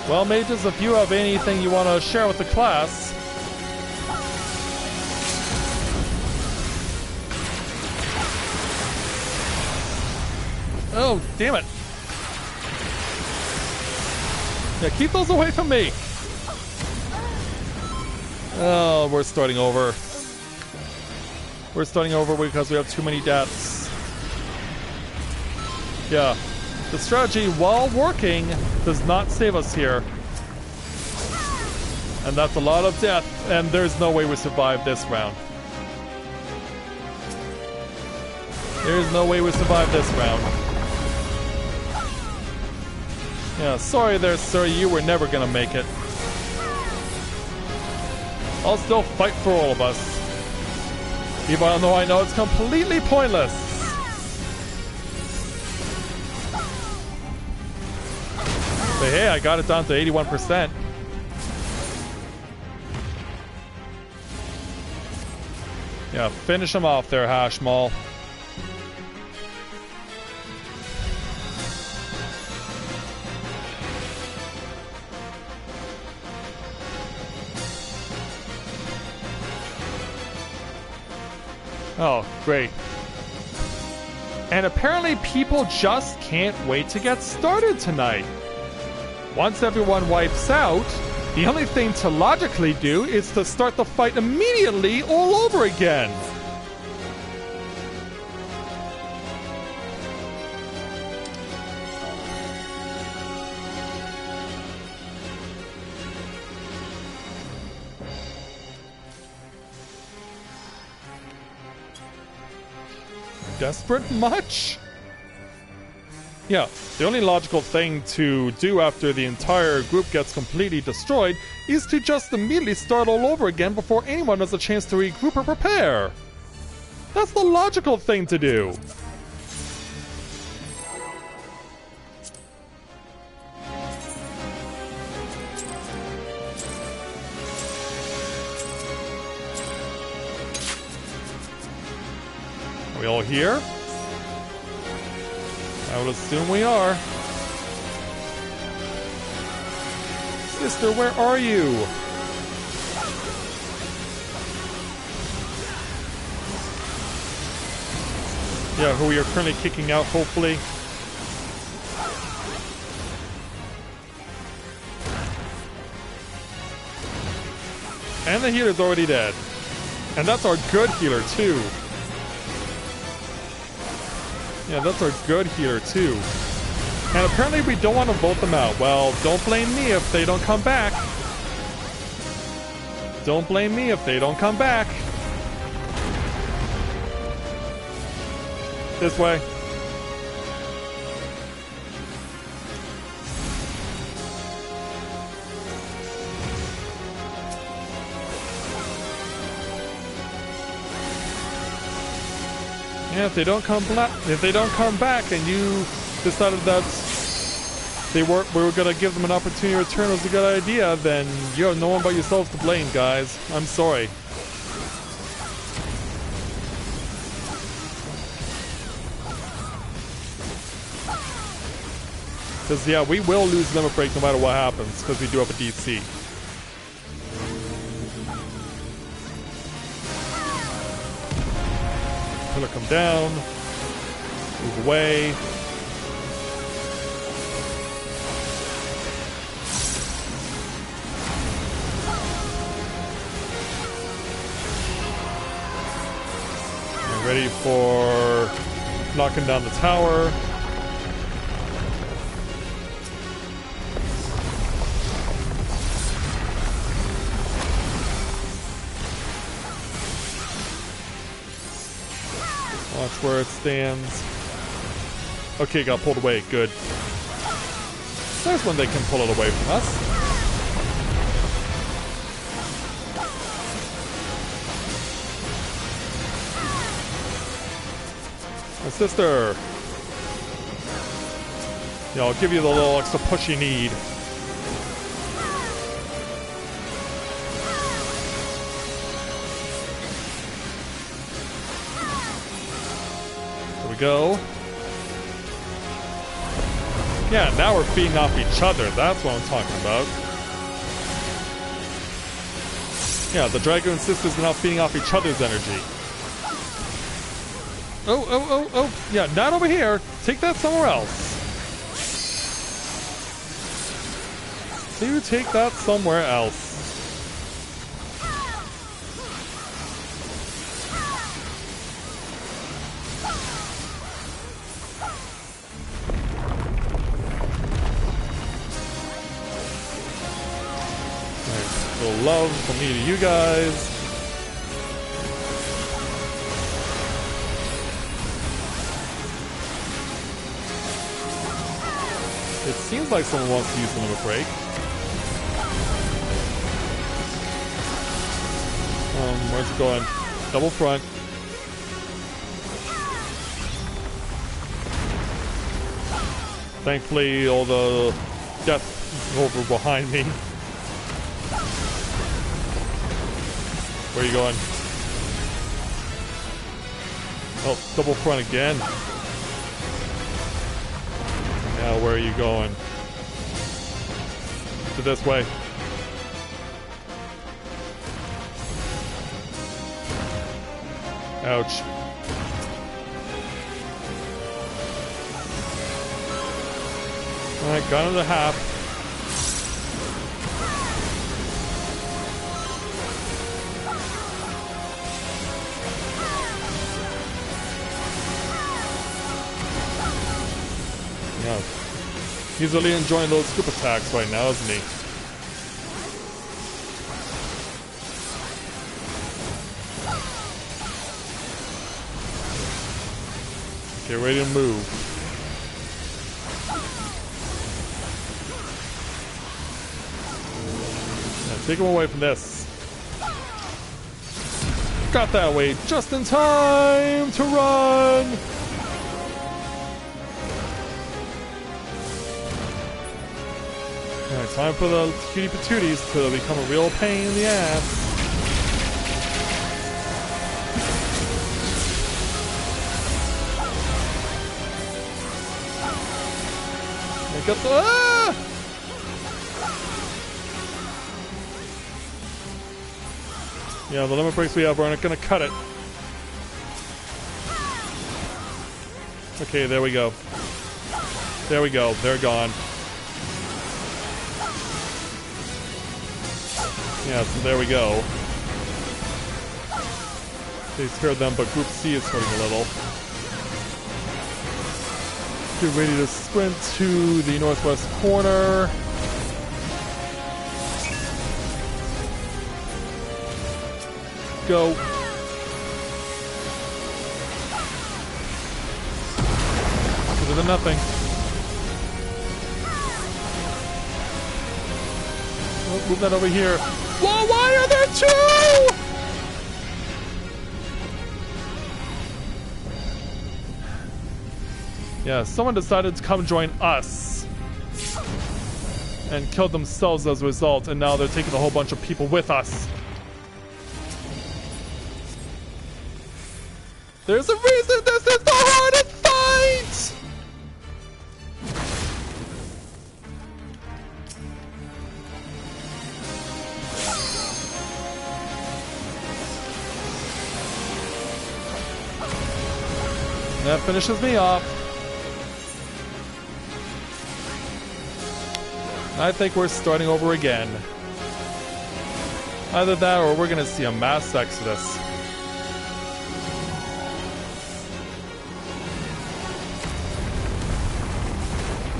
Well, mages, if you have anything you want to share with the class... Oh, damn it. Yeah, keep those away from me. Oh, we're starting over. We're starting over because we have too many deaths. Yeah. The strategy, while working, does not save us here. And that's a lot of death, and there's no way we survive this round. There's no way we survive this round. Yeah, sorry there, sir, you were never gonna make it. I'll still fight for all of us. Even though I know it's completely pointless. But hey, I got it down to 81%. Yeah, finish him off there, Hashmal. Oh, great. And apparently people just can't wait to get started tonight. Once everyone wipes out, the only thing to logically do is to start the fight immediately all over again. Desperate much? Yeah, the only logical thing to do after the entire group gets completely destroyed is to just immediately start all over again before anyone has a chance to regroup or prepare. That's the logical thing to do. Are we all here? I would assume we are. Sister, where are you? Yeah, who we are currently kicking out, hopefully. And the healer's already dead. And that's our good healer, too. Yeah, that's our good healer, too. And apparently we don't want to vote them out. Well, don't blame me if they don't come back. Don't blame me if they don't come back. This way. Yeah, if they don't come back, and you decided that we were gonna give them an opportunity to return was a good idea, then you have no one but yourselves to blame, guys. I'm sorry. Because yeah, we will lose Limit Break no matter what happens, because we do have a DC. pillar come down. Move away. And ready for knocking down the tower. Watch where it stands. Okay, got pulled away. Good. There's when they can pull it away from us. My sister. Yeah, I'll give you the little extra push you need. There we go. Yeah, now we're feeding off each other. That's what I'm talking about. Yeah, the Dragoon sisters are now feeding off each other's energy. Oh. Yeah, not over here. Take that somewhere else. You take that somewhere else. Nice. Little love from me to you guys. It seems like someone wants to use the limit break. Where's it going? Double front. Thankfully, all the death is over behind me. Where are you going? Oh, double front again. Now, where are you going? To this way. Ouch. Alright, got another half. Yeah. He's really enjoying those scoop attacks right now, isn't he? Get ready to move. Now take him away from this. Got that way just in time to run. Alright, time for the cutie patooties to become a real pain in the ass. Get the, ah! Yeah, the limit breaks we have, we're not gonna cut it. Okay, there we go. There we go, they're gone. Yeah, so there we go. They scared them, but Group C is hurting a little. Get ready to sprint to the northwest corner. Go. Better than nothing. Oh, move that over here. Whoa, why are there two? Yeah, someone decided to come join us and killed themselves as a result, and now they're taking a whole bunch of people with us. There's a reason this is the hardest fight! That finishes me off. I think we're starting over again. Either that or we're gonna see a mass exodus.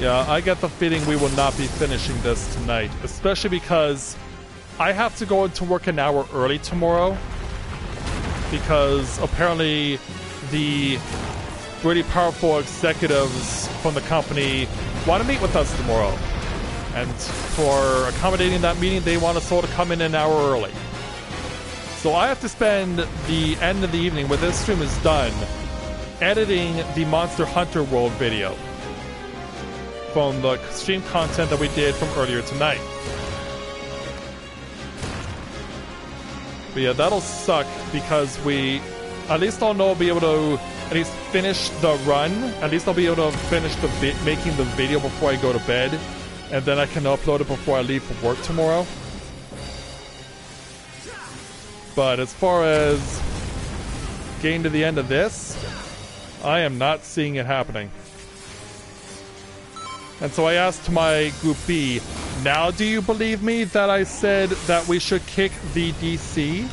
Yeah, I get the feeling we will not be finishing this tonight, especially because I have to go into work an hour early tomorrow because apparently the really powerful executives from the company want to meet with us tomorrow. And for accommodating that meeting, they want us all to come in an hour early. So I have to spend the end of the evening, when this stream is done, editing the Monster Hunter World video from the stream content that we did from earlier tonight. But yeah, that'll suck because at least I'll know I'll be able to at least finish the run. At least I'll be able to finish making the video before I go to bed. And then I can upload it before I leave for work tomorrow. But as far as getting to the end of this, I am not seeing it happening. And so I asked my Group B, now do you believe me that I said that we should kick the DC?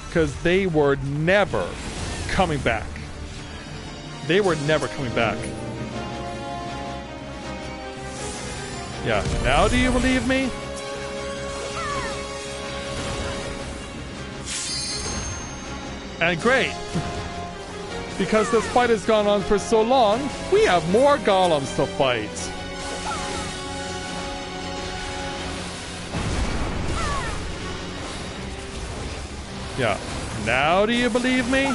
Because they were never coming back. They were never coming back. Yeah, now do you believe me? And great. Because this fight has gone on for so long, we have more golems to fight. Yeah, now do you believe me?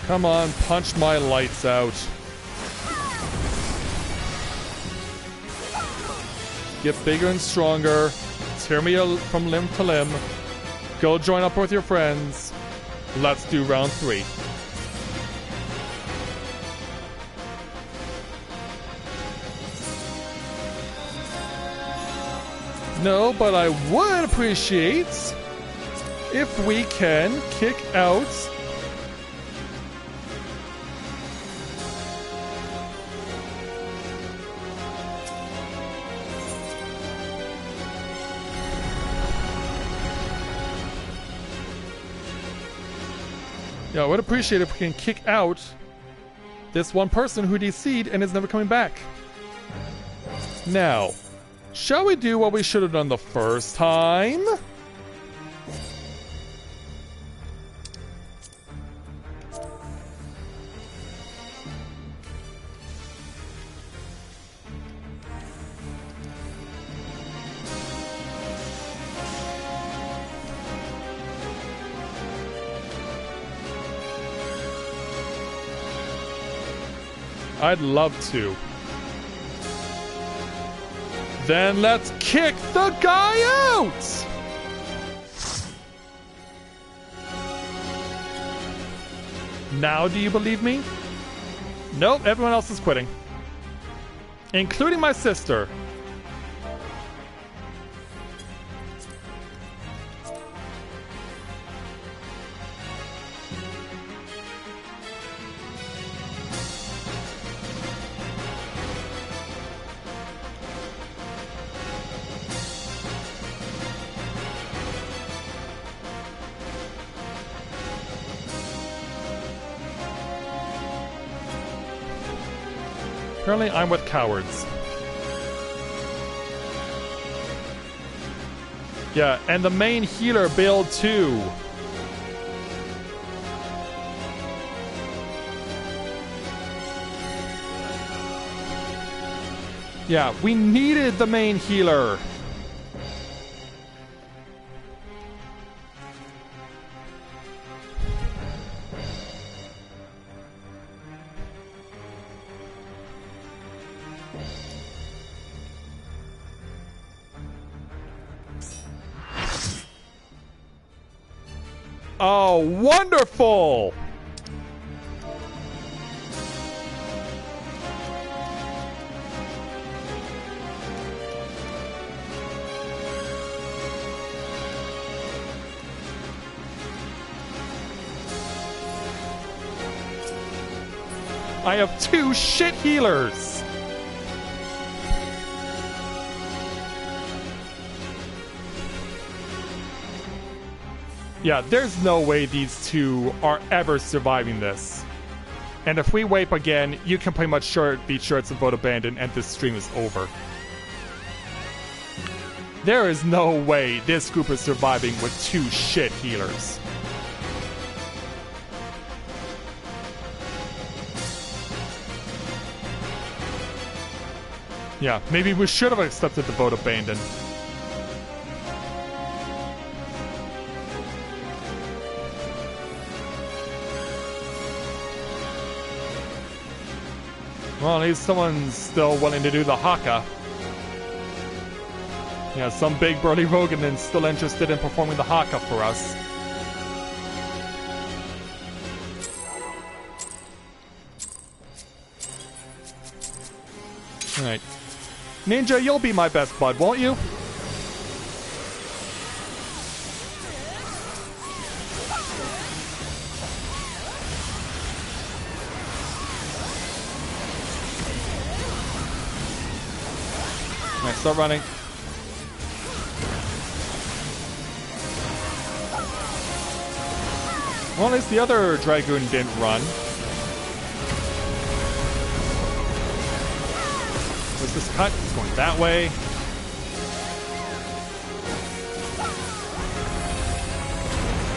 Come on, punch my lights out. Get bigger and stronger. Tear me from limb to limb. Go join up with your friends. Let's do round 3. No, but I would appreciate if we can kick out I would appreciate if we can kick out this one person who DC'd and is never coming back. Now, shall we do what we should have done the first time? I'd love to. Then let's kick the guy out! Now do you believe me? Nope, everyone else is quitting. Including my sister. Apparently I'm with cowards. Yeah, and the main healer build too. Yeah, we needed the main healer. Oh, wonderful! I have 2 shit healers. Yeah, there's no way these 2 are ever surviving this. And if we wipe again, you can pretty much be sure it's a vote abandoned and this stream is over. There is no way this group is surviving with 2 shit healers. Yeah, maybe we should have accepted the vote abandoned. Well, at least someone's still willing to do the haka. Yeah, some big burly Rogan is still interested in performing the haka for us. Alright. Ninja, you'll be my best bud, won't you? Alright, start running. Well, at least the other Dragoon didn't run. Where's this cut? It's going that way.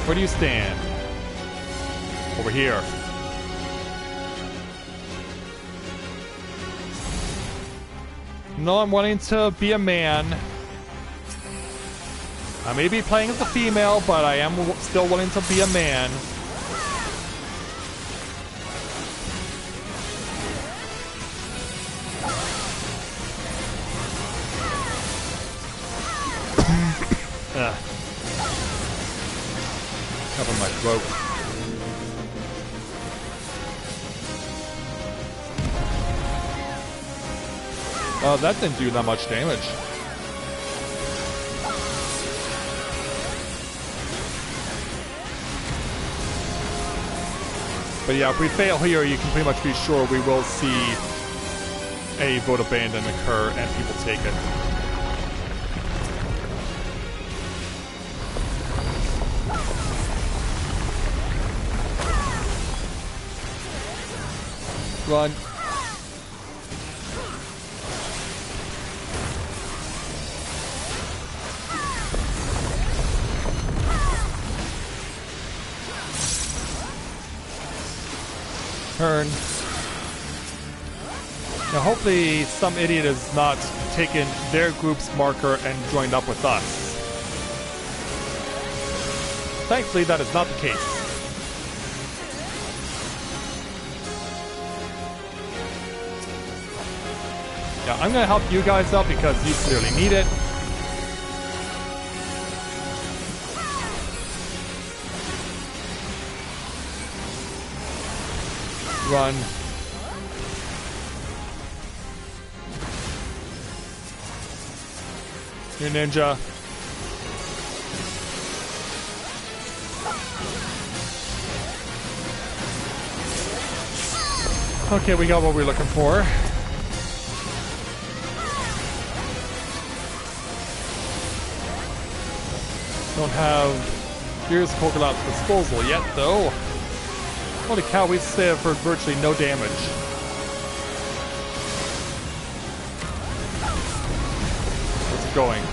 Where do you stand? Over here. No, I'm wanting to be a man. I may be playing as a female, but I am still willing to be a man. Cover my throat. Oh, that didn't do that much damage. But yeah, if we fail here, you can pretty much be sure we will see a vote abandon occur and people take it. Run. Turn. Now hopefully some idiot has not taken their group's marker and joined up with us. Thankfully that is not the case. Yeah, I'm gonna help you guys out because you clearly need it. Run. You're ninja. Okay, we got what we're looking for. Don't have Gears Poker at disposal yet, though. Holy cow, we saved for virtually no damage. Where's it going?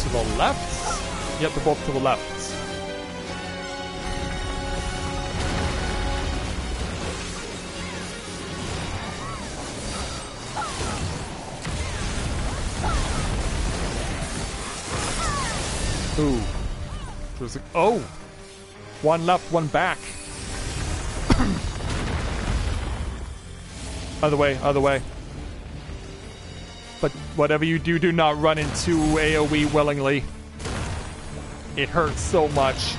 To the left? Yep, they're both to the left. Ooh. There's a, oh! One left, one back. Other way, other way. But whatever you do, do not run into AoE willingly. It hurts so much.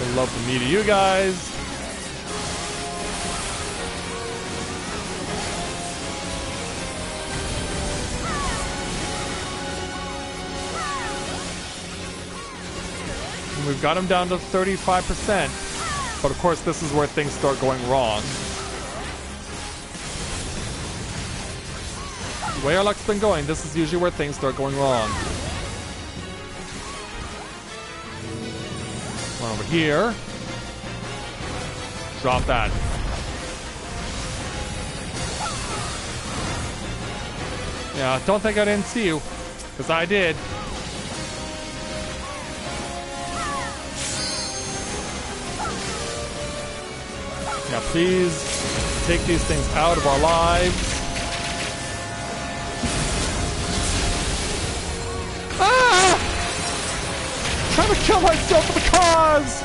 I love to meet you guys. And we've got him down to 35%. But of course, this is where things start going wrong. The way our luck's been going, this is usually where things start going wrong. One over here. Drop that. Yeah, don't think I didn't see you, because I did. Now please take these things out of our lives. Ah! I'm trying to kill myself for the cause!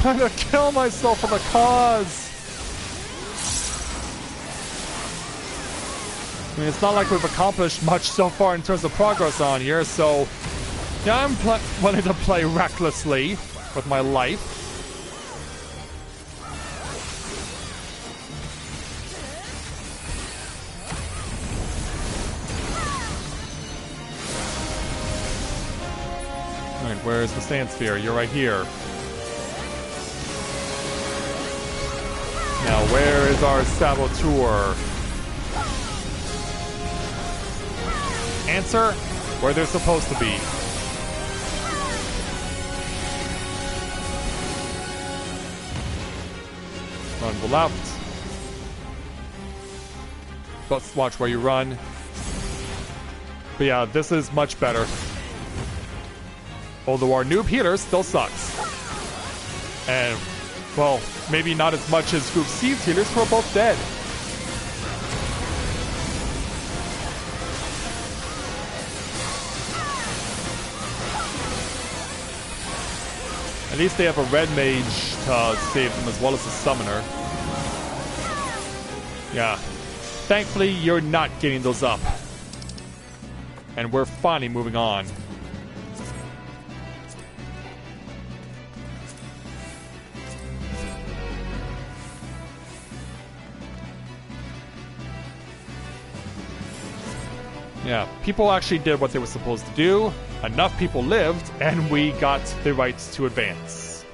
Trying to kill myself for the cause! I mean, it's not like we've accomplished much so far in terms of progress on here, so yeah, I'm wanting to play recklessly with my life. Alright, where's the sand sphere? You're right here. Now, where is our saboteur? Answer, where they're supposed to be. Run to the left. Let's watch where you run. But yeah, this is much better. Although our noob healer still sucks. And, well, maybe not as much as Group C's healers, who are both dead. At least they have a red mage to save them as well as a summoner. Yeah. Thankfully, you're not getting those up. And we're finally moving on. Yeah, people actually did what they were supposed to do. Enough people lived, and we got the rights to advance.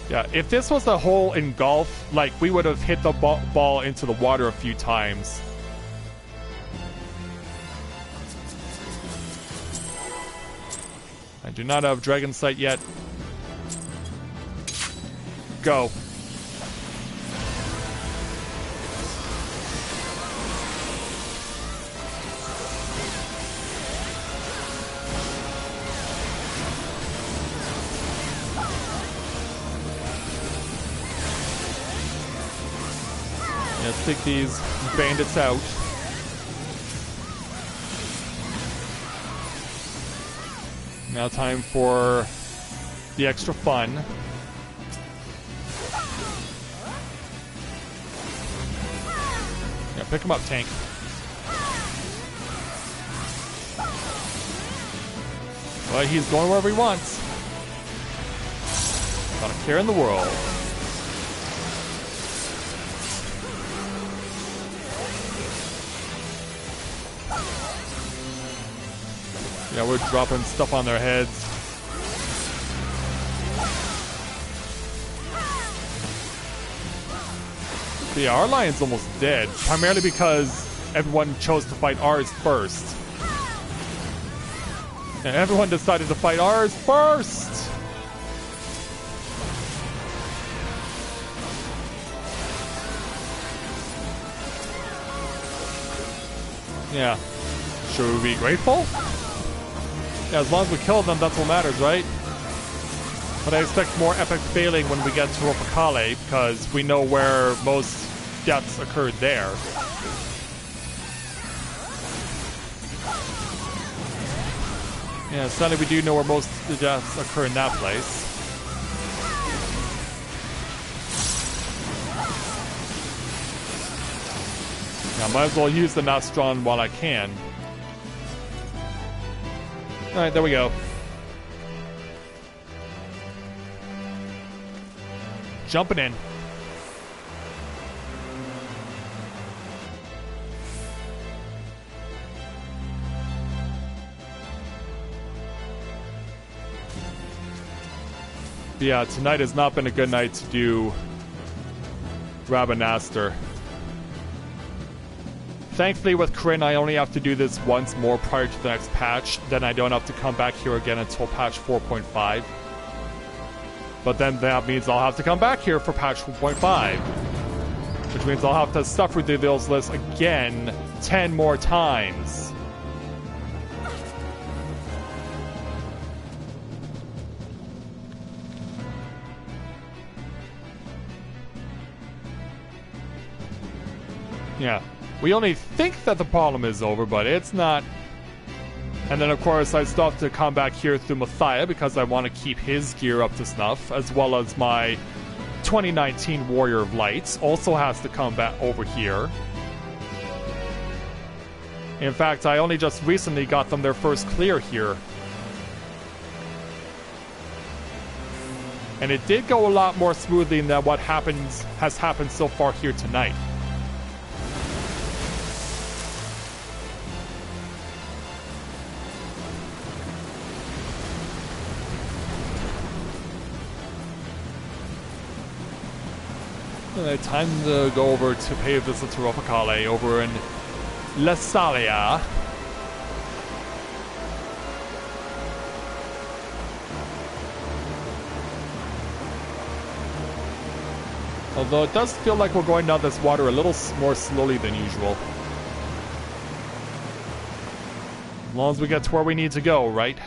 Yeah, if this was a hole in golf, like, we would have hit the ball into the water a few times. I do not have Dragon Sight yet. Go. Let's take these bandits out. Now time for the extra fun. Yeah, pick him up, tank. Well, he's going wherever he wants. Not a care in the world. Yeah, we're dropping stuff on their heads. But yeah, our lion's almost dead. Primarily because everyone chose to fight ours first. And everyone decided to fight ours first! Yeah. Should we be grateful? Yeah, as long as we kill them, that's what matters, right? But I expect more epic failing when we get to Opakale, because we know where most deaths occurred there. Yeah, sadly we do know where most deaths occur in that place. Now, might as well use the Nostron while I can. Alright, there we go. Jumping in. Yeah, tonight has not been a good night to do Rabbinaster. Thankfully with Kryn, I only have to do this once more prior to the next patch. Then I don't have to come back here again until patch 4.5. But then that means I'll have to come back here for patch 4.5. Which means I'll have to suffer through those lists again 10 more times. Yeah. We only think that the problem is over, but it's not. And then, of course, I still have to come back here through Mathia because I want to keep his gear up to snuff, as well as my 2019 Warrior of Lights also has to come back over here. In fact, I only just recently got them their first clear here. And it did go a lot more smoothly than what has happened so far here tonight. Time to go over to pay a visit to Ropakale over in Lesalia. Although it does feel like we're going down this water a little more slowly than usual. As long as we get to where we need to go, right?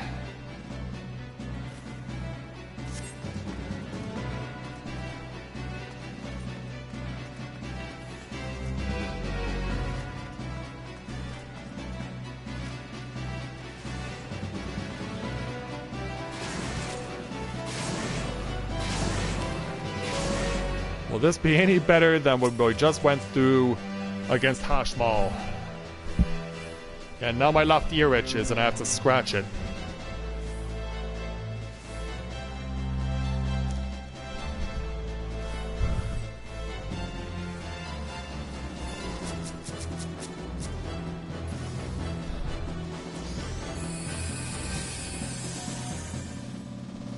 Will this be any better than what we just went through against Hashmal? And now my left ear itches and I have to scratch it.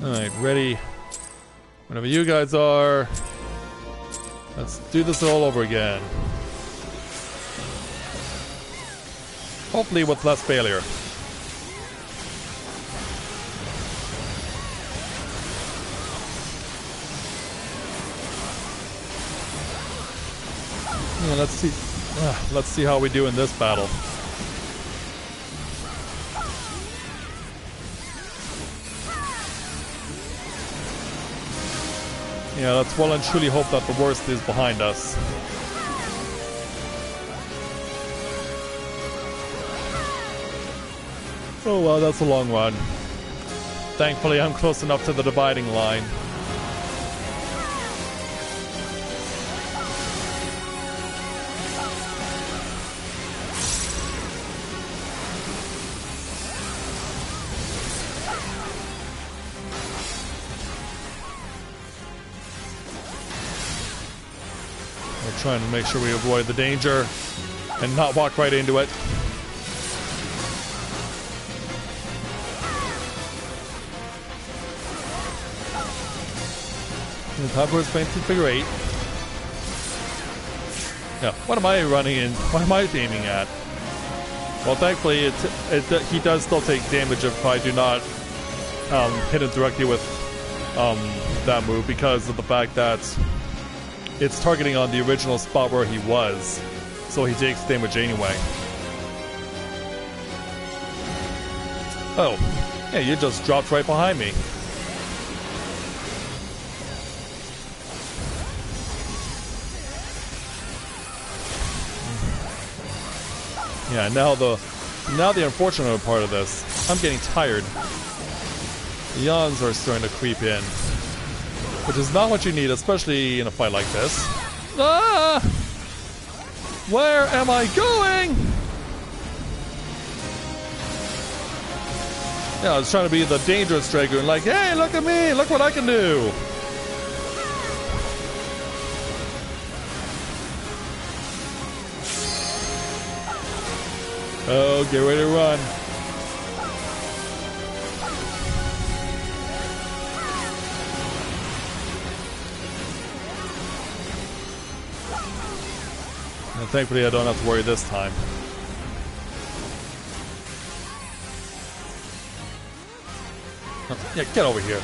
Alright, ready. Whenever you guys are. Let's do this all over again. Hopefully with less failure. Yeah, let's see how we do in this battle. Yeah, let's well and truly hope that the worst is behind us. Oh well, that's a long one. Thankfully, I'm close enough to the dividing line. Trying to make sure we avoid the danger and not walk right into it. And top towards fancy figure 8. Yeah, what am I running in? What am I aiming at? Well, thankfully, he does still take damage if I do not hit him directly with that move because of the fact that it's targeting on the original spot where he was, so he takes damage anyway. Oh, yeah, you just dropped right behind me. Yeah, now the unfortunate part of this, I'm getting tired. The yawns are starting to creep in. Which is not what you need, especially in a fight like this. Ah! Where am I going? Yeah, I was trying to be the dangerous Dragoon, like, hey, look at me, look what I can do. Oh, get ready to run. And thankfully I don't have to worry this time. Yeah, get over here.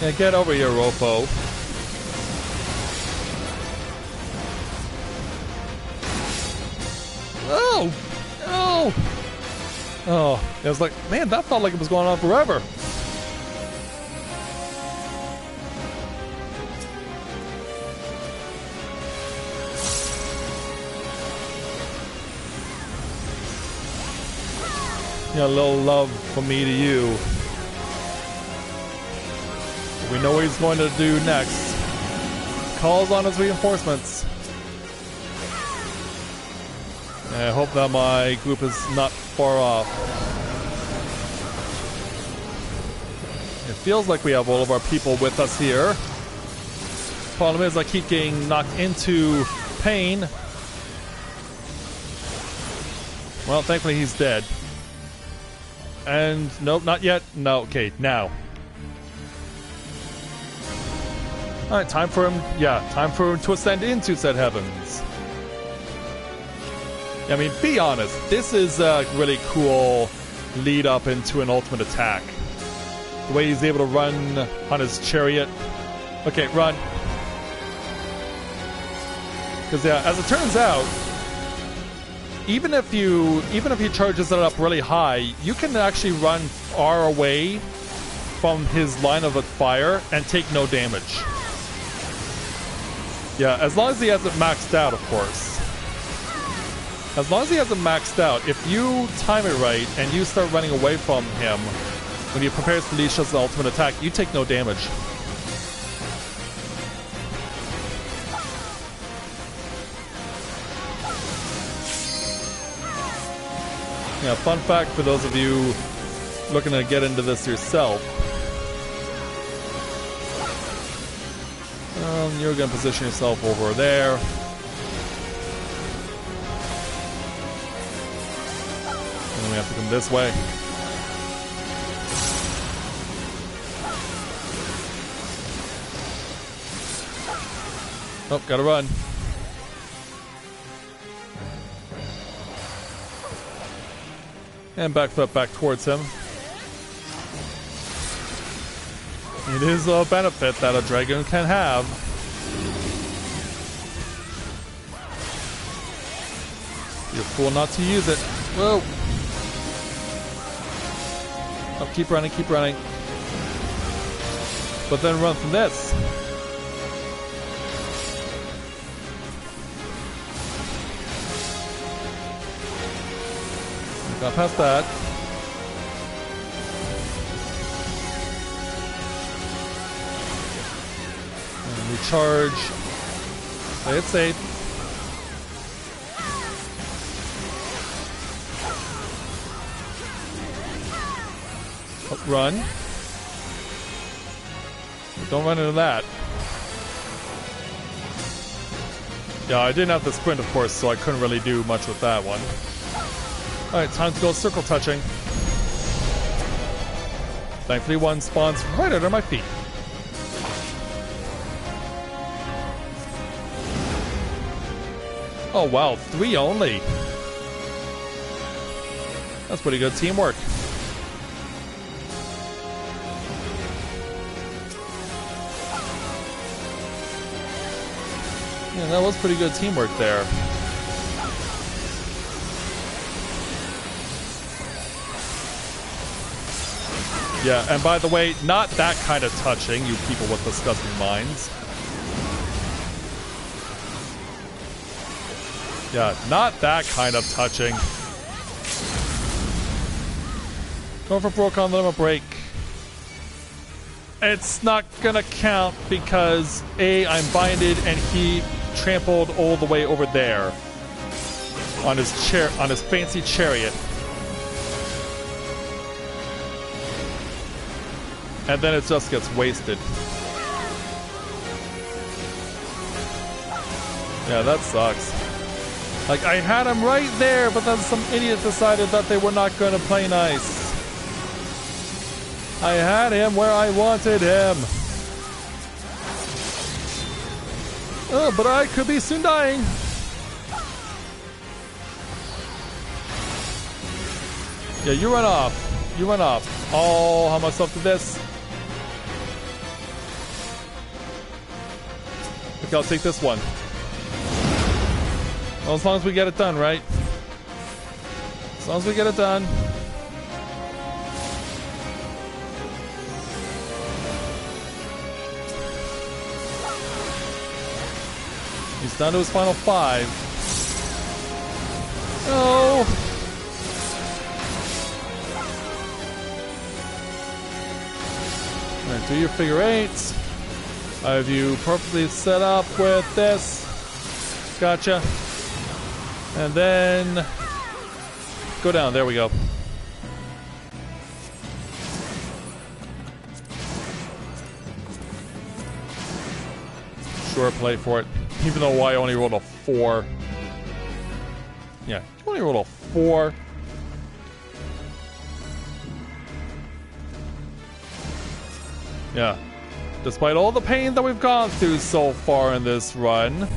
Yeah, get over here, Rofo. Oh! Oh! Oh, it was like, man, that felt like it was going on forever. Yeah, a little love from me to you. We know what he's going to do next. Calls on his reinforcements. And I hope that my group is not far off. It feels like we have all of our people with us here. Problem is, I keep getting knocked into pain. Well, thankfully he's dead. And nope, not yet. No, okay, now. Alright, time for him. Yeah, time for him to ascend into said heavens. I mean, be honest, this is a really cool lead up into an ultimate attack. The way he's able to run on his chariot. Okay, run. Because yeah, as it turns out, even if he charges it up really high, you can actually run far away from his line of fire and take no damage. Yeah, as long as he hasn't maxed out, of course. As long as he hasn't maxed out, if you time it right and you start running away from him when he prepares to leash us the ultimate attack, you take no damage. Yeah, fun fact for those of you looking to get into this yourself. You're going to position yourself over there. And then we have to come this way. Oh, gotta run. And backflip back towards him. It is a benefit that a dragon can have. You're a fool not to use it. Whoa! Oh, keep running, keep running. But then run from this. Got past that. And we charge. Play it safe. Oh, run. Don't run into that. Yeah, I didn't have the sprint, of course, so I couldn't really do much with that one. Alright, time to go circle touching. Thankfully one spawns right under my feet. Oh wow, 3 only. That's pretty good teamwork. Yeah, that was pretty good teamwork there. Yeah, and by the way, not that kind of touching, you people with disgusting minds. Yeah, not that kind of touching. Going for broke on limit break. It's not gonna count because A, I'm binded and he trampled all the way over there on his fancy chariot. And then it just gets wasted. Yeah, that sucks. Like, I had him right there, but then some idiot decided that they were not going to play nice. I had him where I wanted him. Oh, but I could be soon dying. Yeah, you run off. You run off. I'll help myself to this. Okay, I'll take this one. Well, as long as we get it done, right? As long as we get it done. He's down to his final 5. Oh! Alright, do your figure 8s. I have you perfectly set up with this. Gotcha. And then go down. There we go. Sure, play for it. Even though I only rolled a 4. Yeah, you only rolled a 4. Yeah. Despite all the pain that we've gone through so far in this run,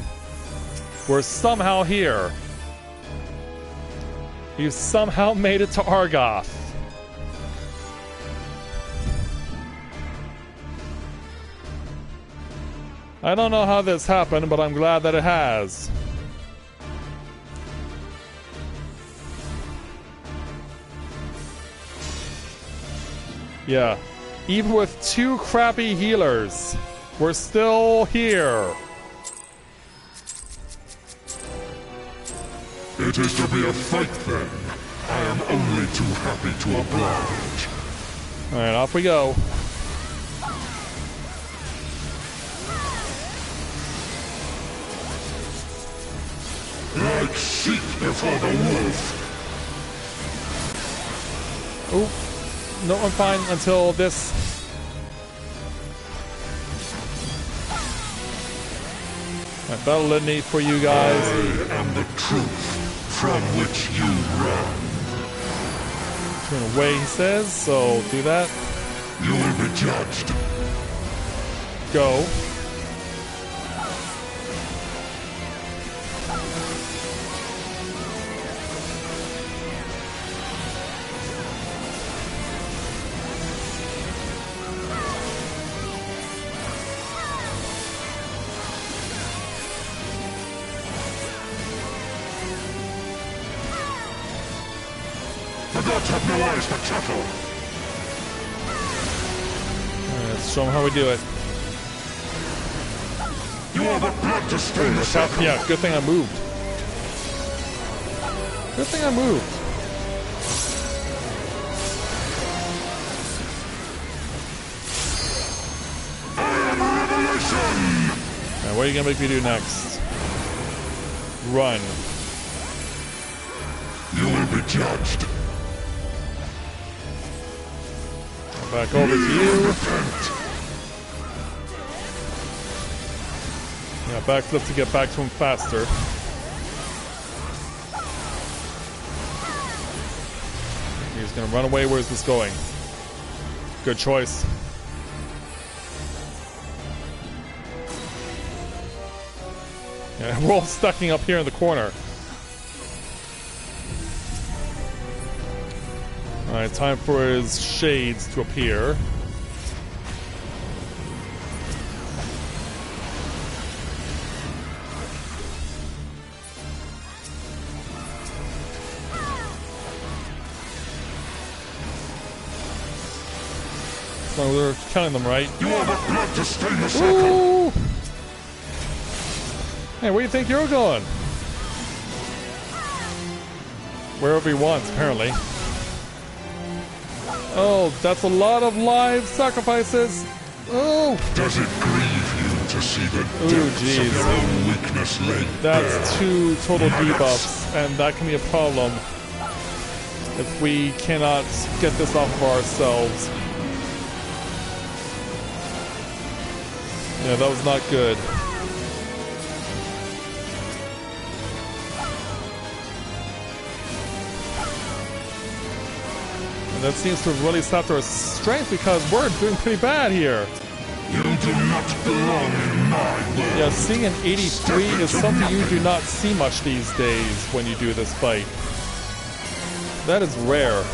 we're somehow here. We've somehow made it to Argoth. I don't know how this happened, but I'm glad that it has. Yeah. Even with 2 crappy healers, we're still here. It is to be a fight then. I am only too happy to oblige. Alright, off we go. Like sheep before the wolf. Oop. No, I'm fine until this. Alright, battle litany for you guys. I am the truth from which you run. Turn away, he says, so do that. You will be judged. Go. The gods have no eyes for cattle. Let's show them how we do it. You are the blood to stain the circle. Yeah, good thing I moved. Good thing I moved. I am a revelation. Alright, what are you gonna make me do next? Run. You will be judged. Back over to you. Yeah, backflip to get back to him faster. He's gonna run away. Where's this going? Good choice. Yeah, we're all stacking up here in the corner. Alright, time for his shades to appear. So we're counting them right. You are the blood to stain the circle. Ooh! Hey, where do you think you're going? Wherever he wants, apparently. Oh, that's a lot of live sacrifices. Oh! Does it grieve you to see the depths of your own weakness laid That's bare? 2 total Maddox. debuffs, and that can be a problem if we cannot get this off of ourselves. Yeah, that was not good. And that seems to have really stopped our strength because we're doing pretty bad here. You do not belong in my world. Yeah, seeing an 83 is something you do not see much these days when you do this fight. That is rare.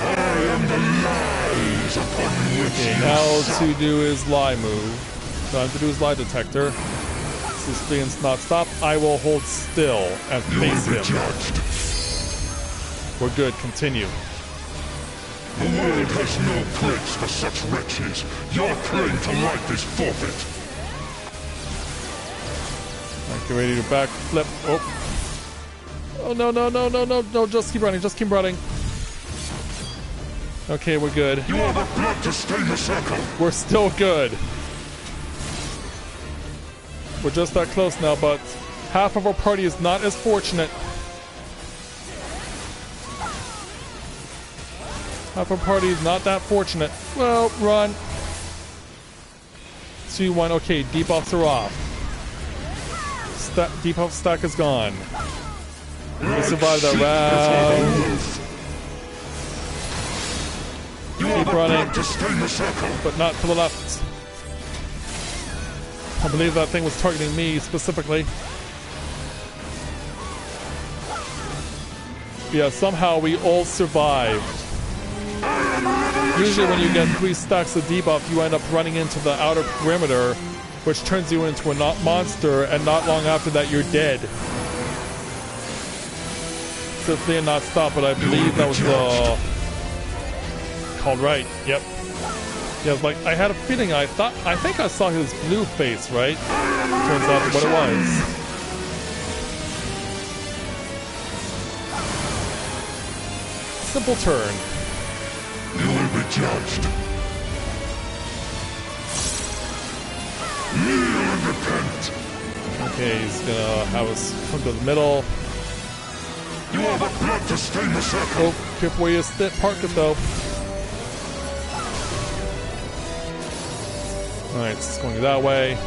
I am the lies upon which Okay, you now suck. to do his lie move. Time to do his lie detector. Since things not stop, I will hold still and You will face be him. judged. We're good, continue. The world has no place for such wretches. Your claim to life is forfeit. Alright, get ready to backflip. Oh. Oh no, no, no, no, no, no, just keep running, just keep running. Okay, we're good. You are the blood to stain the circle. We're still good. We're just that close now, but half of our party is not as fortunate. Half our party is not that fortunate. Well, run. 2, 1, okay, debuffs are off. Debuff stack is gone. We survived that round. Keep running, To stain the circle. but not to the left. I believe that thing was targeting me specifically. Yeah, somehow we all survived. Usually when you get 3 stacks of debuff, you end up running into the outer perimeter, which turns you into a monster, and not long after that you're dead. Simply and not stop, but I believe that was called right. Yep. Yeah, like I had a feeling. I think I saw his blue face, right? Turns out what it was. Simple turn. You will be judged. Kneel and repent. Okay, he's gonna have us come to the middle. You are the blood to stain the circle. Oh, careful where you park it though. Alright, it's going that way.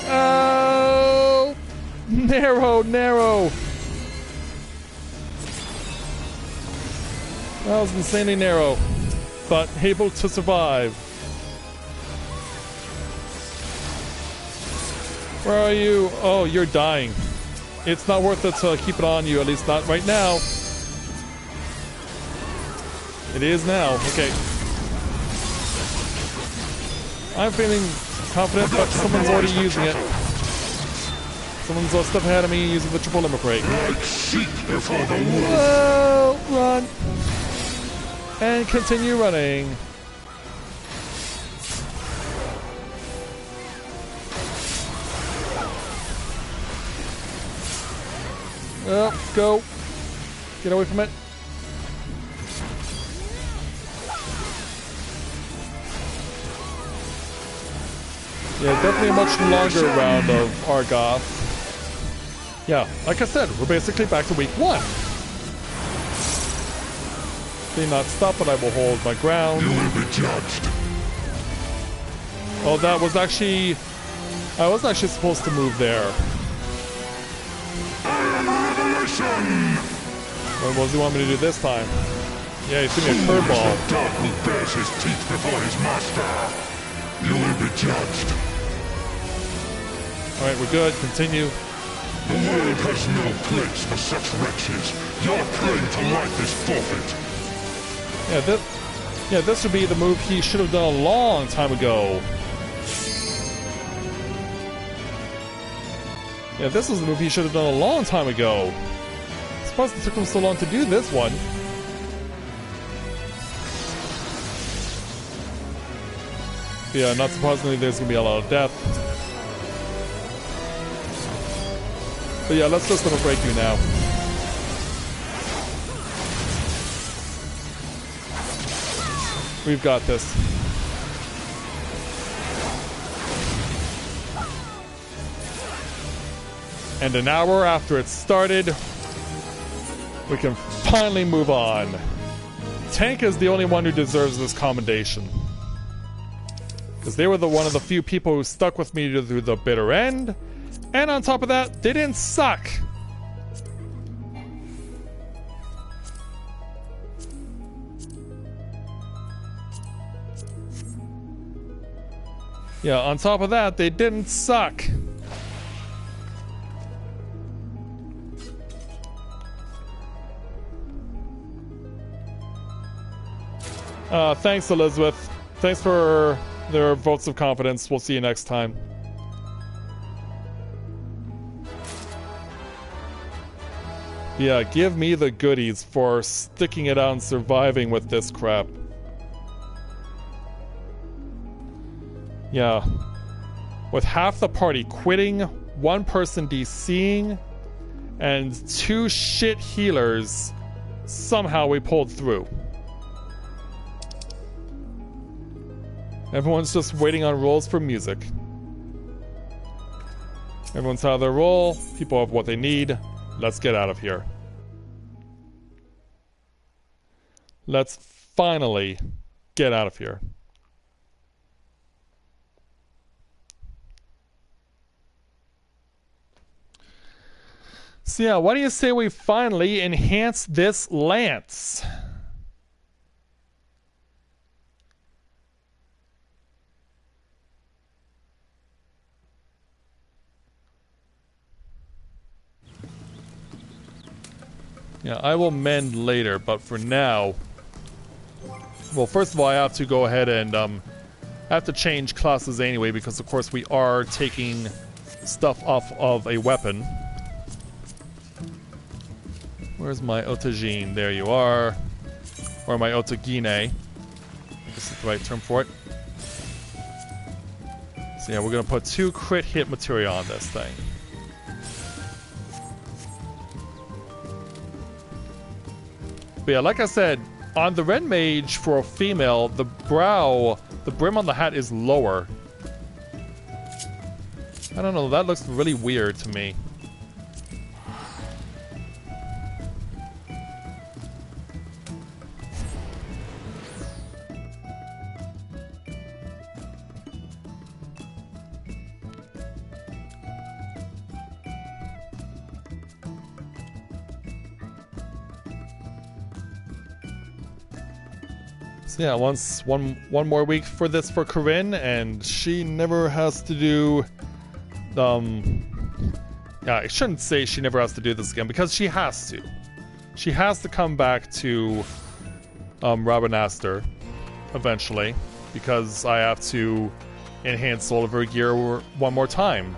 Oh! Narrow, narrow! That was insanely narrow, but able to survive. Where are you? Oh, you're dying. It's not worth it to keep it on you, at least not right now. It is now. Okay. I'm feeling confident, but someone's already using it. Someone's a step ahead of me using the triple limit break. Like sheep before the wolf. Whoa! Run! And continue running. Oh, go. Get away from it. Yeah, definitely a much longer round of Argoth. Yeah, like I said, we're basically back to week 1. May not stop, but I will hold my ground. You will be judged. Oh, that was actually... I was actually supposed to move there. Revelation. What does he want me to do this time? Yeah, he threw me a curveball. The dog who bears his teeth before his master. You will be judged. Alright, we're good. Continue. The world has no place for such wretches. Your claim to life is forfeit. Yeah, this would be the move he should have done a long time ago. Yeah, this is the move he should have done a long time ago. I'm surprised it took him so long to do this one. Yeah, not surprisingly, there's gonna be a lot of death. But yeah, let's just limit break you now. We've got this. And an hour after it started, we can finally move on. Tank is the only one who deserves this commendation. Because they were one of the few people who stuck with me through the bitter end. And on top of that, they didn't suck. Yeah, on top of that, they didn't suck. Thanks, Elizabeth. Thanks for their votes of confidence. We'll see you next time. Yeah, give me the goodies for sticking it out and surviving with this crap. Yeah. With half the party quitting, one person DCing, and 2 shit healers, somehow we pulled through. Everyone's just waiting on rolls for music. Everyone's out of their roll. People have what they need. Let's get out of here. Let's finally get out of here. So yeah, why do you say we finally enhance this lance? Yeah, I will mend later, but for now... Well, first of all, I have to go ahead and, I have to change classes anyway, because of course we are taking stuff off of a weapon. Where's my Otagine? There you are. Or my Otagine. I guess is the right term for it. So yeah, we're gonna put 2 crit hit material on this thing. But yeah, like I said, on the Red Mage for a female, the brim on the hat is lower. I don't know, that looks really weird to me. So yeah, one more week for this for Corinne, and she never has to do yeah, I shouldn't say she never has to do this again, because she has to. She has to come back to Rabanastre eventually, because I have to enhance all of her gear one more time.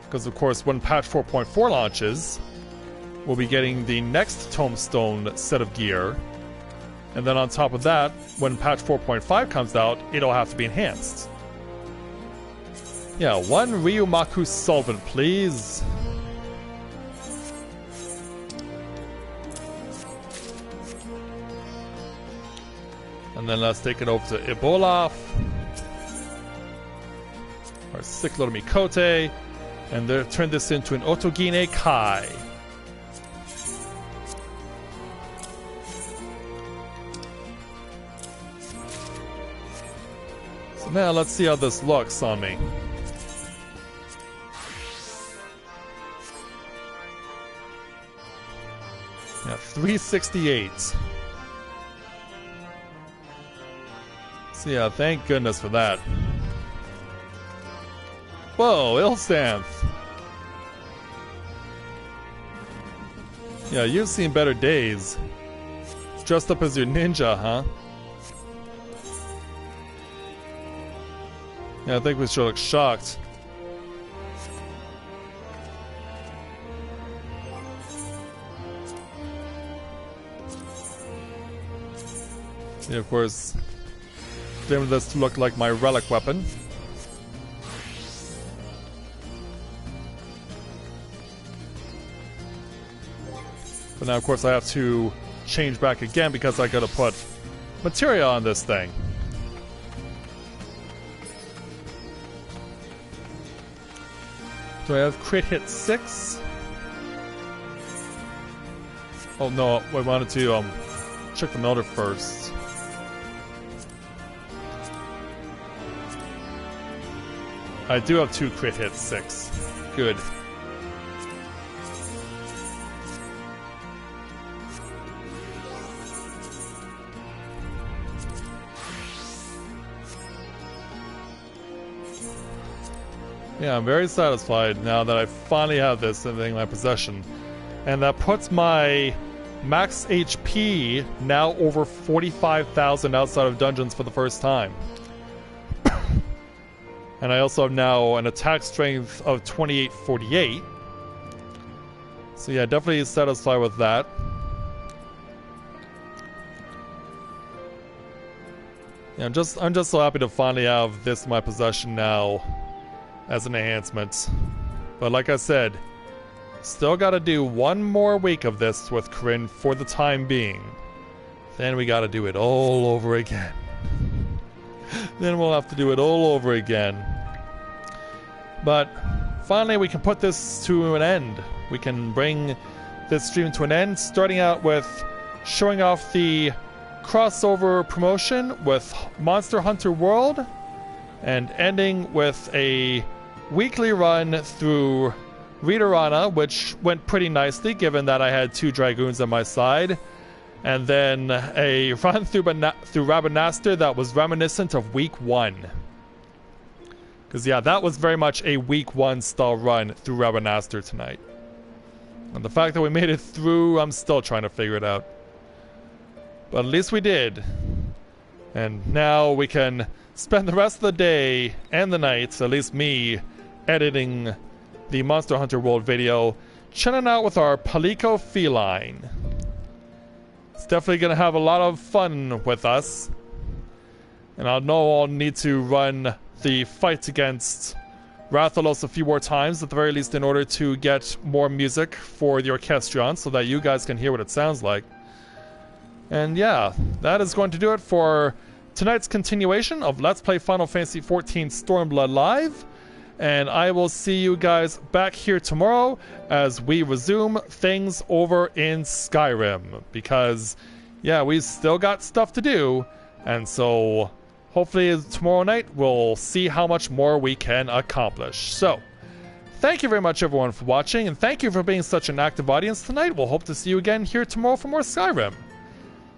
Because of course when patch 4.4 launches, we'll be getting the next Tombstone set of gear. And then on top of that, when patch 4.5 comes out, it'll have to be enhanced. Yeah, 1 Ryumaku solvent, please. And then let's take it over to Ibolaf. Or Cyclone Mikote. And turn this into an Otogine Kai. Now let's see how this looks on me. Yeah, 368. So yeah, thank goodness for that. Whoa, Ilsanth. Yeah, you've seen better days. Dressed up as your ninja, huh? Yeah, I think we should look shocked. Yeah, of course, aiming this to look like my relic weapon. But now, of course, I have to change back again because I gotta put material on this thing. Do I have crit hit 6? Oh no, I wanted to check the melter first. I do have 2 crit hit 6. Good. Yeah, I'm very satisfied now that I finally have this thing in my possession. And that puts my max HP now over 45,000 outside of dungeons for the first time. And I also have now an attack strength of 2848. So yeah, definitely satisfied with that. Yeah, I'm just so happy to finally have this in my possession now as an enhancement. But like I said, still gotta do one more week of this with Corinne for the time being. Then we gotta do it all over again. Then we'll have to do it all over again. But finally we can put this to an end. We can bring this stream to an end, starting out with showing off the crossover promotion with Monster Hunter World, and ending with a weekly run through Readerana, which went pretty nicely given that I had 2 Dragoons on my side, and then a run through Rabanaster that was reminiscent of Week 1. Because yeah, that was very much a Week 1 style run through Rabanaster tonight. And the fact that we made it through, I'm still trying to figure it out. But at least we did. And now we can spend the rest of the day and the night, at least me, editing the Monster Hunter World video, chilling out with our Palico feline. It's definitely going to have a lot of fun with us. And I know I'll need to run the fight against Rathalos a few more times, at the very least, in order to get more music for the Orchestrion, so that you guys can hear what it sounds like. And yeah, that is going to do it for tonight's continuation of Let's Play Final Fantasy XIV Stormblood Live. And I will see you guys back here tomorrow as we resume things over in Skyrim. Because, yeah, we still got stuff to do. And so, hopefully tomorrow night we'll see how much more we can accomplish. So, thank you very much everyone for watching. And thank you for being such an active audience tonight. We'll hope to see you again here tomorrow for more Skyrim.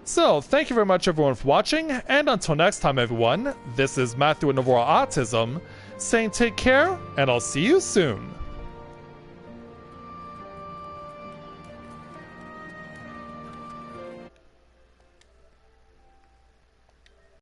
So, thank you very much everyone for watching, and until next time everyone, this is Matthew with Novaura Autism, saying take care, and I'll see you soon.